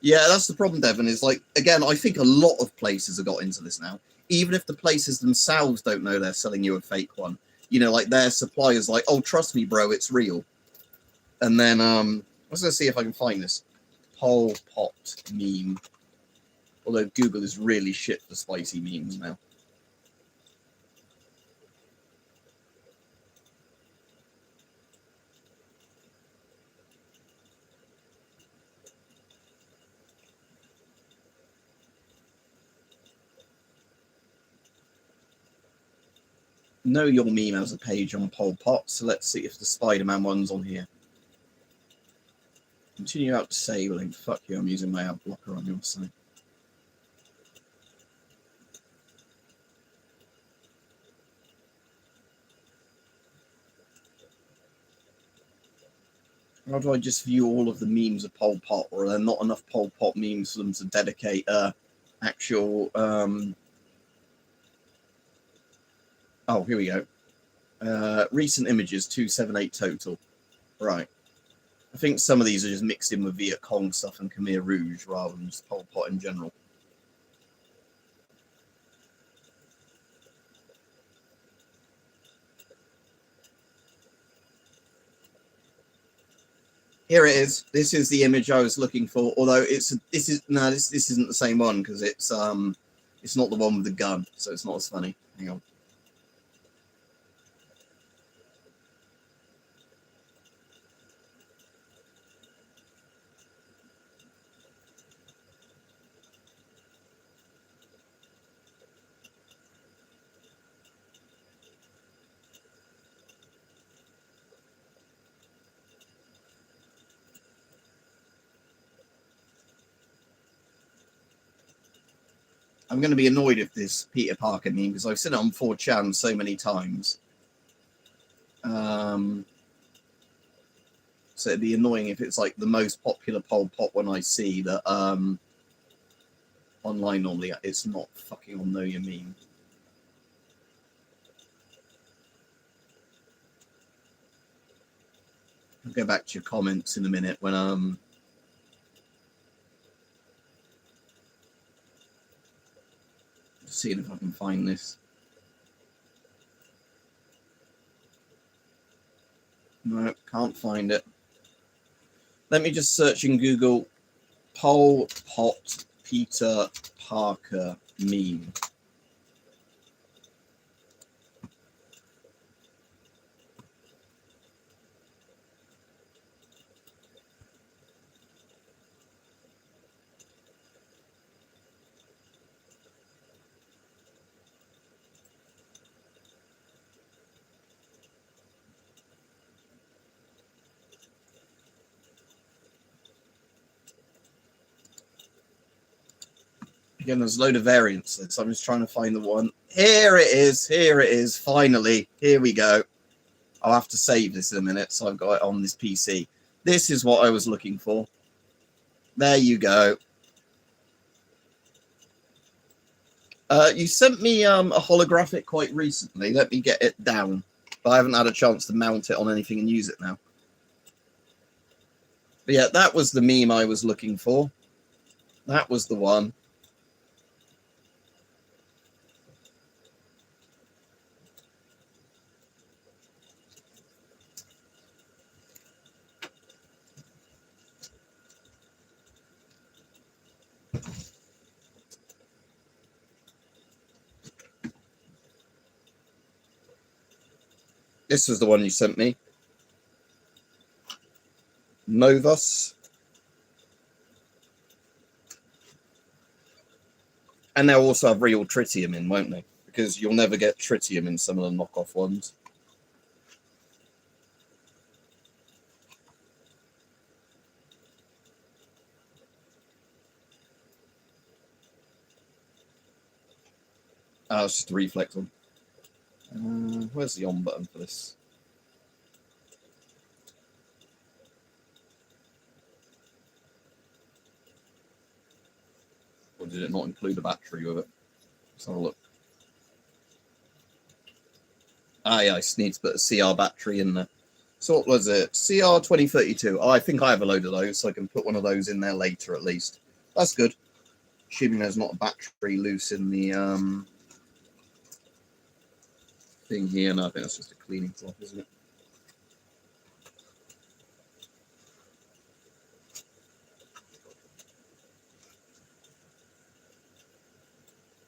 Yeah, that's the problem, Devon, is like, again, I think a lot of places have got into this now. Even if the places themselves don't know they're selling you a fake one. You know, like their suppliers like, oh, trust me, bro, it's real. And then, I was going to see if I can find this Pol Pot meme. Although Google is really shit for spicy memes now. Know Your Meme has a page on Pol Pot, so let's see if the Spider-Man one's on here. Continue out disabling. Fuck you, I'm using my ad blocker on your side. How do I just view all of the memes of Pol Pot, or are there not enough Pol Pot memes for them to dedicate actual... Oh, here we go. Recent images, 278 total. Right. I think some of these are just mixed in with Viet Cong stuff and Khmer Rouge rather than just Pol Pot in general. Here it is. This is the image I was looking for. Although this isn't the same one because it's not the one with the gun, so it's not as funny. Hang on. I'm going to be annoyed if this Peter Parker meme, because I've seen it on 4chan so many times. So it'd be annoying if it's like the most popular Pol Pot one I see that online normally it's not fucking on Know Your Meme. I'll go back to your comments in a minute when seeing if I can find this. No, can't find it. Let me just search in Google Pol Pot Peter Parker meme. Again, there's a load of variants, so I'm just trying to find the one. Here it is. Here it is. Finally. Here we go. I'll have to save this in a minute, so I've got it on this PC. This is what I was looking for. There you go. You sent me a holographic quite recently. Let me get it down. But I haven't had a chance to mount it on anything and use it now. But yeah, that was the meme I was looking for. That was the one. This was the one you sent me. Novus. And they'll also have real tritium in, won't they? Because you'll never get tritium in some of the knockoff ones. Oh, it's just a reflex one. Where's the on button for this? Or did it not include a battery with it? Let's have a look. Ah, yeah, I just need to put a CR battery in there. So what was it? CR2032. Oh, I think I have a load of those, so I can put one of those in there later at least. That's good. Assuming there's not a battery loose in the thing here. No, I think that's just a cleaning cloth, isn't it?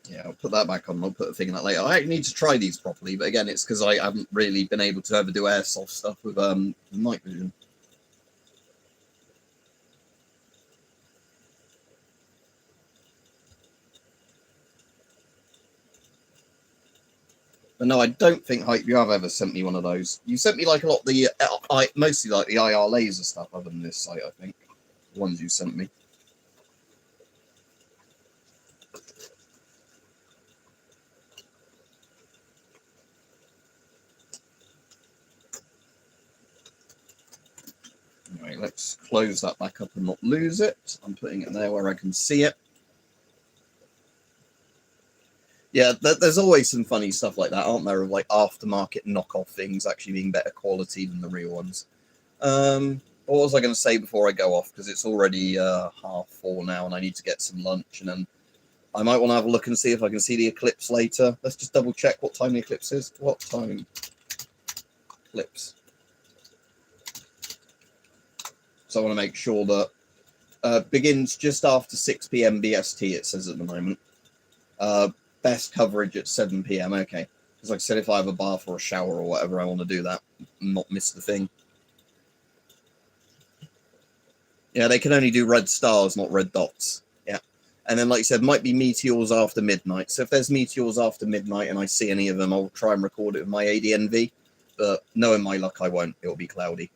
Yeah, I'll put that back on. I'll put a thing in that later. I need to try these properly, but again, it's because I haven't really been able to ever do airsoft stuff with night vision. But no, I don't think Hype you have ever sent me one of those. You sent me like a lot of the, mostly like the IR laser stuff other than this site, I think. The ones you sent me. Right, let's close that back up and not lose it. I'm putting it there where I can see it. Yeah, there's always some funny stuff like that, aren't there? Of like aftermarket knockoff things actually being better quality than the real ones. What was I going to say before I go off? Because it's already 4:30 now, and I need to get some lunch, and then I might want to have a look and see if I can see the eclipse later. Let's just double check what time the eclipse is. What time? Eclipse. So I want to make sure that begins just after 6 p.m. BST, it says at the moment. Best coverage at 7 p.m. Okay. Because like I said, if I have a bath or a shower or whatever, I want to do that and not miss the thing. Yeah, they can only do red stars, not red dots. Yeah. And then, like you said, might be meteors after midnight. So if there's meteors after midnight and I see any of them, I'll try and record it with my ADNV. But knowing my luck, I won't. It'll be cloudy.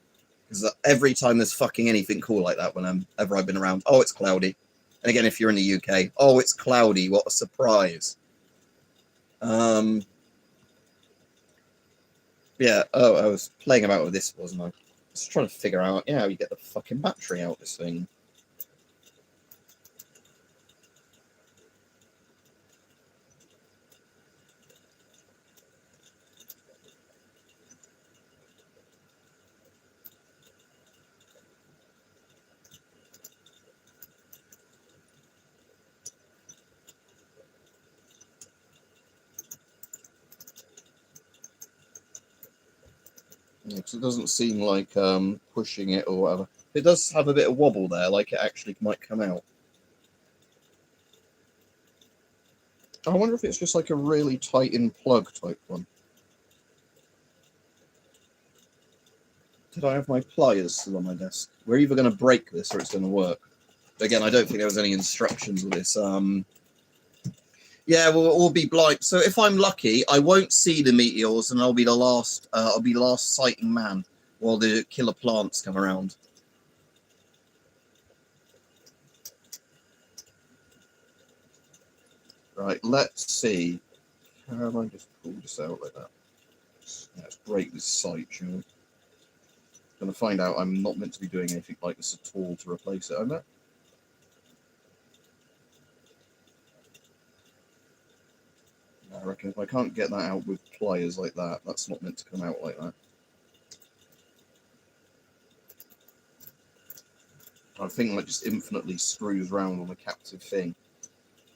Because every time there's fucking anything cool like that whenever I've been around, oh, it's cloudy. And again, if you're in the UK, oh, it's cloudy. What a surprise. Yeah, oh, I was playing about with this, wasn't I? Just trying to figure out, yeah, how you get the fucking battery out of this thing. Because it doesn't seem like pushing it or whatever. It does have a bit of wobble there, like it actually might come out. I wonder if it's just like a really tight-in plug type one. Did I have my pliers still on my desk? We're either going to break this or it's going to work. Again, I don't think there was any instructions with this. Yeah, we'll be blind. So if I'm lucky, I won't see the meteors, and I'll be the last. I'll be last sighting man while the killer plants come around. Right, let's see. Can I just pull this out like that? Let's break this sight, shall we? Going to find out I'm not meant to be doing anything like this at all to replace it, am I? I reckon if I can't get that out with pliers like that, that's not meant to come out like that. I think that just infinitely screws around on the captive thing.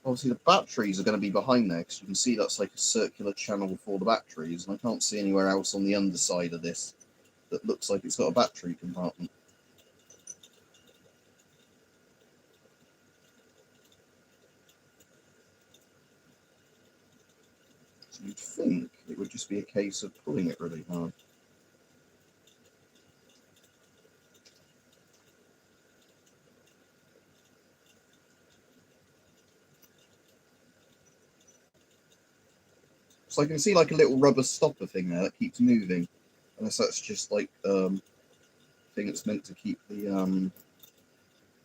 Obviously, the batteries are going to be behind there, because you can see that's like a circular channel for the batteries, and I can't see anywhere else on the underside of this that looks like it's got a battery compartment. So you'd think it would just be a case of pulling it really hard. So I can see like a little rubber stopper thing there that keeps moving. Unless that's just like thing that's meant to keep the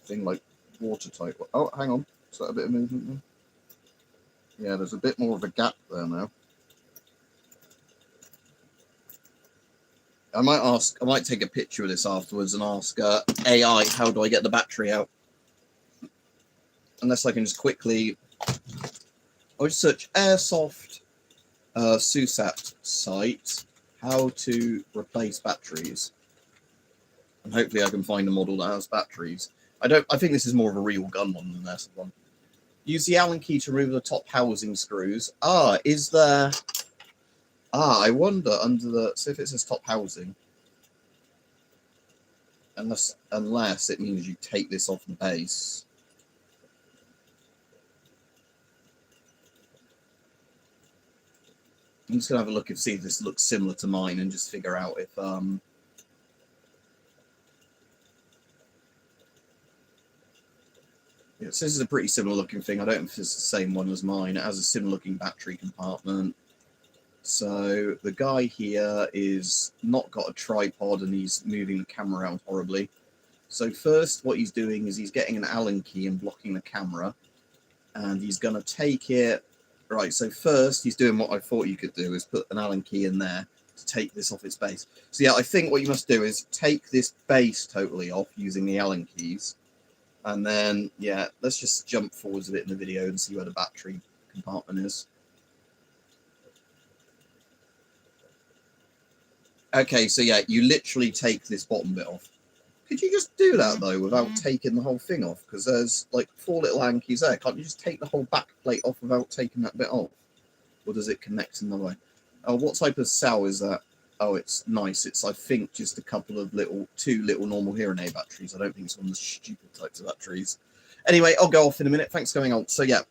thing like watertight. Oh, hang on. Is that a bit of movement there? Yeah, there's a bit more of a gap there now. I might take a picture of this afterwards and ask AI, how do I get the battery out? Unless I can just quickly, I'll just search Airsoft SUSAT site, how to replace batteries. And hopefully I can find a model that has batteries. I think this is more of a real gun one than this one. Use the Allen key to remove the top housing screws. Is there... I wonder under the... So if it says top housing, unless it means you take this off the base. I'm just going to have a look and see if this looks similar to mine and just figure out if... Yeah, so this is a pretty similar looking thing. I don't know if it's the same one as mine. It has a similar looking battery compartment. So the guy here is not got a tripod and he's moving the camera around horribly. So first what he's doing is he's getting an Allen key and blocking the camera, and he's going to take it. Right, so first he's doing what I thought you could do, is put an Allen key in there to take this off its base. So yeah, I think what you must do is take this base totally off using the Allen keys. And then, yeah, let's just jump forwards a bit in the video and see where the battery compartment is. Okay, so yeah, you literally take this bottom bit off. Could you just do that, though, without taking the whole thing off? Because there's, like, 4 little Allen keys there. Can't you just take the whole back plate off without taking that bit off? Or does it connect in the way? Oh, what type of cell is that? Oh, it's nice. It's, I think, just a couple of two little normal hearing aid batteries. I don't think it's one of the stupid types of batteries. Anyway, I'll go off in a minute. Thanks for going on. So, yeah,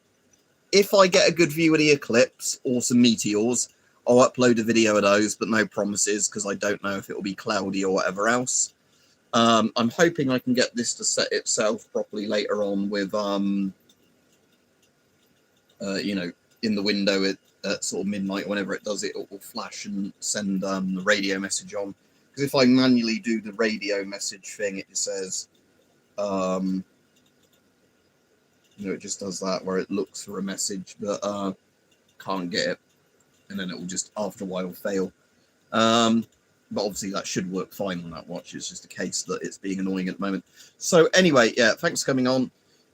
if I get a good view of the eclipse or some meteors, I'll upload a video of those, but no promises because I don't know if it will be cloudy or whatever else. I'm hoping I can get this to set itself properly later on with, you know, in the window at sort of midnight, whenever it does it, it will flash and send the radio message on. Because if I manually do the radio message thing, it says, you know, it just does that where it looks for a message but can't get it, and then it will just after a while fail. But obviously that should work fine on that watch. It's just a case that it's being annoying at the moment. So anyway, yeah, thanks for coming on.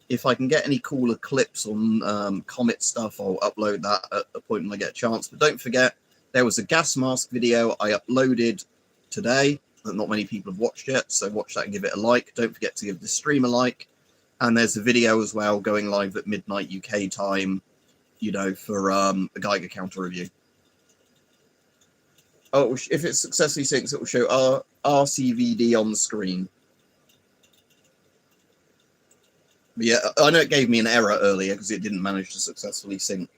If I can get any cooler clips on Comet stuff, I'll upload that at the point when I get a chance. But don't forget, there was a gas mask video I uploaded today that not many people have watched yet. So watch that and give it a like. Don't forget to give the stream a like. And there's a video as well going live at midnight UK time, you know, for a Geiger counter review. Oh, if it successfully syncs, it will show RCVD on the screen. But yeah, I know it gave me an error earlier because it didn't manage to successfully sync.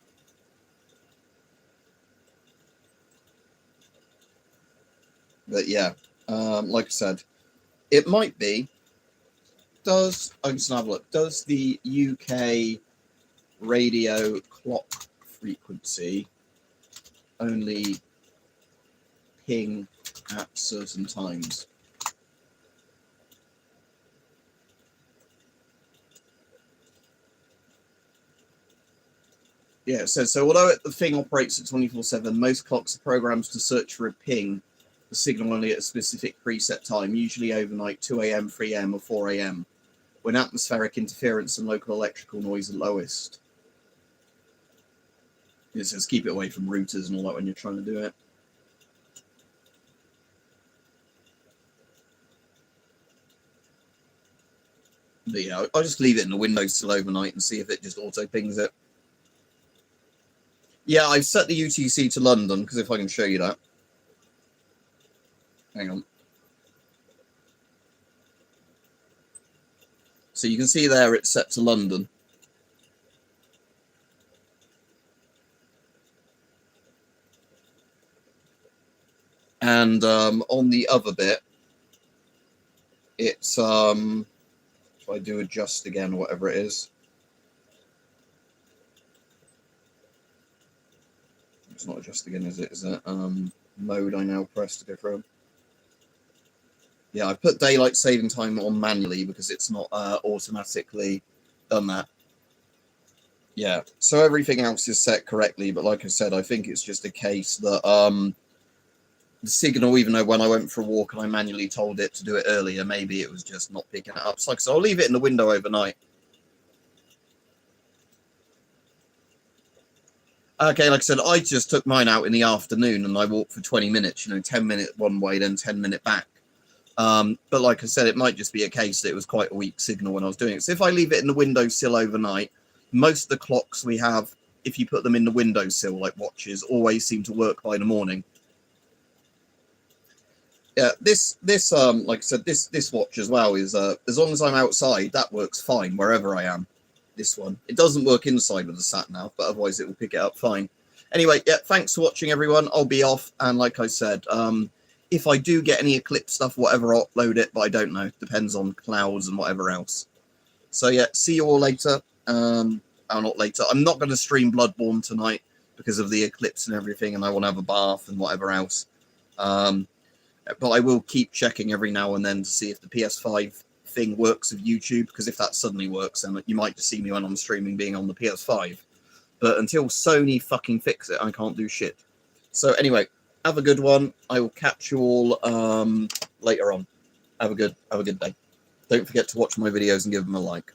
But yeah, like I said, it might be. I'm just gonna have a look. Does the UK radio clock frequency only ping at certain times? Yeah, it says, so although the thing operates at 24/7, most clocks are programmed to search for a ping, the signal only at a specific preset time, usually overnight, 2 a.m., 3 a.m. or 4 a.m., when atmospheric interference and local electrical noise are lowest. It says keep it away from routers and all that when you're trying to do it. But yeah, I'll just leave it in the windowsill overnight and see if it just auto pings it. Yeah, I've set the UTC to London, because if I can show you that. Hang on. So you can see there it's set to London. And on the other bit, it's, if I do adjust again, whatever it is. It's not adjust again, is it? Is it mode I now press to go through? Yeah, I put daylight saving time on manually because it's not automatically done that. Yeah, so everything else is set correctly, but like I said, I think it's just a case that the signal, even though when I went for a walk and I manually told it to do it earlier, maybe it was just not picking it up. So like I said, I'll leave it in the window overnight. Okay, like I said, I just took mine out in the afternoon and I walked for 20 minutes, you know, 10 minutes one way, then 10 minutes back. But like I said, it might just be a case that it was quite a weak signal when I was doing it. So if I leave it in the windowsill overnight, most of the clocks we have, if you put them in the windowsill, like watches, always seem to work by the morning. Yeah, this like I said, this watch as well is as long as I'm outside, that works fine wherever I am. This one, it doesn't work inside with the sat nav, but otherwise it will pick it up fine. Anyway, yeah, thanks for watching, everyone. I'll be off, and like I said, if I do get any eclipse stuff, whatever, I'll upload it, but I don't know. Depends on clouds and whatever else. So yeah, see you all later. Oh, not later. I'm not going to stream Bloodborne tonight because of the eclipse and everything, and I want to have a bath and whatever else. But I will keep checking every now and then to see if the PS5 thing works of YouTube, because if that suddenly works, then you might just see me when I'm streaming being on the PS5. But until Sony fucking fix it, I can't do shit. So anyway, have a good one. I will catch you all later on. Have a good day. Don't forget to watch my videos and give them a like.